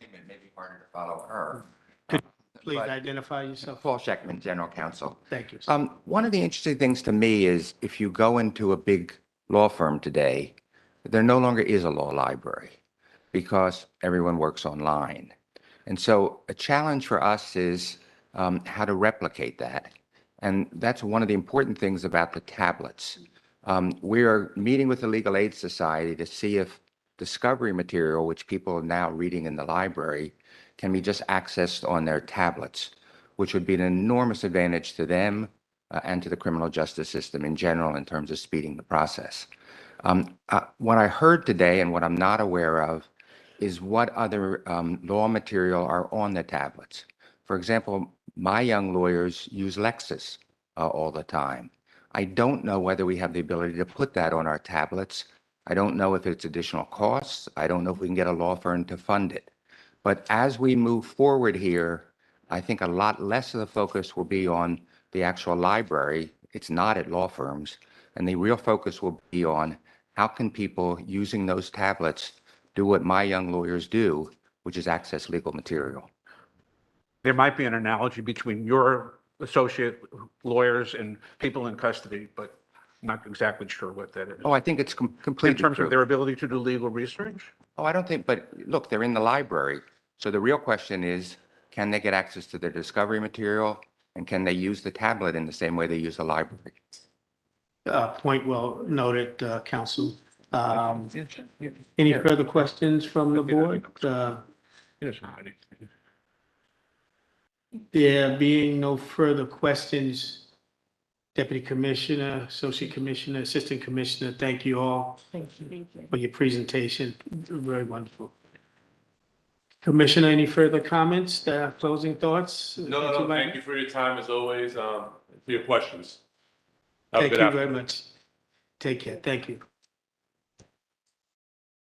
It may be harder to follow her. Please identify yourself. Paul Scheckman, General Counsel. Thank you. One of the interesting things to me is if you go into a big law firm today, there no longer is a law library because everyone works online. And so a challenge for us is how to replicate that. And that's one of the important things about the tablets. We are meeting with the Legal Aid Society to see if discovery material, which people are now reading in the library, can be just accessed on their tablets, which would be an enormous advantage to them and to the criminal justice system in general in terms of speeding the process. What I heard today and what I'm not aware of is what other law material are on the tablets. For example, my young lawyers use Lexis all the time. I don't know whether we have the ability to put that on our tablets. I don't know if it's additional costs. I don't know if we can get a law firm to fund it. But as we move forward here, I think a lot less of the focus will be on the actual library. It's not at law firms. And the real focus will be on how can people using those tablets do what my young lawyers do, which is access legal material. There might be an analogy between your associate lawyers and people in custody, but I'm not exactly sure what that is. Oh, I think it's completely in terms true. of their ability to do legal research? Oh, I don't think, but look, they're in the library. So the real question is, can they get access to their discovery material? And can they use the tablet in the same way they use the library? Point well noted, Counsel. Any further questions from the board? There being no further questions, Deputy Commissioner, Associate Commissioner, Assistant Commissioner, thank you all for your presentation. Very wonderful. Commissioner, any further comments, closing thoughts? No, thank you for your time as always. for your questions. Have a Thank good you afternoon. very much. Take care. Thank you.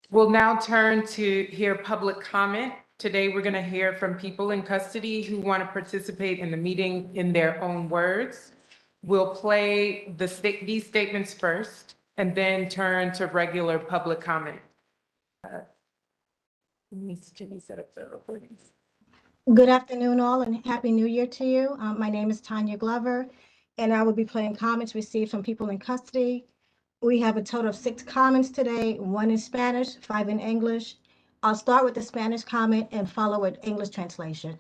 We'll now turn to hear public comment. Today, we're going to hear from people in custody who want to participate in the meeting in their own words. We'll play these statements first and then turn to regular public comment. Jimmy set up the recordings. Good afternoon, all, and Happy New Year to you. My name is Tanya Glover, and I will be playing comments received from people in custody. We have a total of 6 comments today, 1 in Spanish, 5 in English. I'll start with the Spanish comment and follow with English translation.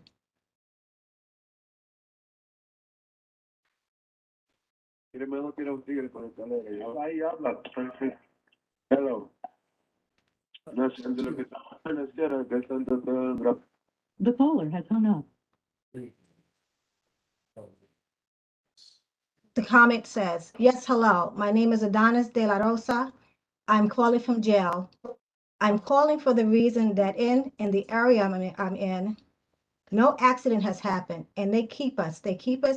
Hello. The caller has hung up. The comment says, yes, hello. My name is Adonis De La Rosa. I'm calling from jail. I'm calling for the reason that in the area I'm in, no accident has happened, and they keep us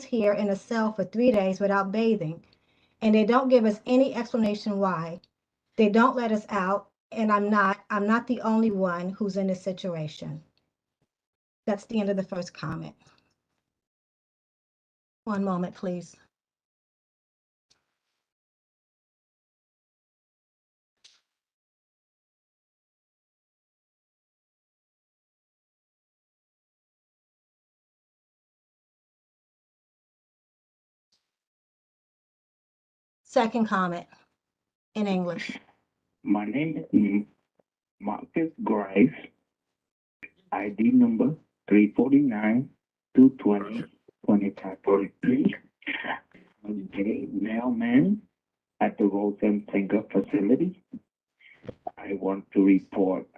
here in a cell for 3 days without bathing, and they don't give us any explanation why. They don't let us out, and I'm not the only one who's in this situation. That's the end of the first comment. One moment, please. Second comment in English. My name is Marcus Grice. ID number 349-220-2543. I'm a gay mailman at the Rosen Finger facility. I want to report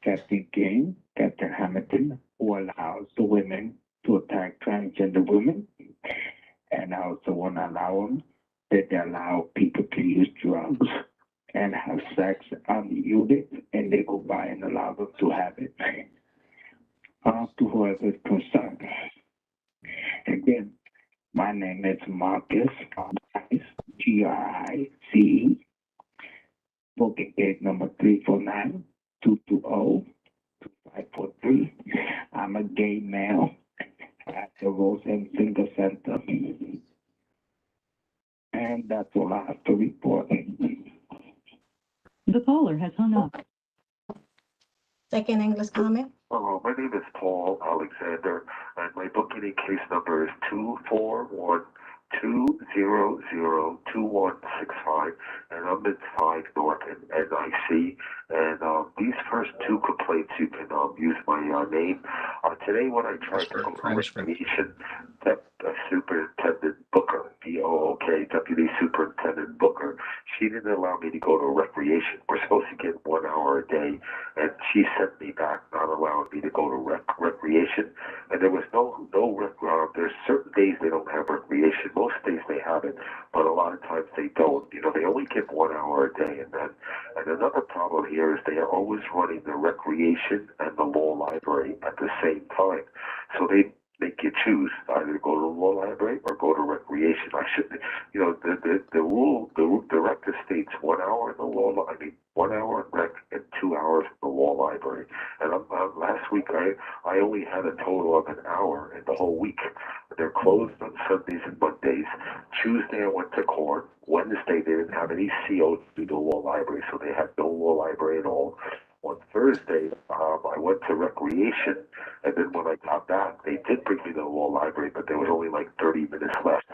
Captain King, Captain Hamilton, who allows the women to attack transgender women. And I also want to allow them that they allow people to use drugs and have sex on the unit, and they go by and allow them to have it. To whoever is concerned. Again, my name is Marcus Grice, Grice. Booking gate number 349-220-2543. I'm a gay male at the Rose and Finger Center. And that's all I have to report. The caller has hung up. Second English comment. Hello, my name is Paul Alexander, and my booking in case number is 241-200-2165, and I'm in 5 North in NYC. And these first 2 complaints, you can use my name. Today, when I tried to go to recreation, Superintendent Booker, B-O-O-K, Deputy Superintendent Booker, she didn't allow me to go to recreation. We're supposed to get 1 hour a day, and she sent me back, not allowing me to go to recreation. And there was there's certain days they don't have recreation. Most days they have it, but a lot of times they don't. You know, they only give 1 hour a day. And another problem here is they are always running the recreation and the law library at the same time. So they make you choose either go to the law library or go to recreation. I should, you know, the rule, the directive states 1 hour in the law, 1 hour in rec and 2 hours in the law library. And last week I only had a total of an hour in the whole week. They're closed on Sundays and Mondays. Tuesday I went to court. Wednesday they didn't have any CO to do the law library, so they had no law library at all. On Thursday, I went to recreation, and then when I got back, they did bring me to the law library, but there was only like 30 minutes left.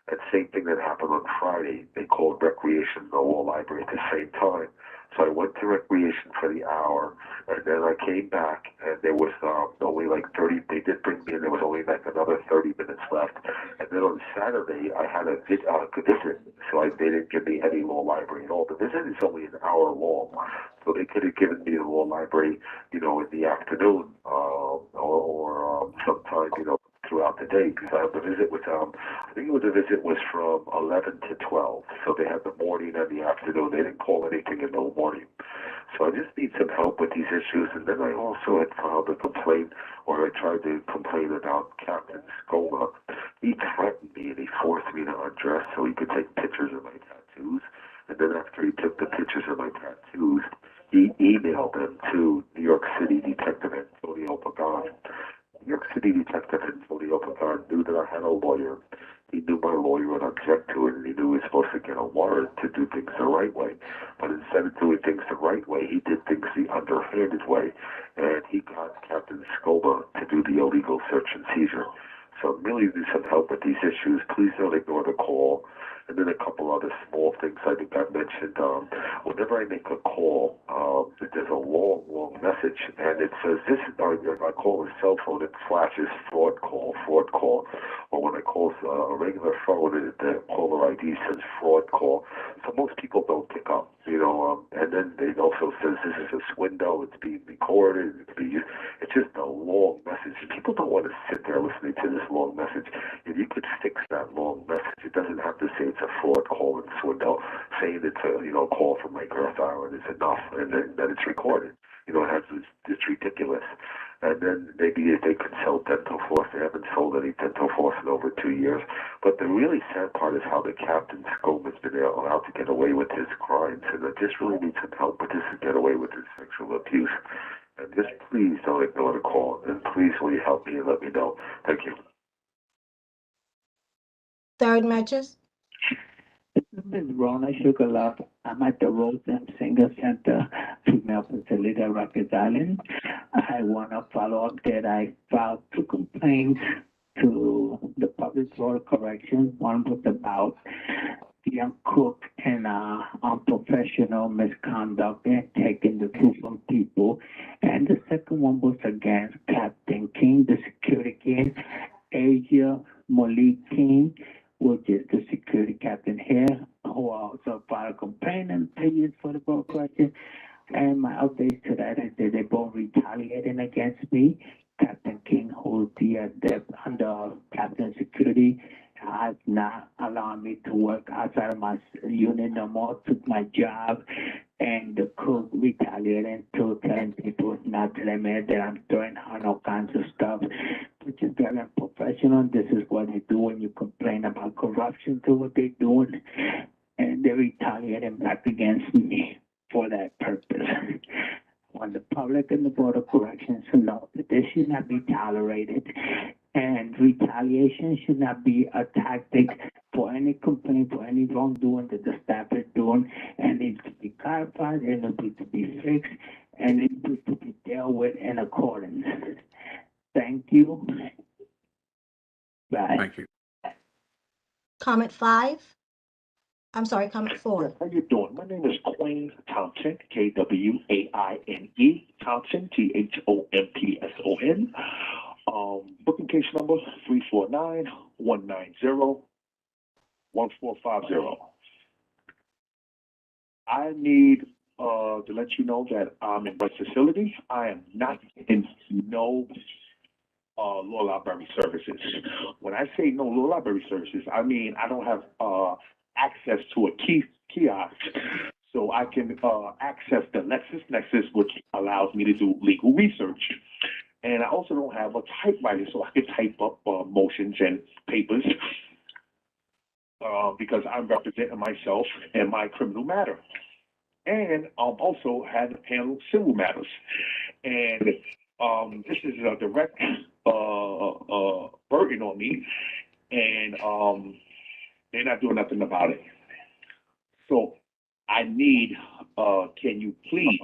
And same thing that happened on Friday. They called recreation and the law library at the same time. So I went to recreation for the hour, and then I came back, and there was only like 30. They did bring me in. There was only like another 30 minutes left. And then on Saturday, I had a visit, so they didn't give me any law library at all. The visit is only an hour long, so they could have given me the law library, you know, in the afternoon or sometime, you know, throughout the day, because the visit was, I think the visit was from 11 to 12. So they had the morning and the afternoon. They didn't call anything in the morning. So I just need some help with these issues. And then I also had filed a complaint, or I tried to complain about Captain Scola He threatened me and he forced me to undress so he could take pictures of my tattoos. And then after he took the pictures of my tattoos, he emailed them to New York City Detective Antonio Pagan. New York City Detective Antonio Pagan knew that I had a lawyer. He knew my lawyer would object to it, and he knew he was supposed to get a warrant to do things the right way. But instead of doing things the right way, he did things the underhanded way, and he got Captain Scoba to do the illegal search and seizure. So really need some help with these issues. Please don't ignore the call. And then a couple other small things I think I mentioned. Whenever I make a call, there's a long message, and it says this. If I call a cell phone, it flashes fraud call, fraud call. Or when I call a regular phone, the caller ID says fraud call. So most people don't pick up, and then it also says this is a swindle. It's being recorded. It's just a long message. People don't want to sit there listening to this long message. If you could fix that long message, it doesn't have to say it's a fraud call and swindle. Saying it's a call from Lake Earth Island is enough, and then it's recorded. It has it's ridiculous. And then maybe if they could sell dental floss. They haven't sold any dental floss in over 2 years. But the really sad part is how the Captain Scone has been allowed to get away with his crimes. And I just really need some help with this to get away with his sexual abuse. And just please don't ignore the call. And please will you help me and let me know. Thank you. Third matches. This is Ms. Rona Sugarlove. I'm at the Rosen Singer Center Female Facility at Rikers Island. I want to follow up that I filed 2 complaints to the Public Board of Corrections. One was about the uncooked and unprofessional misconduct and taking the food from people. And the second one was against Captain King, the security king, Asia Malik King, which is the security captain here, who also filed a complaint and paid for the board question. And my updates to that is that they both retaliating against me. Captain King, who's the under captain security, has not allowed me to work outside of my unit no more, took my job, and the cook retaliating to telling people not to let me that I'm throwing on all kinds of stuff, which is very unprofessional. This is what they do when you complain about corruption to what they're doing, and they're retaliating back against me for that purpose. On the public and the Board of Corrections to know that this should not be tolerated, and retaliation should not be a tactic for any complaint, for any wrongdoing that the staff is doing, and it needs to be clarified, and it needs to be fixed, and it needs to be dealt with in accordance. Thank you. Bye. Thank you. Comment 5. I'm sorry, comment 4. How you doing? My name is Quayne Thompson, Kwaine Thompson, Thompson. Booking case number 349-190-1450. I need to let you know that I'm in my facility. I am not in no law library services. When I say no law library services, I mean I don't have access to a kiosk, so I can access the LexisNexis, which allows me to do legal research. And I also don't have a typewriter, so I can type up motions and papers because I'm representing myself in my criminal matter. And also had to handle civil matters. And this is a direct burden on me, and they're not doing nothing about it. So I need, can you please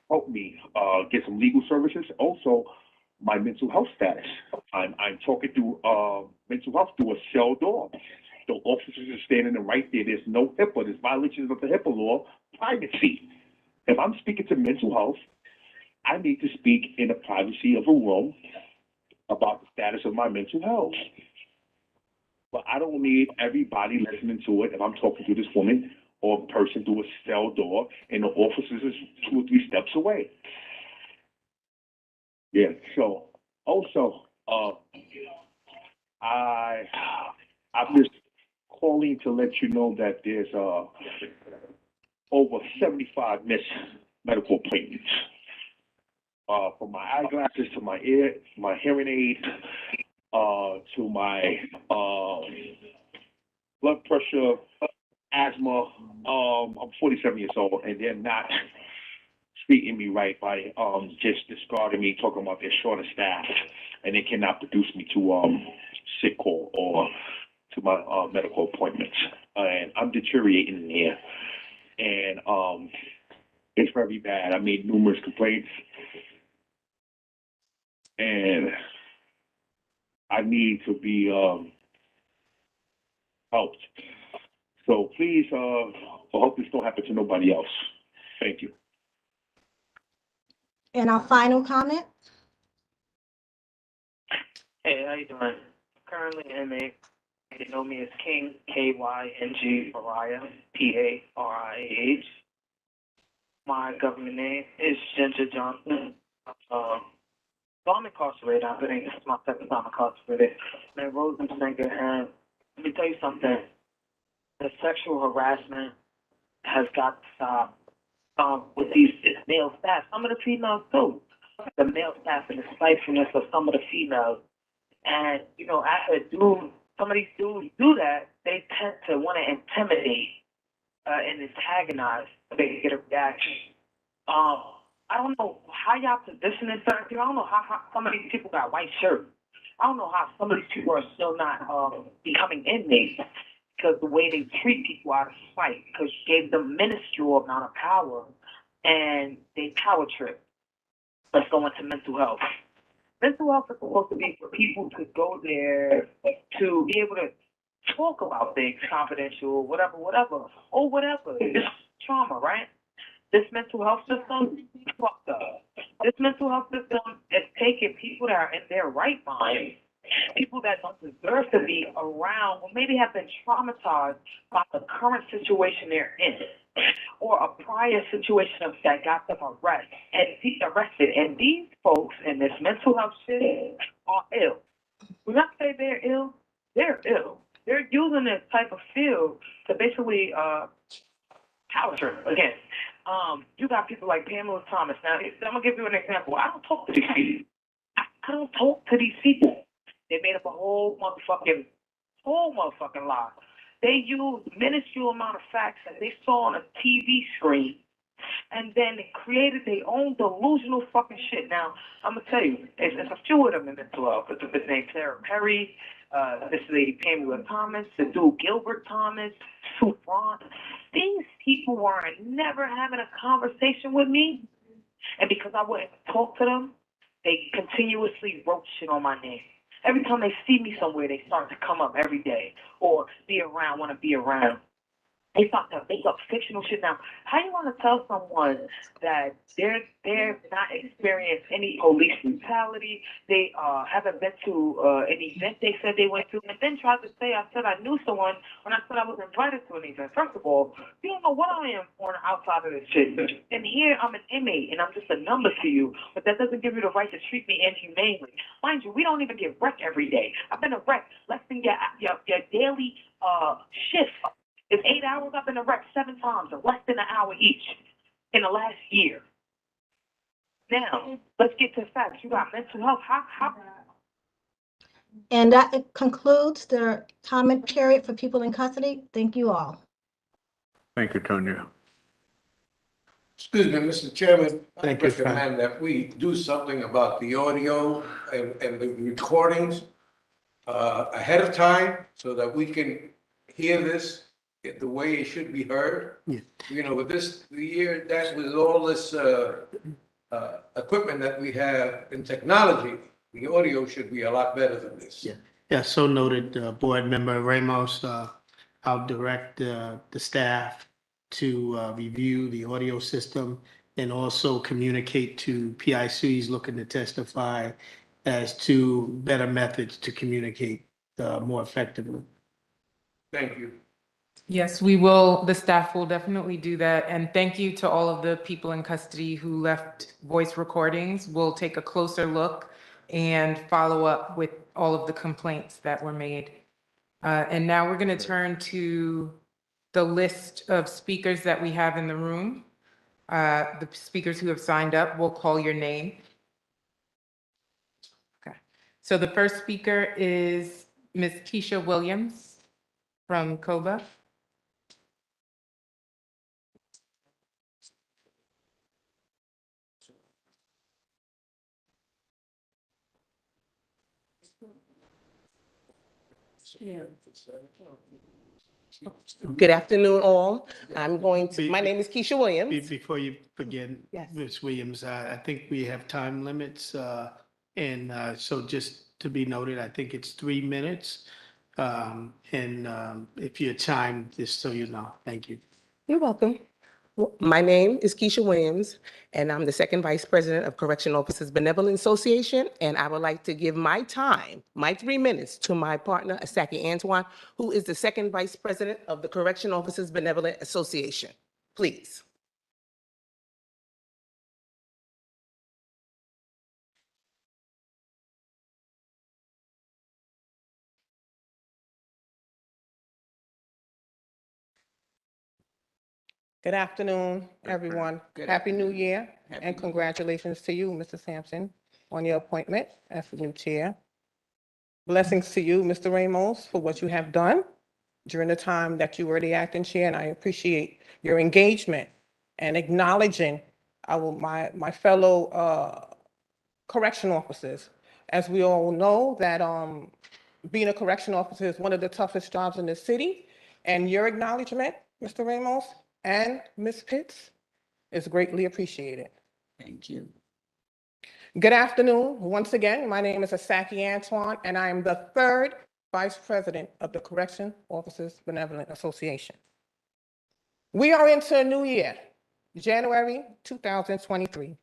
help me get some legal services? Also, my mental health status. I'm talking through mental health through a cell door. The officers are standing right there. There's no HIPAA. There's violations of the HIPAA law. Privacy. If I'm speaking to mental health, I need to speak in the privacy of a room about the status of my mental health. But I don't need everybody listening to it if I'm talking to this woman or person through a cell door and the officers is 2 or 3 steps away. Yeah, so also, I'm just calling to let you know that there's over 75 missed medical appointments. From my eyeglasses to my hearing aid, to my blood pressure, asthma. I'm 47 years old, and they're not treating me right by just discarding me, talking about their short of staff, and they cannot produce me to sick call or to my medical appointments. And I'm deteriorating in here, and it's very bad. I made numerous complaints, and I need to be helped. So please, I hope this don't happen to nobody else. Thank you. And our final comment? Hey, how you doing? Currently an inmate. They know me as King, K-Y-N-G, Pariah, P-A-R-I-A-H. My government name is Ginger Johnson. So I'm incarcerated. I've been, this is my second time incarcerated. Man, Rosenfinger, and let me tell you something. The sexual harassment has got to stop with these male staff. Some of the females too. The male staff and the spitefulness of some of the females. And, you know, after some of these dudes do that, they tend to want to intimidate and antagonize so they can get a reaction. I don't know how y'all positioning certain people. I don't know how some of these people got white shirts. I don't know how some of these people are still not becoming inmates because the way they treat people out of spite, because you gave them minuscule amount of power and they power trip. Let's go into mental health. Mental health is supposed to be for people to go there to be able to talk about things confidential, whatever, or whatever. It's trauma, right? This mental health system fucked up. This mental health system is taking people that are in their right mind, people that don't deserve to be around, or maybe have been traumatized by the current situation they're in, or a prior situation that got them arrested. And these folks in this mental health shit are ill. When I say they're ill, they're ill. They're using this type of field to basically power trip again. You got people like Pamela Thomas. Now, I'm gonna give you an example. I don't talk to these people. I don't talk to these people. They made up a whole motherfucking lie. They used minuscule amount of facts that they saw on a TV screen, and then they created their own delusional fucking shit. Now, I'm gonna tell you, it's a few of them in mental health. It's a bitch named Sarah Perry, this lady Pamela Thomas, the dude Gilbert Thomas, Sue Braun. These people were never having a conversation with me, and because I wouldn't talk to them, they continuously wrote shit on my name. Every time they see me somewhere, they start to come up every day or be around, want to be around. They start to make up fictional shit. Now, how you want to tell someone that they're not experienced any police brutality, they haven't been to an event they said they went to, and then tried to say I said I knew someone when I said I was invited to an event? First of all, you don't know what I am on the outside of this shit. And here I'm an inmate, and I'm just a number to you, but that doesn't give you the right to treat me inhumanely. Mind you, we don't even get wrecked every day. I've been a wreck less than your daily shift. It's 8 hours. I've been wrecked 7 times, or less than an hour each in the last year. Now, let's get to the facts. You got mental health. How? And that concludes the comment period for people in custody. Thank you all. Thank you, Tonya. Excuse me, Mr. Chairman. Thank I you, Frank. recommend that we do something about the audio and the recordings ahead of time so that we can hear this the way it should be heard. Yeah. You know, with this year, that with all this equipment that we have in technology, the audio should be a lot better than this. Yeah. Yeah, so noted, Board Member Ramos. I'll direct the staff to review the audio system and also communicate to PICs looking to testify as to better methods to communicate more effectively. Thank you. Yes, we will, the staff will definitely do that. And thank you to all of the people in custody who left voice recordings. We'll take a closer look and follow up with all of the complaints that were made. And now we're going to turn to the list of speakers that we have in the room. The speakers who have signed up, we'll call your name. Okay. So the first speaker is Ms. Keisha Williams from COBA. Good afternoon, all. My name is Keisha Williams. Before you begin, Yes. Ms. Williams, I think we have time limits. So just to be noted, I think it's 3 minutes. If you're timed, just so you know, thank you. You're welcome. My name is Keisha Williams, and I'm the second vice president of Correction Officers Benevolent Association. And I would like to give my time, my 3 minutes, to my partner, Asaki Antoine, who is the second vice president of the Correction Officers Benevolent Association. Please. Good afternoon, everyone. Happy New Year, and congratulations to you, Mr. Sampson, on your appointment as the new chair. Blessings to you, Mr. Ramos, for what you have done during the time that you were the acting chair, and I appreciate your engagement and acknowledging my fellow correction officers. As we all know, that being a correction officer is one of the toughest jobs in the city, and your acknowledgement, Mr. Ramos and Ms. Pitts, is greatly appreciated. Thank you. Good afternoon. Once again, my name is Asaki Antoine, and I am the third vice president of the Correction Officers Benevolent Association. We are into a new year, January 2023,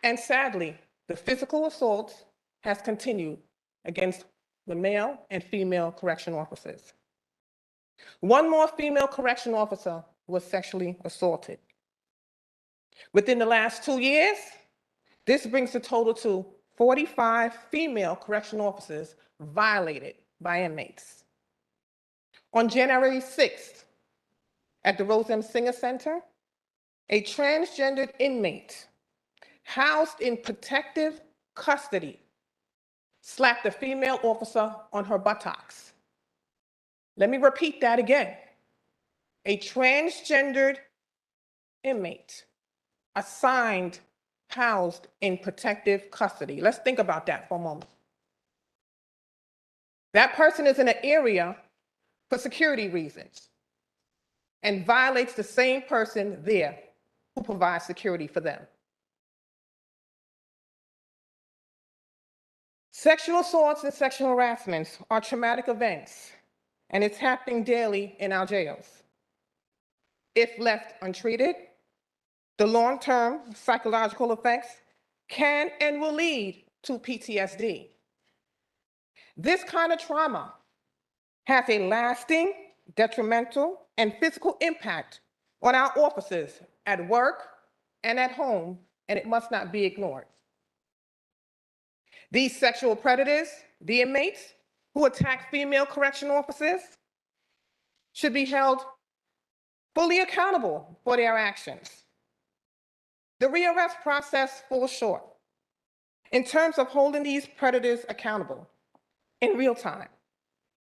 and sadly, the physical assault has continued against the male and female correction officers. One more female correction officer was sexually assaulted. Within the last 2 years, this brings the total to 45 female correction officers violated by inmates. On January 6th, at the Rose M. Singer Center, a transgendered inmate housed in protective custody slapped a female officer on her buttocks. Let me repeat that again. A transgendered inmate assigned, housed in protective custody. Let's think about that for a moment. That person is in an area for security reasons and violates the same person there who provides security for them. Sexual assaults and sexual harassments are traumatic events, and it's happening daily in our jails. If left untreated, the long-term psychological effects can and will lead to PTSD. This kind of trauma has a lasting, detrimental, and physical impact on our officers at work and at home, and it must not be ignored. These sexual predators, the inmates who attack female correction officers, should be held fully accountable for their actions. The rearrest process falls short in terms of holding these predators accountable in real time.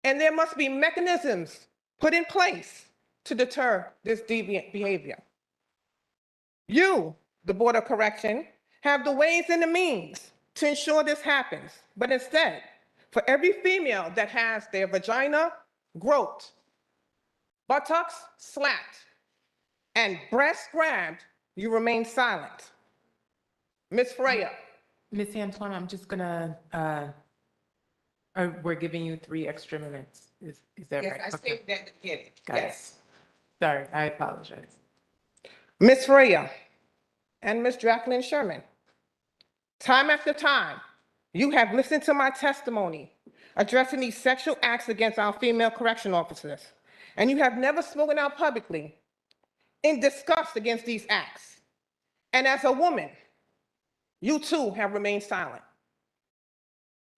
And there must be mechanisms put in place to deter this deviant behavior. You, the Board of Correction, have the ways and the means to ensure this happens. But instead, for every female that has their vagina groped, buttocks slapped, and breast grabbed, you remain silent. Ms. Freya. Ms. Antoine, I'm just gonna, we're giving you 3 extra minutes. Is that right? Yes, I stated that at the beginning. Got it. Yes. Sorry, I apologize. Ms. Freya and Ms. Jacqueline Sherman, time after time, you have listened to my testimony addressing these sexual acts against our female correction officers, and you have never spoken out publicly in disgust against these acts. And as a woman, you too have remained silent.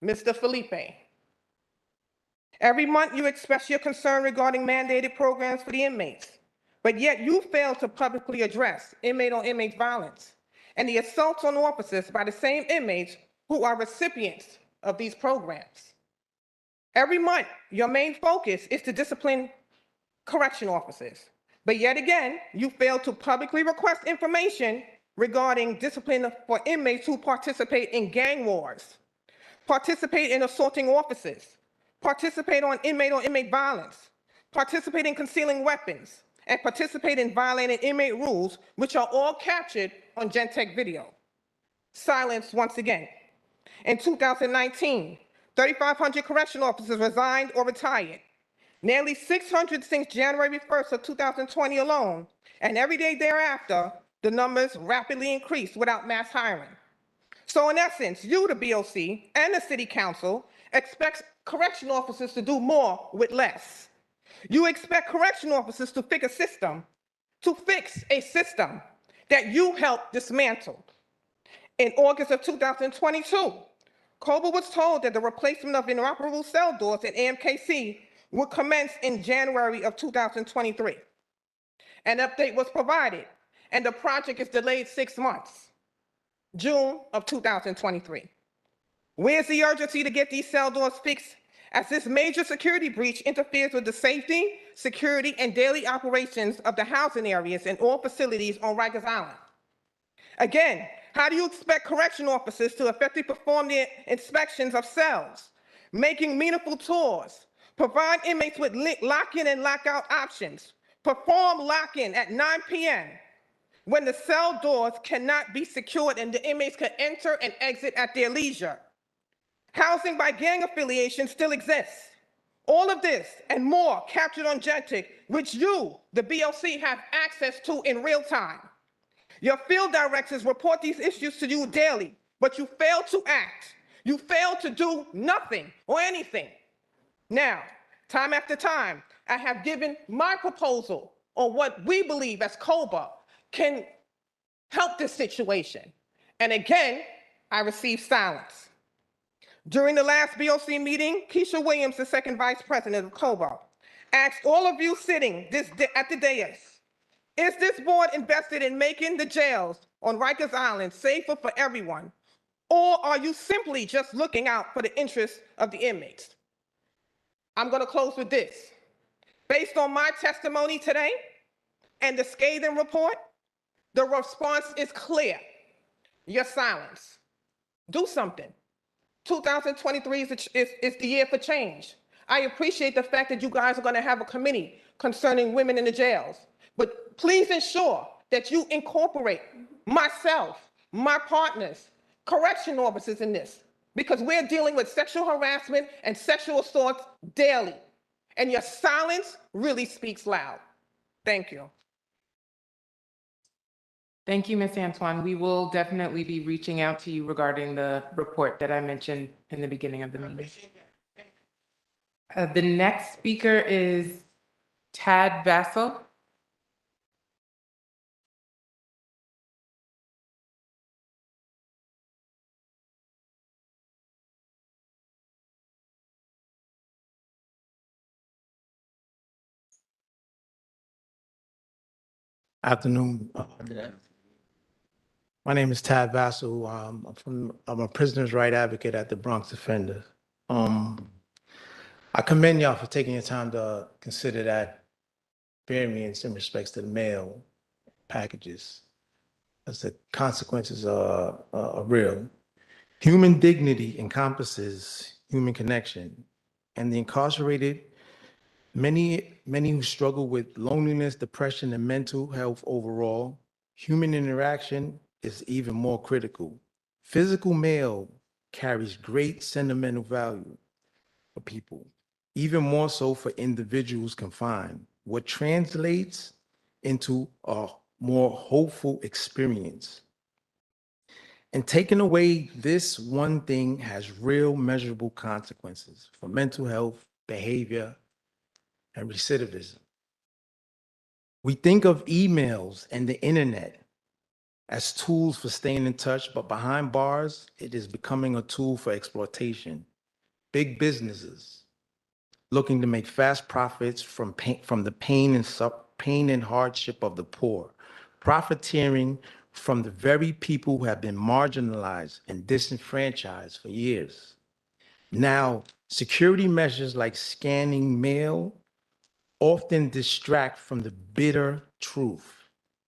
Mr. Felipe, every month you express your concern regarding mandated programs for the inmates, but yet you fail to publicly address inmate-on-inmate violence and the assaults on officers by the same inmates who are recipients of these programs. Every month, your main focus is to discipline correction officers. But yet again, you fail to publicly request information regarding discipline for inmates who participate in gang wars, participate in assaulting officers, participate on inmate violence, participate in concealing weapons, and participate in violating inmate rules, which are all captured on Gentech video. Silence once again. In 2019, 3,500 correctional officers resigned or retired. Nearly 600 since January 1st of 2020 alone, and every day thereafter, the numbers rapidly increased without mass hiring. So in essence, you, the BOC, and the City Council expect correctional officers to do more with less. You expect correctional officers to fix a system that you helped dismantle. In August of 2022, COBA was told that the replacement of inoperable cell doors at AMKC would commence in January of 2023. An update was provided, and the project is delayed 6 months, June of 2023. Where's the urgency to get these cell doors fixed, as this major security breach interferes with the safety, security, and daily operations of the housing areas and all facilities on Rikers Island? Again, how do you expect correctional officers to effectively perform their inspections of cells, making meaningful tours, provide inmates with lock-in and lock-out options, perform lock-in at 9 p.m. when the cell doors cannot be secured and the inmates can enter and exit at their leisure? Housing by gang affiliation still exists. All of this and more captured on Gentic, which you, the BOC, have access to in real time. Your field directors report these issues to you daily, but you fail to act. You fail to do nothing or anything. Now, time after time, I have given my proposal on what we believe as COBA can help this situation. And again, I received silence. During the last BOC meeting, Keisha Williams, the second vice president of COBA, asked all of you sitting at the dais, is this board invested in making the jails on Rikers Island safer for everyone? Or are you simply just looking out for the interests of the inmates? I'm going to close with this. Based on my testimony today and the scathing report, the response is clear. Your silence. Do something. 2023 is the year for change. I appreciate the fact that you guys are going to have a committee concerning women in the jails, but please ensure that you incorporate myself, my partners, correction officers in this, because we're dealing with sexual harassment and sexual assaults daily, and your silence really speaks loud. Thank you. Thank you, Ms. Antoine. We will definitely be reaching out to you regarding the report that I mentioned in the beginning of the meeting. The next speaker is Tad Vassell. Afternoon. My name is Tad Vassell. I'm a prisoner's right advocate at the Bronx Defender. I commend y'all for taking your time to consider that variance in respects to the mail packages, as the consequences are real. Human dignity encompasses human connection, and the incarcerated, many who struggle with loneliness, depression, and mental health overall, human interaction is even more critical. Physical mail carries great sentimental value for people, even more so for individuals confined, what translates into a more hopeful experience. And taking away this one thing has real measurable consequences for mental health, behavior, and recidivism. We think of emails and the internet as tools for staying in touch, but behind bars, it is becoming a tool for exploitation. Big businesses looking to make fast profits from the pain and hardship of the poor, profiteering from the very people who have been marginalized and disenfranchised for years. Now, security measures like scanning mail often distract from the bitter truth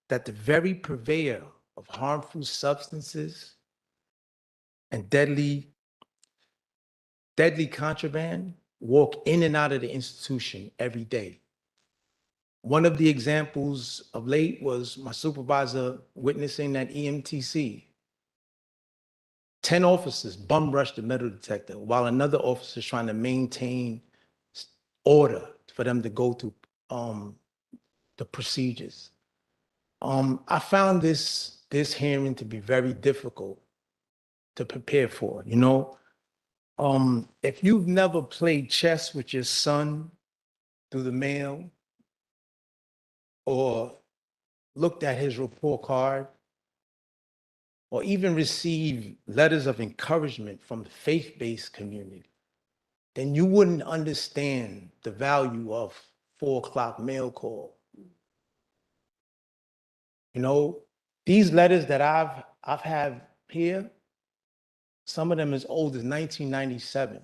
that the very purveyor of harmful substances and deadly contraband walk in and out of the institution every day. One of the examples of late was my supervisor witnessing that EMTC. 10 officers bum rushed the metal detector while another officer is trying to maintain order for them to go through the procedures. I found this hearing to be very difficult to prepare for, you know? If you've never played chess with your son through the mail or looked at his report card or even received letters of encouragement from the faith-based community, then you wouldn't understand the value of 4 o'clock mail call. You know, these letters that I've had here, some of them as old as 1997.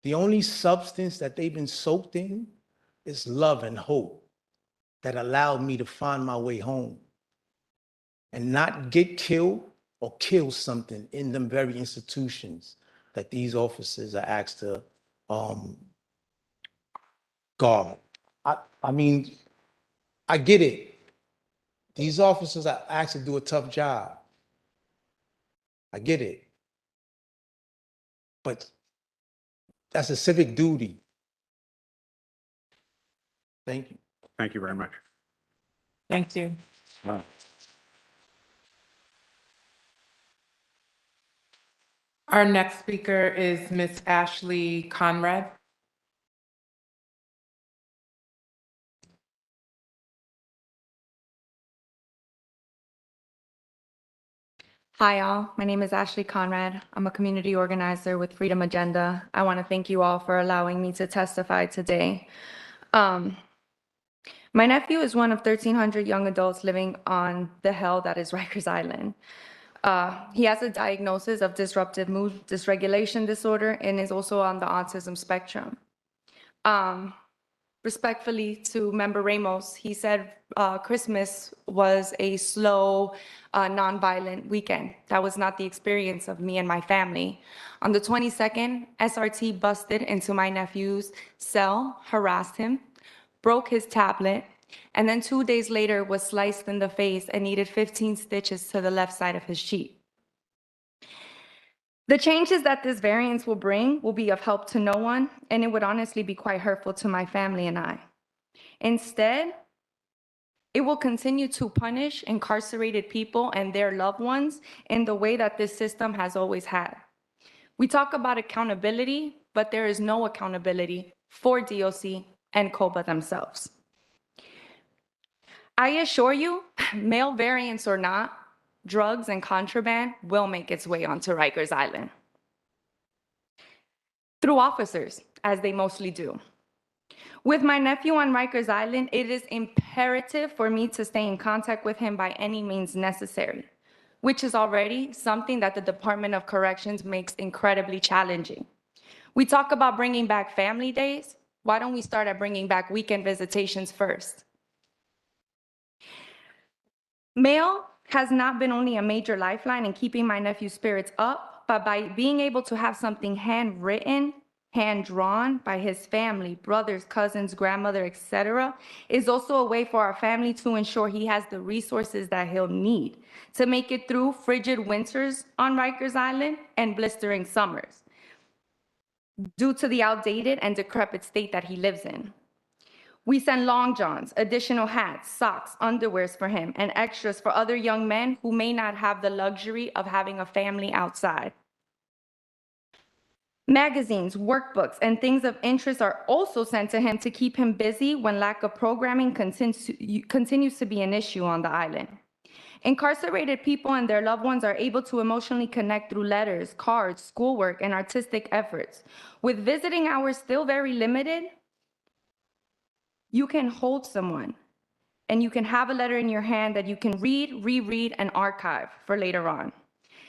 The only substance that they've been soaked in is love and hope that allowed me to find my way home and not get killed or kill something in them very institutions that these officers are asked to guard. I mean, I get it. These officers are asked to do a tough job. I get it. But that's a civic duty. Thank you. Thank you very much. Thank you. Wow. Our next speaker is Ms. Ashley Conrad. Hi, all. My name is Ashley Conrad. I'm a community organizer with Freedom Agenda. I want to thank you all for allowing me to testify today. My nephew is one of 1,300 young adults living on the hell that is Rikers Island. He has a diagnosis of disruptive mood dysregulation disorder and is also on the autism spectrum. Respectfully to Member Ramos, he said Christmas was a slow, nonviolent weekend. That was not the experience of me and my family. On the 22nd, SRT busted into my nephew's cell, harassed him, broke his tablet, and then 2 days later was sliced in the face and needed 15 stitches to the left side of his cheek. The changes that this variance will bring will be of help to no one, and it would honestly be quite hurtful to my family and I. Instead, it will continue to punish incarcerated people and their loved ones in the way that this system has always had. We talk about accountability, but there is no accountability for DOC and COBA themselves. I assure you, mail variants or not, drugs and contraband will make its way onto Rikers Island. Through officers, as they mostly do. With my nephew on Rikers Island, it is imperative for me to stay in contact with him by any means necessary, which is already something that the Department of Corrections makes incredibly challenging. We talk about bringing back family days. Why don't we start at bringing back weekend visitations first? Mail has not been only a major lifeline in keeping my nephew's spirits up, but by being able to have something handwritten, hand-drawn by his family, brothers, cousins, grandmother, etc., is also a way for our family to ensure he has the resources that he'll need to make it through frigid winters on Rikers Island and blistering summers due to the outdated and decrepit state that he lives in. We send long johns, additional hats, socks, underwears for him, and extras for other young men who may not have the luxury of having a family outside. Magazines, workbooks, and things of interest are also sent to him to keep him busy when lack of programming continues to be an issue on the island. Incarcerated people and their loved ones are able to emotionally connect through letters, cards, schoolwork, and artistic efforts. With visiting hours still very limited, you can hold someone and you can have a letter in your hand that you can read, reread, and archive for later on.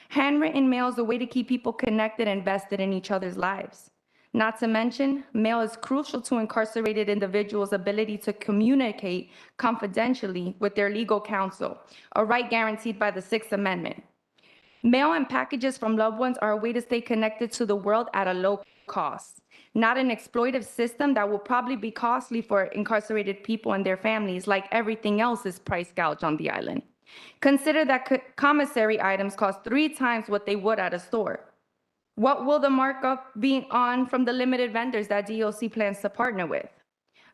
Handwritten mail is a way to keep people connected and vested in each other's lives. Not to mention, mail is crucial to incarcerated individuals' ability to communicate confidentially with their legal counsel, a right guaranteed by the Sixth Amendment. Mail and packages from loved ones are a way to stay connected to the world at a low cost, not an exploitive system that will probably be costly for incarcerated people and their families, like everything else is price gouged on the island. Consider that commissary items cost 3 times what they would at a store. What will the markup be on from the limited vendors that DOC plans to partner with?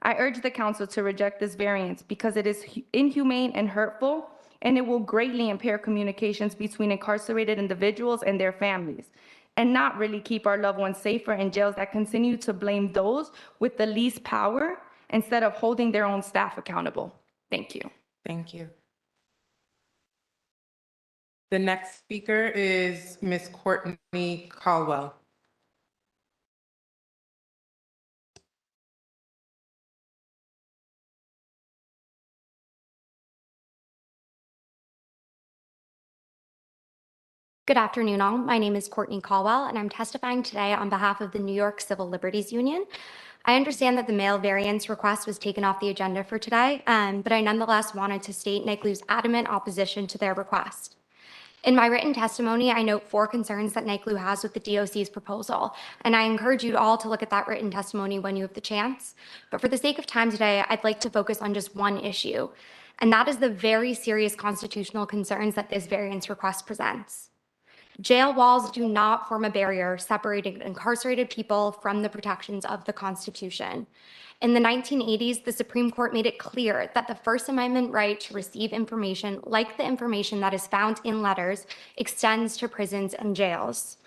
I urge the council to reject this variance because it is inhumane and hurtful, and it will greatly impair communications between incarcerated individuals and their families, and not really keep our loved ones safer in jails that continue to blame those with the least power instead of holding their own staff accountable. Thank you. Thank you. The next speaker is Ms. Courtney Caldwell. Good afternoon, all. My name is Courtney Caldwell, and I'm testifying today on behalf of the New York Civil Liberties Union. I understand that the mail variance request was taken off the agenda for today, but I nonetheless wanted to state NYCLU's adamant opposition to their request. In my written testimony, I note 4 concerns that NYCLU has with the DOC's proposal, and I encourage you all to look at that written testimony when you have the chance. But for the sake of time today, I'd like to focus on just one issue, and that is the very serious constitutional concerns that this variance request presents. Jail walls do not form a barrier separating incarcerated people from the protections of the Constitution. In the 1980s, the Supreme Court made it clear that the First Amendment right to receive information, like the information that is found in letters, extends to prisons and jails.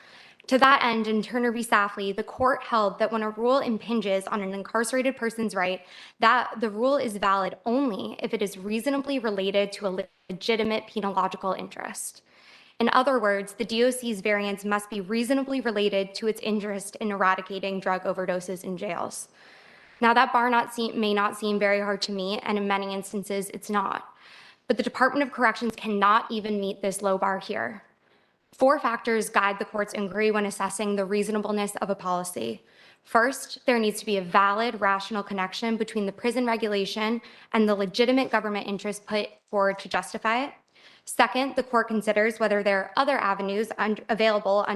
To that end, in Turner v. Safley, the court held that when a rule impinges on an incarcerated person's right, that the rule is valid only if it is reasonably related to a legitimate penological interest. In other words, the DOC's variance must be reasonably related to its interest in eradicating drug overdoses in jails. Now, that bar may not seem very hard to meet, and in many instances, it's not. But the Department of Corrections cannot even meet this low bar here. 4 factors guide the court's inquiry when assessing the reasonableness of a policy. First, there needs to be a valid, rational connection between the prison regulation and the legitimate government interest put forward to justify it. Second, the court considers whether there are other avenues available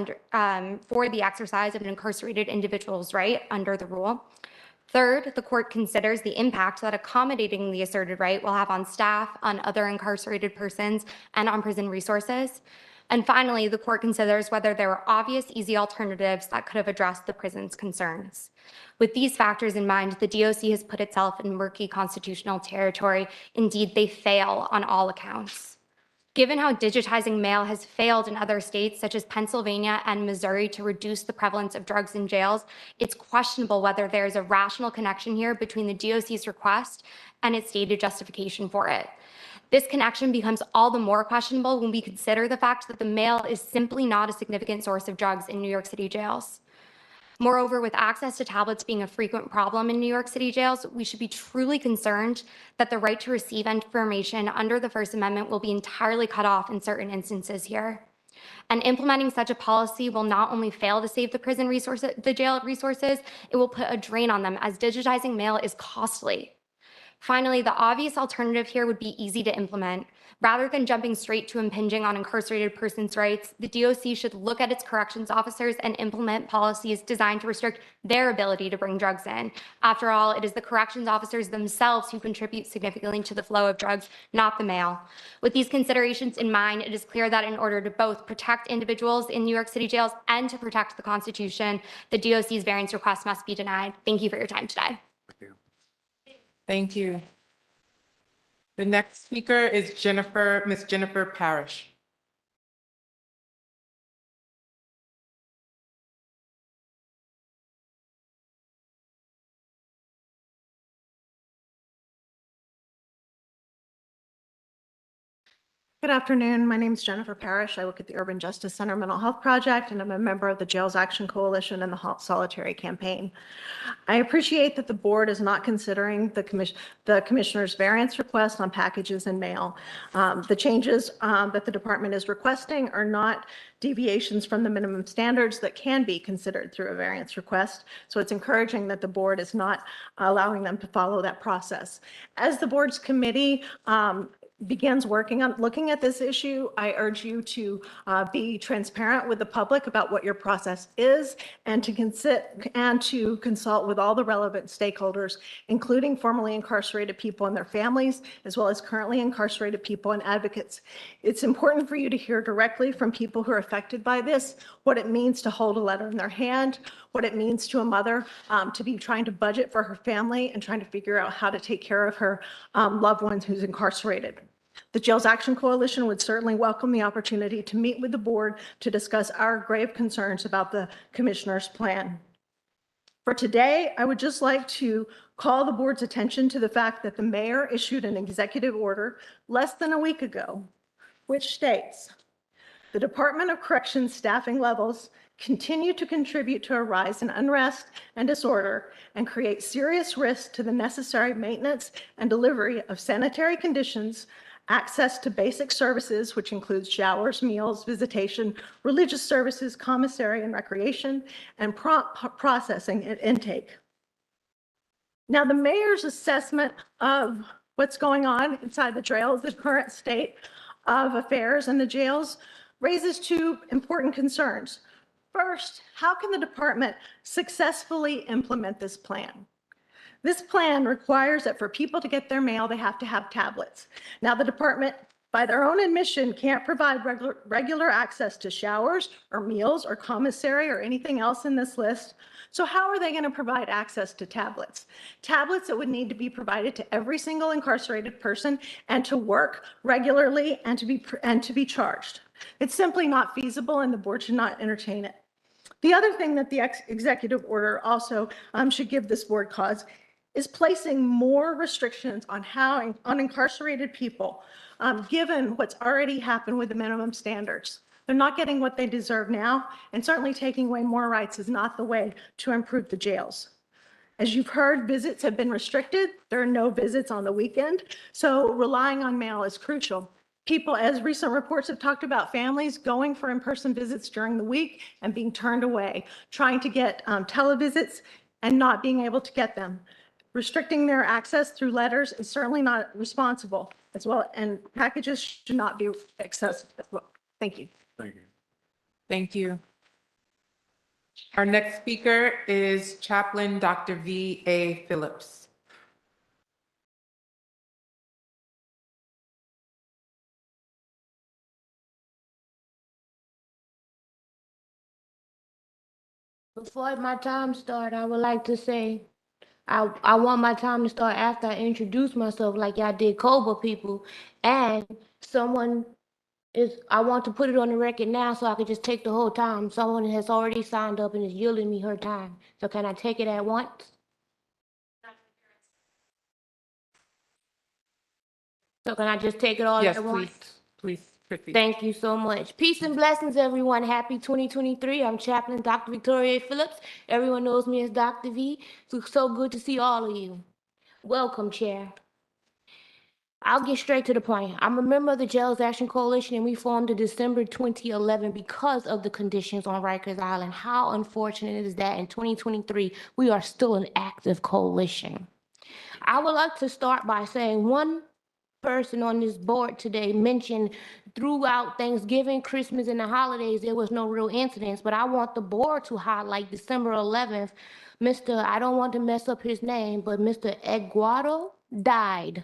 for the exercise of an incarcerated individual's right under the rule. Third, the court considers the impact that accommodating the asserted right will have on staff, on other incarcerated persons, and on prison resources. And finally, the court considers whether there are obvious, easy alternatives that could have addressed the prison's concerns. With these factors in mind, the DOC has put itself in murky constitutional territory. Indeed, they fail on all accounts. Given how digitizing mail has failed in other states, such as Pennsylvania and Missouri, to reduce the prevalence of drugs in jails, it's questionable whether there is a rational connection here between the DOC's request and its stated justification for it. This connection becomes all the more questionable when we consider the fact that the mail is simply not a significant source of drugs in New York City jails. Moreover, with access to tablets being a frequent problem in New York City jails, we should be truly concerned that the right to receive information under the First Amendment will be entirely cut off in certain instances here. And implementing such a policy will not only fail to save the jail resources, it will put a drain on them, as digitizing mail is costly. Finally, the obvious alternative here would be easy to implement. Rather than jumping straight to impinging on incarcerated persons' rights, the DOC should look at its corrections officers and implement policies designed to restrict their ability to bring drugs in. After all, it is the corrections officers themselves who contribute significantly to the flow of drugs, not the mail. With these considerations in mind, it is clear that in order to both protect individuals in New York City jails and to protect the Constitution, the DOC's variance request must be denied. Thank you for your time today. Thank you. The next speaker is Ms. Jennifer Parrish. Good afternoon. My name is Jennifer Parrish. I work at the Urban Justice Center Mental Health Project, and I'm a member of the Jails Action Coalition and the Halt Solitary Campaign. I appreciate that the board is not considering the commissioner's variance request on packages and mail. The changes that the department is requesting are not deviations from the minimum standards that can be considered through a variance request. So it's encouraging that the board is not allowing them to follow that process. As the board's committee begins working on looking at this issue, I urge you to be transparent with the public about what your process is and to consult with all the relevant stakeholders, including formerly incarcerated people and their families, as well as currently incarcerated people and advocates. It's important for you to hear directly from people who are affected by this, what it means to hold a letter in their hand, what it means to a mother to be trying to budget for her family and trying to figure out how to take care of her loved ones who's incarcerated. The Jails Action Coalition would certainly welcome the opportunity to meet with the board to discuss our grave concerns about the commissioner's plan. For today, I would just like to call the board's attention to the fact that the mayor issued an executive order less than a week ago, which states, the Department of Corrections staffing levels continue to contribute to a rise in unrest and disorder and create serious risks to the necessary maintenance and delivery of sanitary conditions, access to basic services, which includes showers, meals, visitation, religious services, commissary and recreation, and prompt processing and intake. Now, the mayor's assessment of what's going on inside the jails, the current state of affairs in the jails, raises two important concerns. First, how can the department successfully implement this plan? This plan requires that for people to get their mail, they have to have tablets. Now, the department, by their own admission, can't provide regular access to showers or meals or commissary or anything else in this list. So how are they going to provide access to tablets? Tablets that would need to be provided to every single incarcerated person and to work regularly and to be charged. It's simply not feasible, and the board should not entertain it. The other thing that the executive order also should give this board cause is placing more restrictions on on incarcerated people, given what's already happened with the minimum standards. They're not getting what they deserve now, and certainly taking away more rights is not the way to improve the jails. As you've heard, visits have been restricted. There are no visits on the weekend, so relying on mail is crucial. People, as recent reports have talked about, families going for in-person visits during the week and being turned away, trying to get televisits and not being able to get them. Restricting their access through letters is certainly not responsible as well, and packages should not be accessible as well. Thank you. Thank you. Thank you. Our next speaker is Chaplain Dr. V.A. Phillips. Before my time starts, I would like to say I want my time to start after I introduce myself like y'all did COBA people. And I want to put it on the record now so I can just take the whole time. Someone has already signed up and is yielding me her time. So can I take it at once? So can I just take it all Yes, at once? please proceed. Thank you so much. Peace and blessings, everyone. Happy 2023. I'm Chaplain Dr. Victoria Phillips. Everyone knows me as Dr. V. So good to see all of you. Welcome, Chair. I'll get straight to the point. I'm a member of the Jails Action Coalition, and we formed in December 2011 because of the conditions on Rikers Island. How unfortunate is that in 2023, we are still an active coalition. I would like to start by saying one person on this board today mentioned throughout Thanksgiving, Christmas, and the holidays, there was no real incidents, but I want the board to highlight December 11th, I don't want to mess up his name, but Mr. Eduardo died.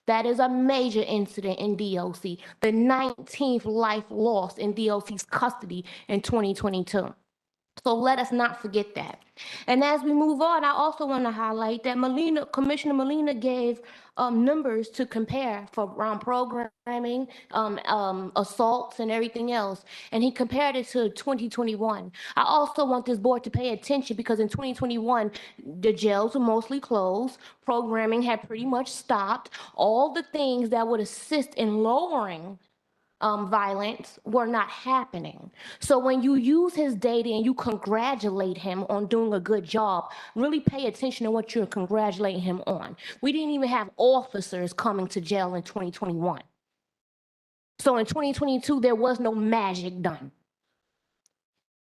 That is a major incident in DOC, the 19th life lost in DOC's custody in 2022. So let us not forget that. And as we move on, I also want to highlight that Commissioner Molina gave numbers to compare for around programming, assaults, and everything else. And he compared it to 2021. I also want this board to pay attention because in 2021, the jails were mostly closed. Programming had pretty much stopped. All the things that would assist in lowering violence were not happening. So when you use his data and you congratulate him on doing a good job, really pay attention to what you're congratulating him on. We didn't even have officers coming to jail in 2021. So in 2022, there was no magic done.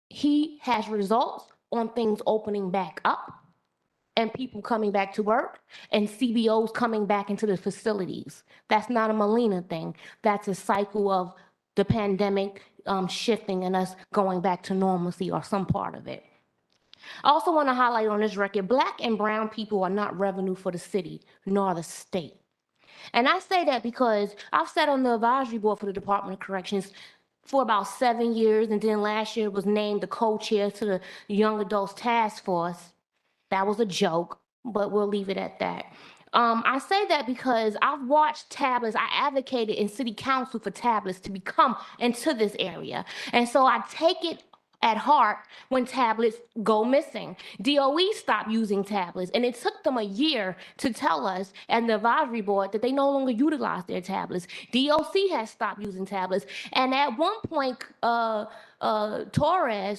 He has results on things opening back up and people coming back to work and CBOs coming back into the facilities. That's not a Molina thing. That's a cycle of the pandemic shifting and us going back to normalcy or some part of it. I also want to highlight on this record, Black and brown people are not revenue for the city nor the state. And I say that because I've sat on the advisory board for the Department of Corrections for about 7 years, and then last year was named the co-chair to the Young Adults Task Force. That was a joke, but we'll leave it at that. I say that because I've watched tablets. I advocated in city council for tablets to become into this area. And so I take it at heart when tablets go missing. DOE stopped using tablets, and it took them a year to tell us and the advisory board that they no longer utilize their tablets. DOC has stopped using tablets, and at one point,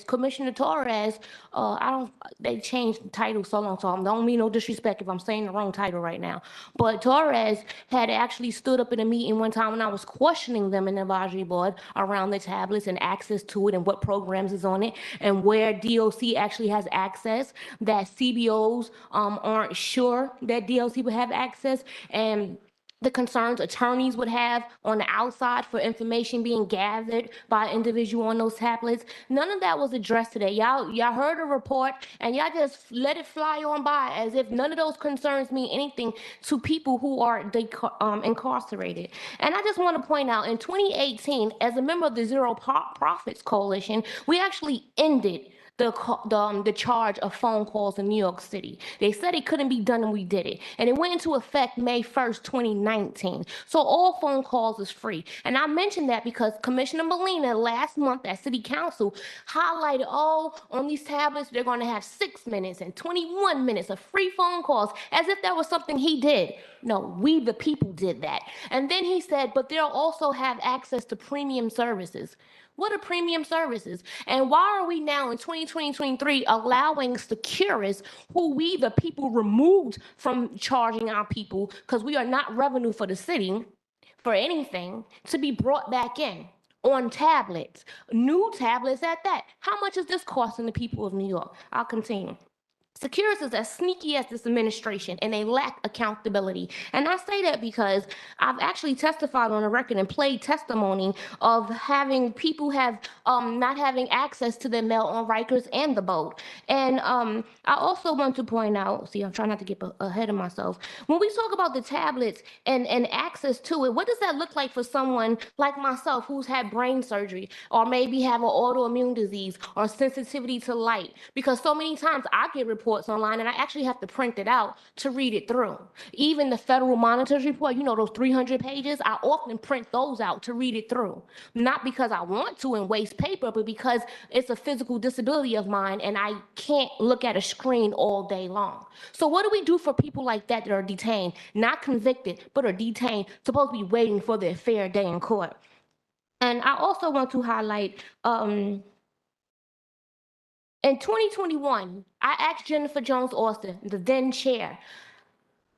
Commissioner Torres, they changed the title so long, so I don't mean no disrespect if I'm saying the wrong title right now, but Torres had actually stood up in a meeting one time when I was questioning them in the advisory board around the tablets and access to it and what programs is on it and where DOC actually has access, that CBOs aren't sure that DOC would have access, and the concerns attorneys would have on the outside for information being gathered by an individual on those tablets. None of that was addressed today. Y'all heard a report and y'all just let it fly on by as if none of those concerns mean anything to people who are incarcerated. And I just want to point out, in 2018, as a member of the Zero Profits Coalition, we actually ended the charge of phone calls in New York City. They said it couldn't be done and we did it. And it went into effect May 1st, 2019. So all phone calls is free. And I mentioned that because Commissioner Molina last month at City Council highlighted, on these tablets, they're going to have 6 minutes and 21 minutes of free phone calls as if that was something he did. No, we the people did that. And then he said, but they'll also have access to premium services. What are premium services? And why are we now in 2023 allowing securists, who we the people removed from charging our people because we are not revenue for the city for anything, to be brought back in on tablets, new tablets at that? How much is this costing the people of New York? I'll continue. Securists is as sneaky as this administration, and they lack accountability. And I say that because I've actually testified on the record and played testimony of having people have not having access to their mail on Rikers and the boat. And I also want to point out, see, I'm trying not to get ahead of myself. When we talk about the tablets and access to it, what does that look like for someone like myself who's had brain surgery or maybe have an autoimmune disease or sensitivity to light? Because so many times I get reports online and I actually have to print it out to read it through. Even the federal monitor's report, those 300 pages, I often print those out to read it through. Not because I want to and waste paper, but because it's a physical disability of mine and I can't look at a screen all day long. So what do we do for people like that are detained, not convicted, but are detained, supposed to be waiting for their fair day in court? And I also want to highlight, in 2021, I asked Jennifer Jones-Austin, the then chair,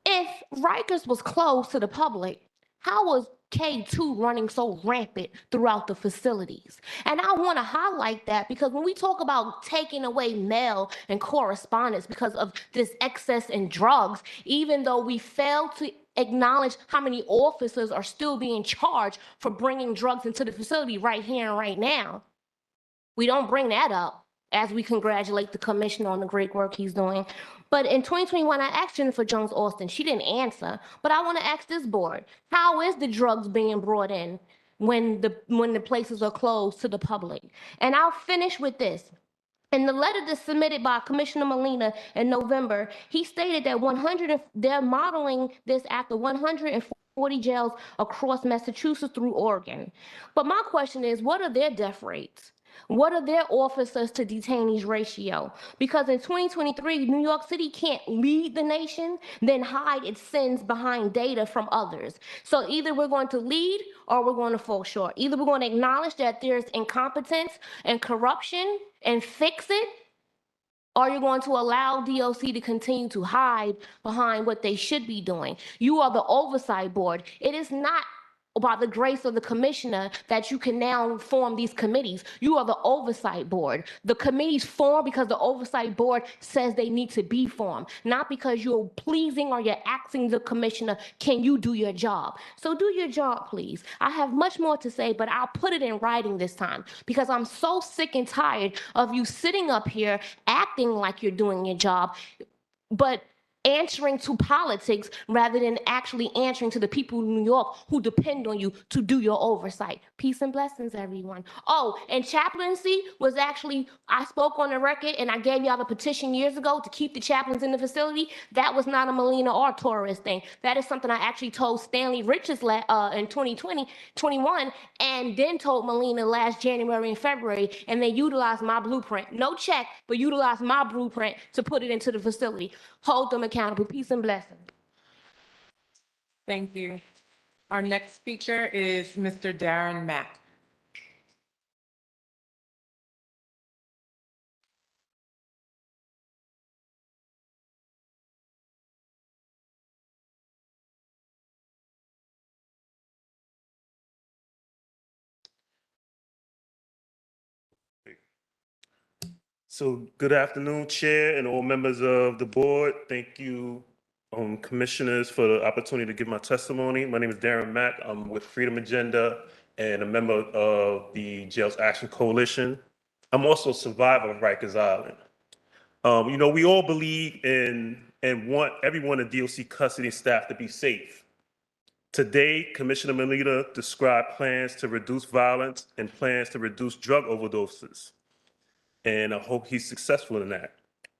if Rikers was closed to the public, how was K2 running so rampant throughout the facilities? And I want to highlight that because when we talk about taking away mail and correspondence because of this excess in drugs, even though we fail to acknowledge how many officers are still being charged for bringing drugs into the facility right here and right now, we don't bring that up as we congratulate the commissioner on the great work he's doing. But in 2021, I asked Jennifer Jones-Austin. She didn't answer, but I want to ask this board, how is the drugs being brought in when the places are closed to the public? And I'll finish with this. In the letter that's submitted by Commissioner Molina in November, he stated that they're modeling this after 140 jails across Massachusetts through Oregon. But my question is, what are their death rates? What are their officers to detainees ratio? Because in 2023, New York City can't lead the nation, then hide its sins behind data from others. So either we're going to lead or we're going to fall short. Either we're going to acknowledge that there's incompetence and corruption and fix it, or you're going to allow DOC to continue to hide behind what they should be doing. You are the oversight board. It is not by the grace of the commissioner that you can now form these committees. You are the oversight board. The committees form because the oversight board says they need to be formed, not because you're pleasing or you're asking the commissioner, can you do your job? So do your job, please. I have much more to say, but I'll put it in writing this time because I'm so sick and tired of you sitting up here acting like you're doing your job, but answering to politics rather than actually answering to the people in New York who depend on you to do your oversight. Peace and blessings, everyone. Oh, and chaplaincy was actually, I spoke on the record and I gave y'all the petition years ago to keep the chaplains in the facility. That was not a Melina or Torres thing. That is something I actually told Stanley Riches in 2021 and then told Melina last January and February, and they utilized my blueprint. No check, but utilized my blueprint to put it into the facility. Hold them accountable. Peace and blessings. Thank you. Our next speaker is Mr. Darren Mack. So good afternoon, Chair and all members of the board. Thank you, commissioners, for the opportunity to give my testimony. My name is Darren Mack. I'm with Freedom Agenda and a member of the Jails Action Coalition. I'm also a survivor of Rikers Island. We all believe in and want everyone in DOC custody and staff to be safe. Today, Commissioner Melita described plans to reduce violence and plans to reduce drug overdoses. And I hope he's successful in that.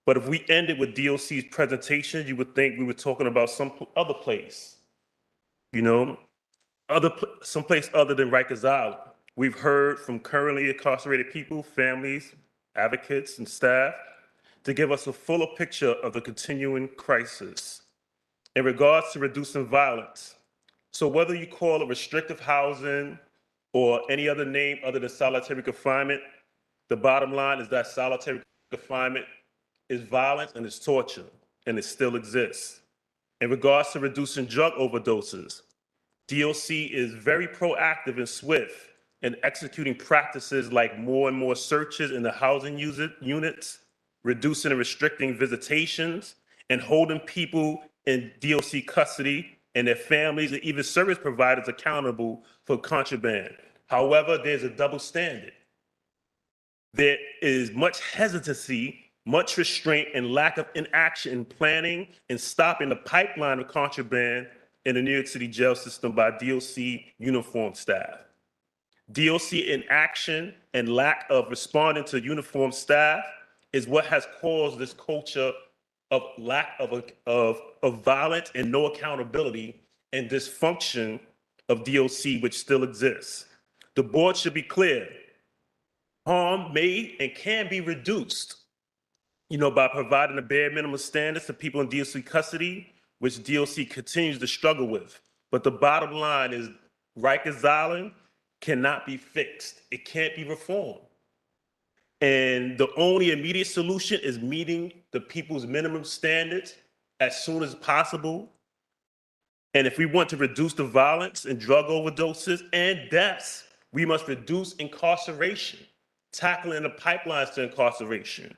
But if we ended with DOC's presentation, you would think we were talking about some other place, someplace other than Rikers Island. We've heard from currently incarcerated people, families, advocates, and staff to give us a fuller picture of the continuing crisis in regards to reducing violence. So whether you call it restrictive housing or any other name other than solitary confinement, the bottom line is that solitary confinement is violence and it's torture, and it still exists. In regards to reducing drug overdoses, DOC is very proactive and swift in executing practices like more and more searches in the housing units, reducing and restricting visitations, and holding people in DOC custody and their families and even service providers accountable for contraband. However, there's a double standard. There is much hesitancy, much restraint, and lack of inaction in planning and stopping the pipeline of contraband in the New York City jail system by DOC uniformed staff. DOC inaction and lack of responding to uniformed staff is what has caused this culture of lack of violence and no accountability and dysfunction of DOC, which still exists. The board should be clear. Harm may and can be reduced, by providing the bare minimum standards to people in DOC custody, which DOC continues to struggle with. But the bottom line is Rikers Island cannot be fixed. It can't be reformed. And the only immediate solution is meeting the people's minimum standards as soon as possible. And if we want to reduce the violence and drug overdoses and deaths, we must reduce incarceration, tackling the pipelines to incarceration.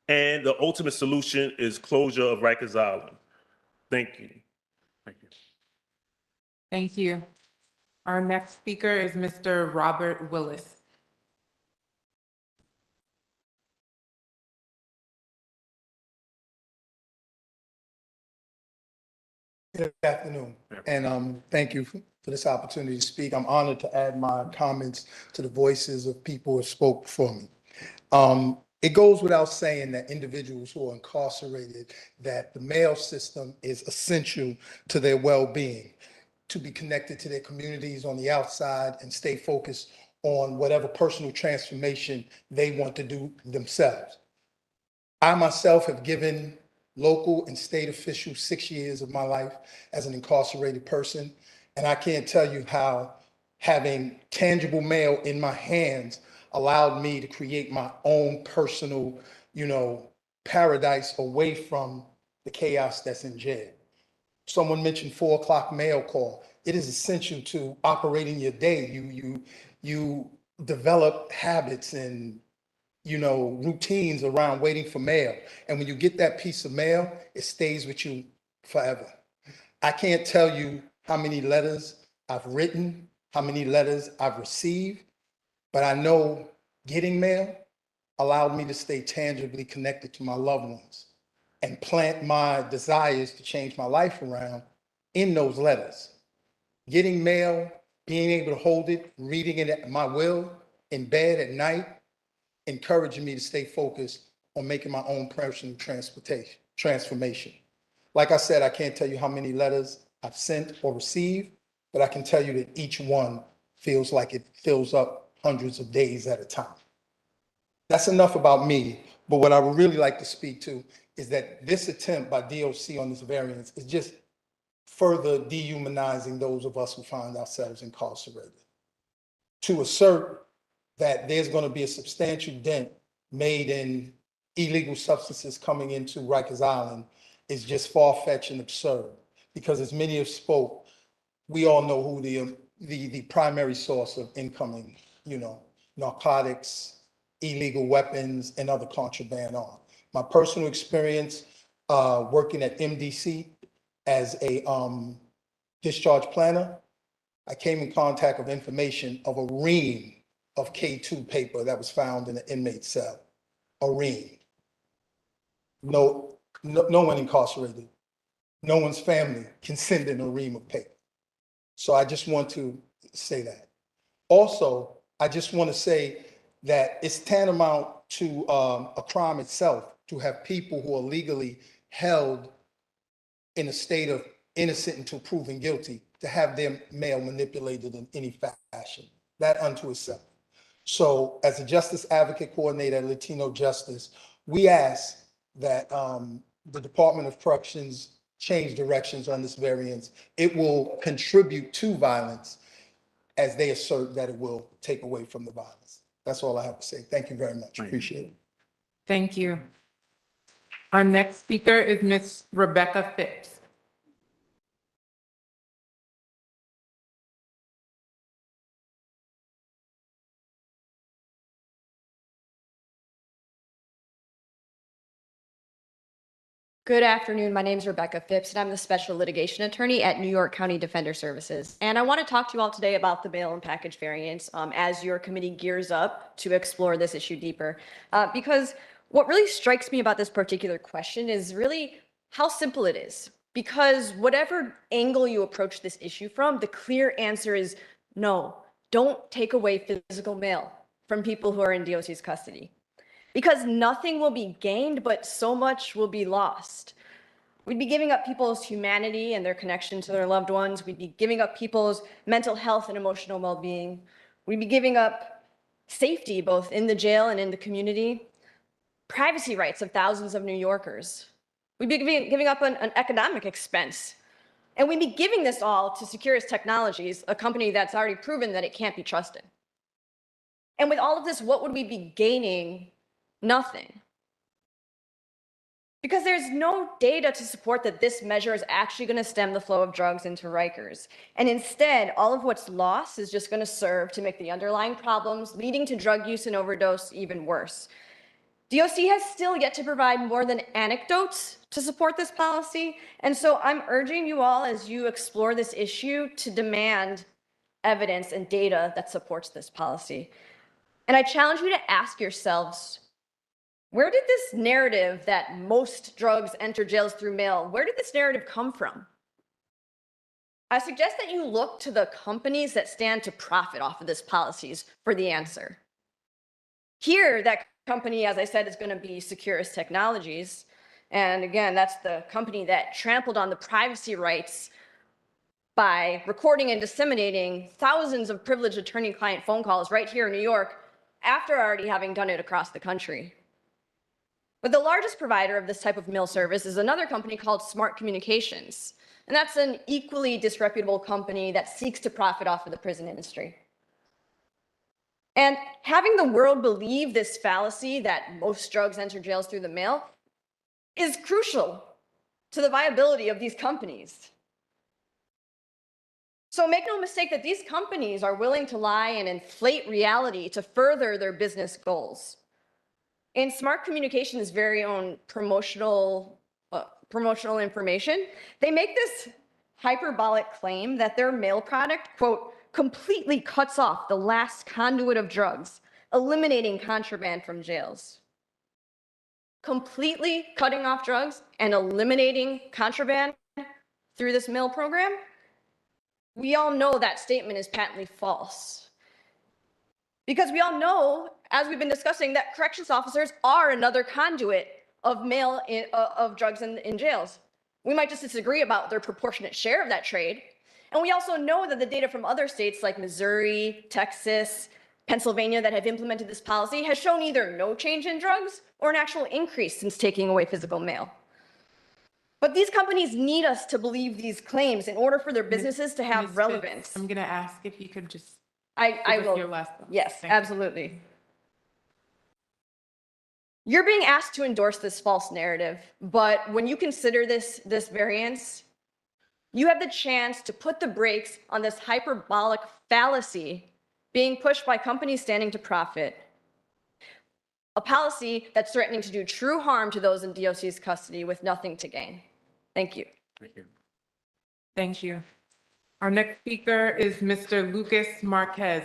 And the ultimate solution is closure of Rikers Island. Thank you. Thank you. Thank you. Our next speaker is Mr. Robert Willis. Good afternoon, and thank you for this opportunity to speak. I'm honored to add my comments to the voices of people who spoke before me. It goes without saying that individuals who are incarcerated, that the mail system is essential to their well-being, to be connected to their communities on the outside and stay focused on whatever personal transformation they want to do themselves. I myself have given local and state officials 6 years of my life as an incarcerated person, and I can't tell you how having tangible mail in my hands allowed me to create my own personal, paradise away from the chaos that's in jail. Someone mentioned 4 o'clock mail call. It is essential to operating your day. You develop habits and routines around waiting for mail. And when you get that piece of mail, it stays with you forever. I can't tell you how many letters I've written, how many letters I've received, but I know getting mail allowed me to stay tangibly connected to my loved ones and plant my desires to change my life around in those letters. Getting mail, being able to hold it, reading it at my will in bed at night, encouraging me to stay focused on making my own personal transformation. Like I said, I can't tell you how many letters I've sent or received, but I can tell you that each one feels like it fills up hundreds of days at a time. That's enough about me, but what I would really like to speak to is that this attempt by DOC on this variance is just further dehumanizing those of us who find ourselves incarcerated. To assert that there's going to be a substantial dent made in illegal substances coming into Rikers Island is just far-fetched and absurd, because as many have spoke, we all know who the primary source of incoming, narcotics, illegal weapons, and other contraband are. My personal experience working at MDC as a discharge planner, I came in contact with information of a ream of K2 paper that was found in an inmate cell. A ream. No one incarcerated, no one's family can send in a ream of paper. So I just want to say that. Also, I just want to say that it's tantamount to a crime itself to have people who are legally held in a state of innocent until proven guilty to have their mail manipulated in any fashion. That unto itself. So as a justice advocate coordinator at Latino Justice, we ask that the Department of Corrections change directions on this variance. It will contribute to violence as they assert that it will take away from the violence. That's all I have to say. Thank you very much. Appreciate it. Thank you. Our next speaker is Ms. Rebecca Phipps. Good afternoon. My name is Rebecca Phipps, and I'm the Special Litigation Attorney at New York County Defender Services. And I want to talk to you all today about the mail and package variance as your committee gears up to explore this issue deeper. Because what really strikes me about this particular question is really how simple it is. Because whatever angle you approach this issue from, the clear answer is no, don't take away physical mail from people who are in DOC's custody. Because nothing will be gained, but so much will be lost. We'd be giving up people's humanity and their connection to their loved ones. We'd be giving up people's mental health and emotional well-being. We'd be giving up safety, both in the jail and in the community, privacy rights of thousands of New Yorkers. We'd be giving up an economic expense. And we'd be giving this all to Securus Technologies, a company that's already proven that it can't be trusted. And with all of this, what would we be gaining? Nothing. Because there's no data to support that this measure is actually going to stem the flow of drugs into Rikers. And instead, all of what's lost is just going to serve to make the underlying problems leading to drug use and overdose even worse. DOC has still yet to provide more than anecdotes to support this policy. And so I'm urging you all, as you explore this issue, to demand evidence and data that supports this policy. And I challenge you to ask yourselves, where did this narrative that most drugs enter jails through mail, where did this narrative come from? I suggest that you look to the companies that stand to profit off of this policies for the answer. Here, that company, as I said, is going to be Securus Technologies. And again, that's the company that trampled on the privacy rights by recording and disseminating thousands of privileged attorney-client phone calls right here in New York after already having done it across the country. But the largest provider of this type of mail service is another company called Smart Communications. And that's an equally disreputable company that seeks to profit off of the prison industry. And having the world believe this fallacy that most drugs enter jails through the mail is crucial to the viability of these companies. So make no mistake that these companies are willing to lie and inflate reality to further their business goals. In Smart Communications' very own promotional information, they make this hyperbolic claim that their mail product, quote, completely cuts off the last conduit of drugs, eliminating contraband from jails. Completely cutting off drugs and eliminating contraband through this mail program? We all know that statement is patently false. Because we all know, as we've been discussing, that corrections officers are another conduit of mail of drugs in jails. We might just disagree about their proportionate share of that trade. And we also know that the data from other states like Missouri, Texas, Pennsylvania that have implemented this policy has shown either no change in drugs or an actual increase since taking away physical mail. But these companies need us to believe these claims in order for their businesses to have relevance. I'm going to ask if you could just I give us will. your last thoughts. Yes, Thank you. absolutely. You're being asked to endorse this false narrative, but when you consider this variance, you have the chance to put the brakes on this hyperbolic fallacy being pushed by companies standing to profit. A policy that's threatening to do true harm to those in DOC's custody with nothing to gain. Thank you. Thank you. Thank you. Our next speaker is Mr. Lucas Marquez.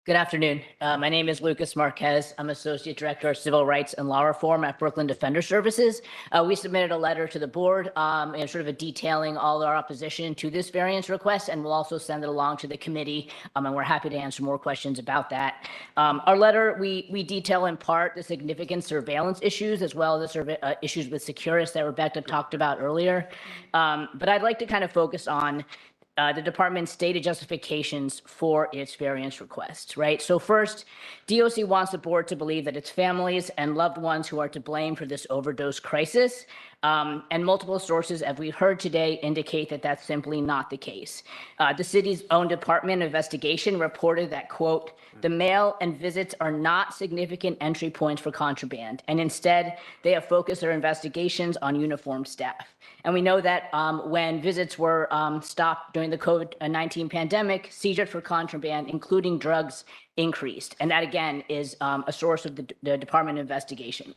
Good afternoon. My name is Lucas Marquez. I'm Associate Director of Civil Rights and Law Reform at Brooklyn Defender Services. We submitted a letter to the board and sort of a detailing all our opposition to this variance request, and we'll also send it along to the committee, and we're happy to answer more questions about that. Our letter, we detail in part the significant surveillance issues as well as the issues with Securus that Rebecca talked about earlier. But I'd like to kind of focus on the department's stated justifications for its variance request, right? So first, DOC wants the board to believe that its families and loved ones who are to blame for this overdose crisis, and multiple sources, as we've heard today, indicate that that's simply not the case. The city's own department investigation reported that, quote, the mail and visits are not significant entry points for contraband, and instead they have focused their investigations on uniformed staff. And we know that when visits were stopped during the COVID-19 pandemic, seizures for contraband, including drugs, increased. And that, again, is a source of the department investigation.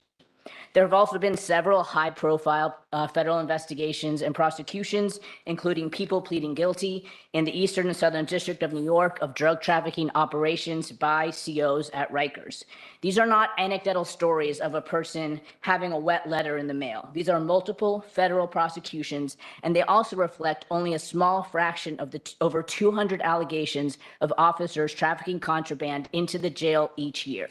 There have also been several high-profile federal investigations and prosecutions, including people pleading guilty in the Eastern and Southern District of New York of drug trafficking operations by COs at Rikers. These are not anecdotal stories of a person having a wet letter in the mail. These are multiple federal prosecutions, and they also reflect only a small fraction of the over 200 allegations of officers trafficking contraband into the jail each year.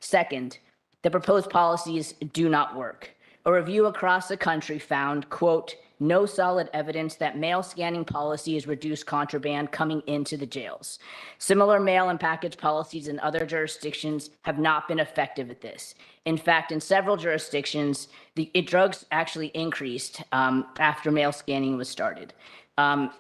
Second, the proposed policies do not work. A review across the country found, quote, no solid evidence that mail scanning policies reduce contraband coming into the jails. Similar mail and package policies in other jurisdictions have not been effective at this. In fact, in several jurisdictions, drugs actually increased after mail scanning was started.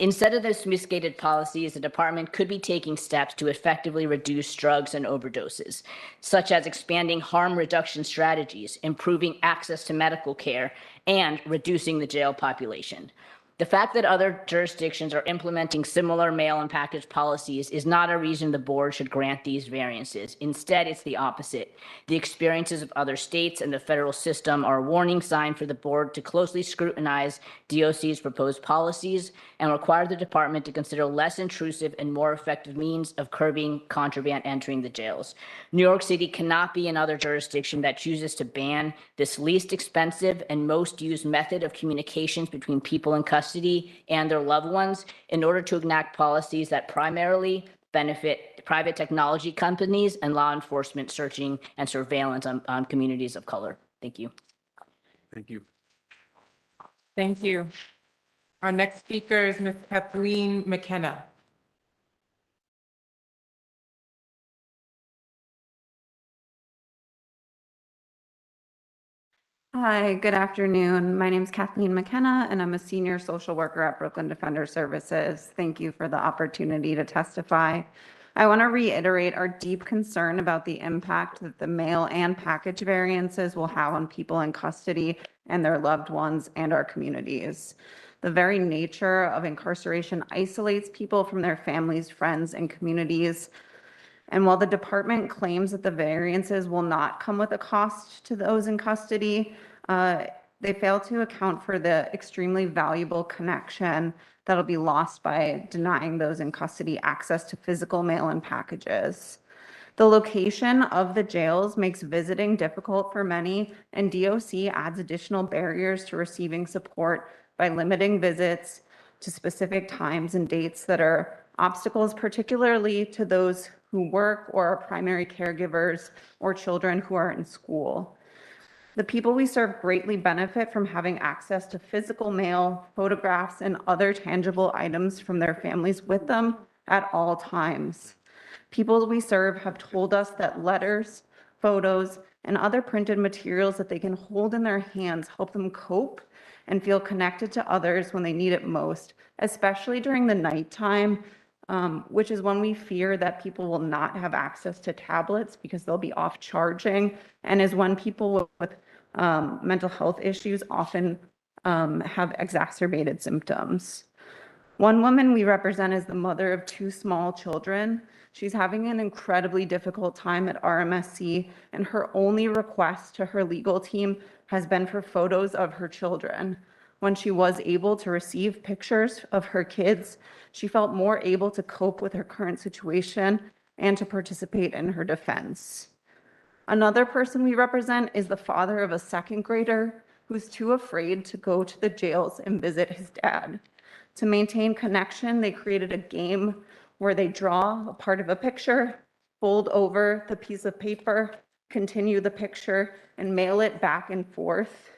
Instead of this misguided policies, the department could be taking steps to effectively reduce drugs and overdoses, such as expanding harm reduction strategies, improving access to medical care, and reducing the jail population. The fact that other jurisdictions are implementing similar mail and package policies is not a reason the board should grant these variances. Instead, it's the opposite. The experiences of other states and the federal system are a warning sign for the board to closely scrutinize DOC's proposed policies and require the department to consider less intrusive and more effective means of curbing contraband entering the jails. New York City cannot be another jurisdiction that chooses to ban this least expensive and most used method of communications between people in custody and their loved ones in order to enact policies that primarily benefit private technology companies and law enforcement searching and surveillance on communities of color. Thank you. Thank you. Thank you. Our next speaker is Ms. Kathleen McKenna. Hi, good afternoon. My name is Kathleen McKenna, and I'm a senior social worker at Brooklyn Defender Services. Thank you for the opportunity to testify. I want to reiterate our deep concern about the impact that the mail and package variances will have on people in custody and their loved ones and our communities. The very nature of incarceration isolates people from their families, friends, and communities. And while the department claims that the variances will not come with a cost to those in custody, they fail to account for the extremely valuable connection that'll be lost by denying those in custody access to physical mail and packages. The location of the jails makes visiting difficult for many, and DOC adds additional barriers to receiving support by limiting visits to specific times and dates that are obstacles, particularly to those who work or are primary caregivers or children who are in school. The people we serve greatly benefit from having access to physical mail, photographs, and other tangible items from their families with them at all times. People we serve have told us that letters, photos, and other printed materials that they can hold in their hands help them cope and feel connected to others when they need it most, especially during the nighttime, which is when we fear that people will not have access to tablets because they'll be off charging, and is when people with mental health issues often have exacerbated symptoms. One woman we represent is the mother of 2 small children. She's having an incredibly difficult time at RMSC, and her only request to her legal team has been for photos of her children. When she was able to receive pictures of her kids, she felt more able to cope with her current situation and to participate in her defense. Another person we represent is the father of a 2nd grader who's too afraid to go to the jails and visit his dad. To maintain connection, they created a game where they draw a part of a picture, fold over the piece of paper, continue the picture, and mail it back and forth.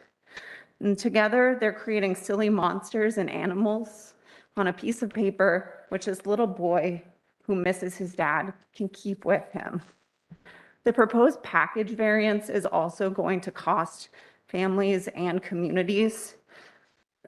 And together, they're creating silly monsters and animals on a piece of paper, which this little boy who misses his dad can keep with him. The proposed package variance is also going to cost families and communities.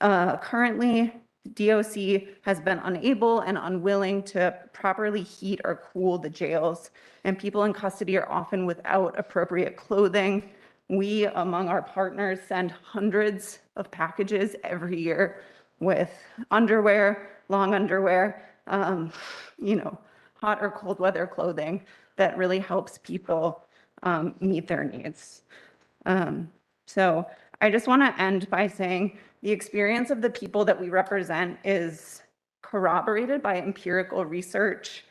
Currently, DOC has been unable and unwilling to properly heat or cool the jails, and people in custody are often without appropriate clothing. We, among our partners, send hundreds of packages every year with underwear, long underwear, hot or cold weather clothing that really helps people meet their needs. So I just want to end by saying the experience of the people that we represent is corroborated by empirical research,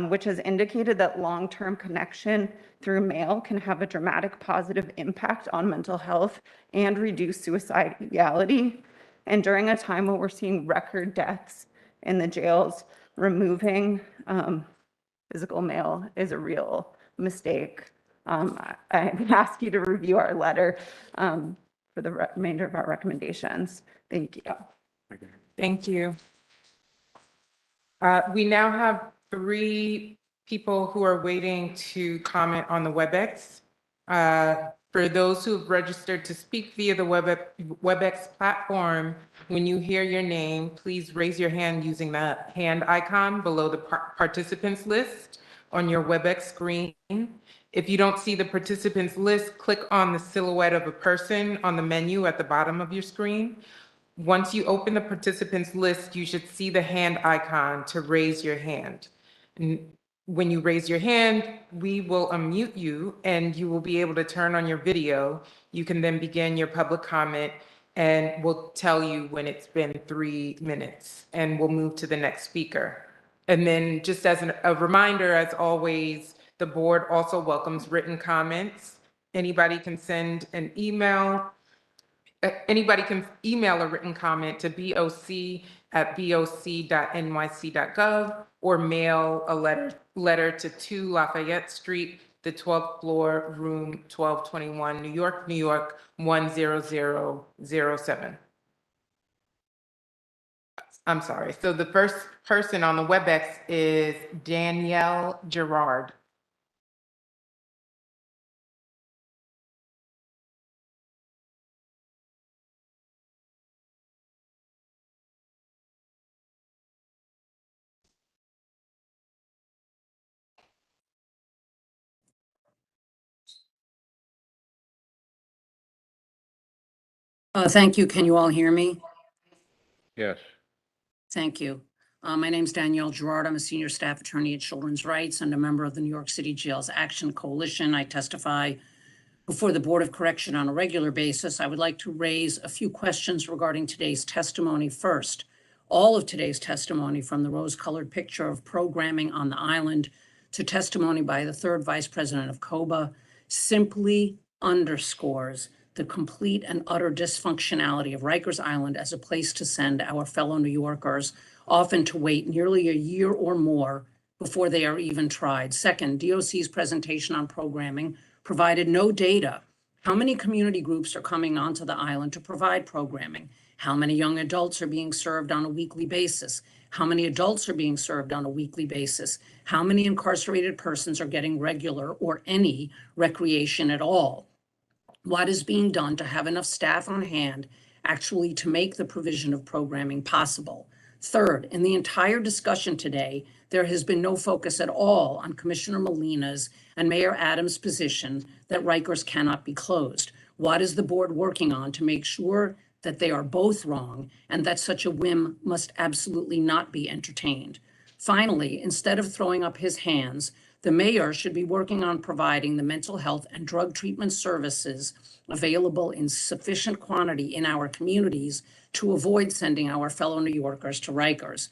which has indicated that long-term connection through mail can have a dramatic positive impact on mental health and reduce suicidality. And during a time when we're seeing record deaths in the jails, removing physical mail is a real mistake. I ask you to review our letter for the remainder of our recommendations. Thank you. Thank you. We now have 3 people who are waiting to comment on the WebEx. For those who have registered to speak via the WebEx platform, when you hear your name, please raise your hand using the hand icon below the participants list on your WebEx screen. If you don't see the participants list, click on the silhouette of a person on the menu at the bottom of your screen. Once you open the participants list, you should see the hand icon to raise your hand. And when you raise your hand, we will unmute you and you will be able to turn on your video. You can then begin your public comment and we'll tell you when it's been 3 minutes and we'll move to the next speaker. And then just as a reminder, as always, the board also welcomes written comments. Anybody can send an email Anybody can email a written comment to boc@boc.nyc.gov or mail a letter to 2 Lafayette Street, the 12th floor, room 1221, New York, New York, 10007. I'm sorry. So the first person on the WebEx is Danielle Gerard. Thank you. Can you all hear me? Yes. Thank you. My name's Danielle Gerard. I'm a senior staff attorney at Children's Rights and a member of the New York City Jails Action Coalition. I testify before the Board of Correction on a regular basis. I would like to raise a few questions regarding today's testimony first. All of today's testimony, from the rose-colored picture of programming on the island to testimony by the third vice president of COBA, simply underscores the complete and utter dysfunctionality of Rikers Island as a place to send our fellow New Yorkers, often to wait nearly a year or more before they are even tried. Second, DOC's presentation on programming provided no data. How many community groups are coming onto the island to provide programming? How many young adults are being served on a weekly basis? How many adults are being served on a weekly basis? How many incarcerated persons are getting regular or any recreation at all? What is being done to have enough staff on hand actually to make the provision of programming possible? Third, in the entire discussion today, there has been no focus at all on Commissioner Molina's and Mayor Adams' position that Rikers cannot be closed. What is the board working on to make sure that they are both wrong and that such a whim must absolutely not be entertained? Finally, instead of throwing up his hands, the mayor should be working on providing the mental health and drug treatment services available in sufficient quantity in our communities to avoid sending our fellow New Yorkers to Rikers.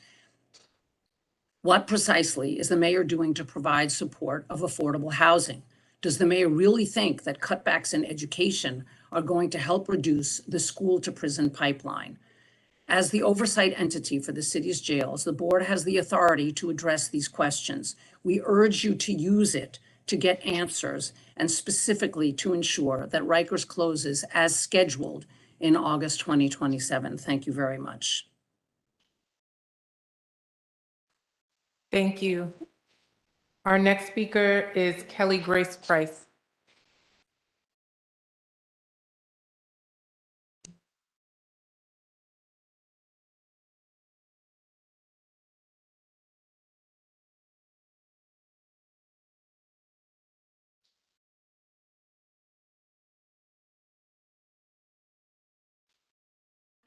What precisely is the mayor doing to provide support of affordable housing? Does the mayor really think that cutbacks in education are going to help reduce the school to prison pipeline? As the oversight entity for the city's jails, the board has the authority to address these questions. We urge you to use it to get answers and specifically to ensure that Rikers closes as scheduled in August 2027. Thank you very much. Thank you. Our next speaker is Kelly Grace Price.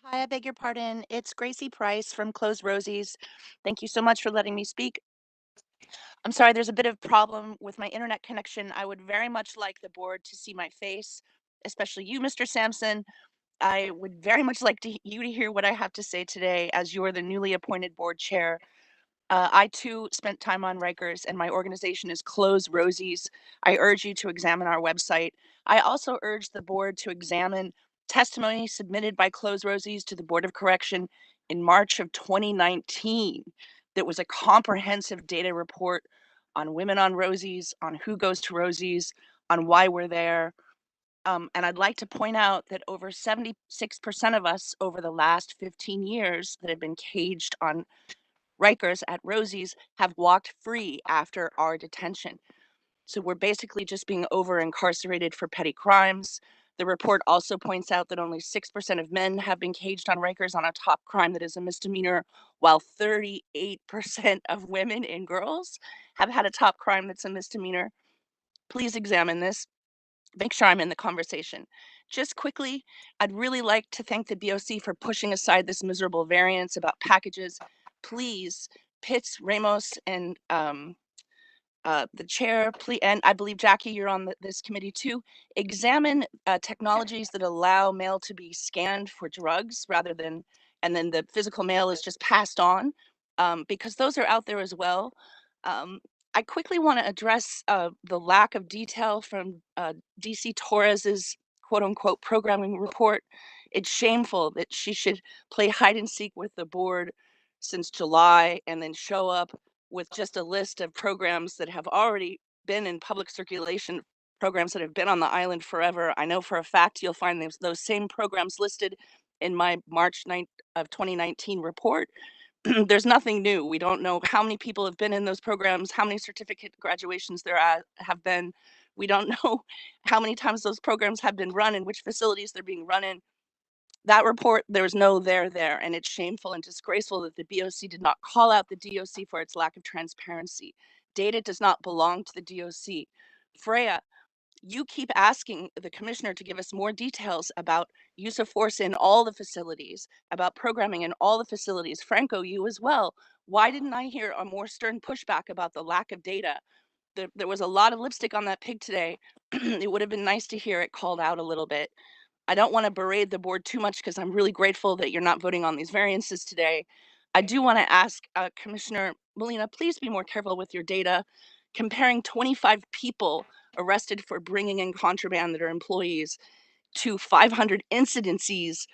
Hi, I beg your pardon. It's Gracie Price from Close Rosies. Thank you so much for letting me speak. I'm sorry, there's a bit of problem with my internet connection. I would very much like the board to see my face, especially you, Mr. Sampson. I would very much like you to hear what I have to say today as you're the newly appointed board chair. I too spent time on Rikers, and my organization is Close Rosies. I urge you to examine our website. I also urge the board to examine testimony submitted by Close Rosies to the Board of Correction in March of 2019. That was a comprehensive data report on women on Rosies, on who goes to Rosies, on why we're there. And I'd like to point out that over 76% of us over the last 15 years that have been caged on Rikers at Rosie's have walked free after our detention. So we're basically just being over incarcerated for petty crimes. The report also points out that only 6% of men have been caged on Rikers on a top crime that is a misdemeanor, while 38% of women and girls have had a top crime that's a misdemeanor. Please examine this. Make sure I'm in the conversation. Just quickly, I'd really like to thank the BOC for pushing aside this miserable variance about packages. Please, Pitts, Ramos, and the chair, please, and I believe, Jackie, you're on this committee too, examine technologies that allow mail to be scanned for drugs rather than, and then the physical mail is just passed on, because those are out there as well. I quickly want to address the lack of detail from DC Torres's quote unquote programming report. It's shameful that she should play hide and seek with the board since July and then show up with just a list of programs that have already been in public circulation, programs that have been on the island forever. I know for a fact you'll find those same programs listed in my March 9th of 2019 report. There's nothing new. We don't know how many people have been in those programs, how many certificate graduations have been. We don't know how many times those programs have been run and which facilities they're being run in. That report, there's no there, and it's shameful and disgraceful that the BOC did not call out the DOC for its lack of transparency. Data does not belong to the DOC. Freya, you keep asking the commissioner to give us more details about use of force in all the facilities, about programming in all the facilities. Franco, you as well. Why didn't I hear a more stern pushback about the lack of data? There was a lot of lipstick on that pig today. It would have been nice to hear it called out a little bit. I don't want to berate the board too much because I'm really grateful that you're not voting on these variances today. I do want to ask Commissioner Molina, please be more careful with your data. Comparing 25 people arrested for bringing in contraband that are employees to 500 incidences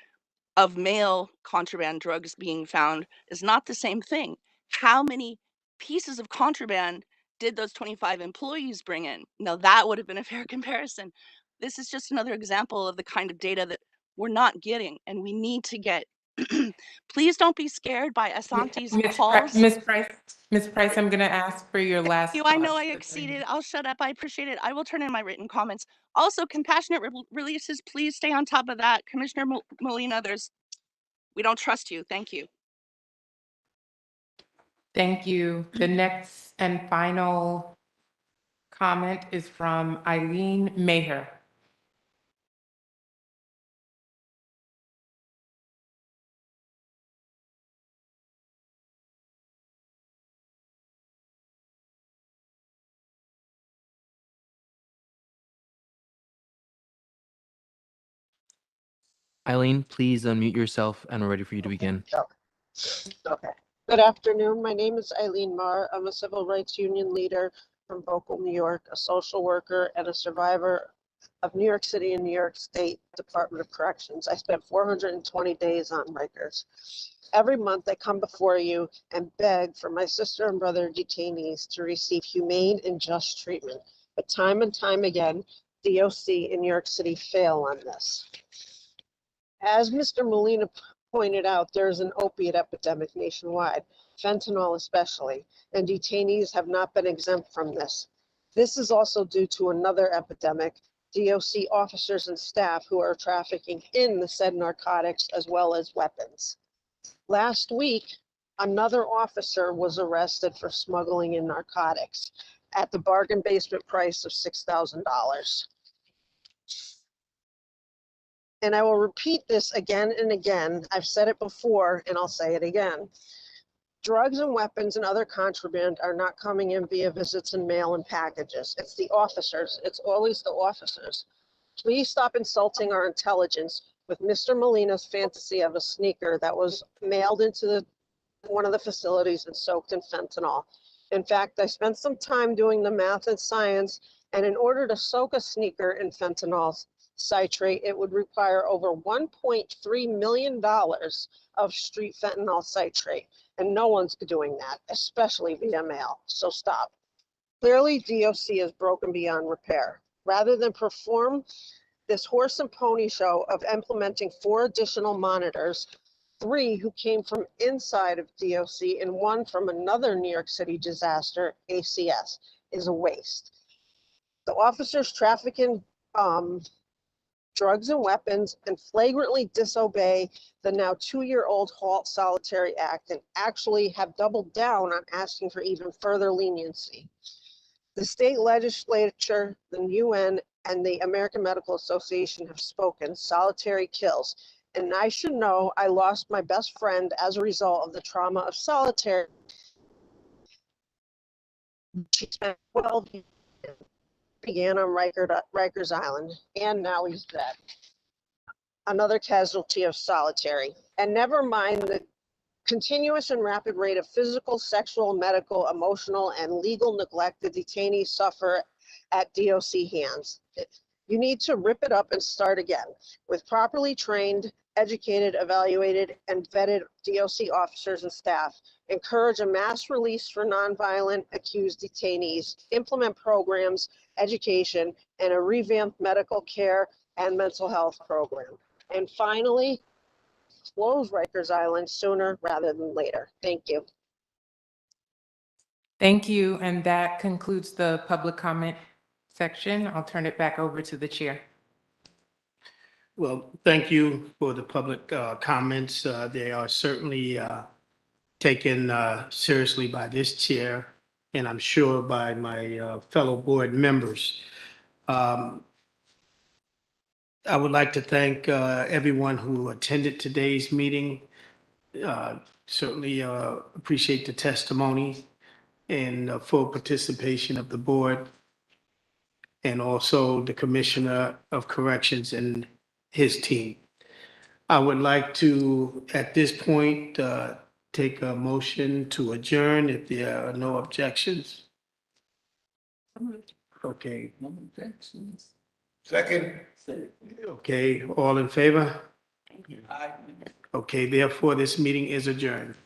of male contraband drugs being found is not the same thing. How many pieces of contraband did those 25 employees bring in? Now that would have been a fair comparison. This is just another example of the kind of data that we're not getting and we need to get. Please don't be scared by Asante's calls. Ms. Price, I'm going to ask for your last I know I thoughts. exceeded. I'll shut up. I appreciate it. I will turn in my written comments. Also, compassionate releases, please stay on top of that. Commissioner Molina, we don't trust you. Thank you. Thank you. The next and final comment is from Eileen Maher. Eileen, please unmute yourself and we're ready for you to begin. Okay. Good afternoon. My name is Eileen Marr. I'm a civil rights union leader from Boca, New York, a social worker and a survivor of New York City and New York State Department of Corrections. I spent 420 days on Rikers. Every month I come before you and beg for my sister and brother detainees to receive humane and just treatment. But time and time again, DOC in New York City fail on this. As Mr. Molina pointed out, there is an opiate epidemic nationwide, fentanyl especially, and detainees have not been exempt from this. This is also due to another epidemic, DOC officers and staff who are trafficking in the said narcotics as well as weapons. Last week, another officer was arrested for smuggling in narcotics at the bargain basement price of $6,000. And I will repeat this again and again. I've said it before and I'll say it again. Drugs and weapons and other contraband are not coming in via visits and mail and packages. It's the officers. It's always the officers. Please stop insulting our intelligence with Mr. Molina's fantasy of a sneaker that was mailed into one of the facilities and soaked in fentanyl. In fact, I spent some time doing the math and science, and in order to soak a sneaker in fentanyl citrate, it would require over $1.3 million of street fentanyl citrate, and no one's doing that, especially via mail. So stop. Clearly, DOC is broken beyond repair. Rather than perform this horse and pony show of implementing 4 additional monitors, 3 who came from inside of DOC and 1 from another New York City disaster, ACS, is a waste. The officers trafficking drugs and weapons and flagrantly disobey the now 2-year-old Halt Solitary Act and actually have doubled down on asking for even further leniency. The state legislature, the UN, and the American Medical Association have spoken. Solitary kills. And I should know I lost my best friend as a result of the trauma of solitary. She spent 12 years, began on Rikers Island, and now he's dead. Another casualty of solitary. And never mind the continuous and rapid rate of physical, sexual, medical, emotional, and legal neglect the detainees suffer at DOC hands. You need to rip it up and start again with properly trained educated, evaluated, and vetted DOC officers and staff, encourage a mass release for nonviolent accused detainees, implement programs, education, and a revamped medical care and mental health program. And finally, close Rikers Island sooner rather than later. Thank you. Thank you, and that concludes the public comment section. I'll turn it back over to the chair. Well, thank you for the public comments. They are certainly taken seriously by this chair, and I'm sure by my fellow board members. I would like to thank everyone who attended today's meeting. Certainly appreciate the testimony and full participation of the board, and also the Commissioner of Corrections and his team. I would like to, at this point, take a motion to adjourn if there are no objections. Okay. Second. Okay, all in favor? Okay, therefore, this meeting is adjourned.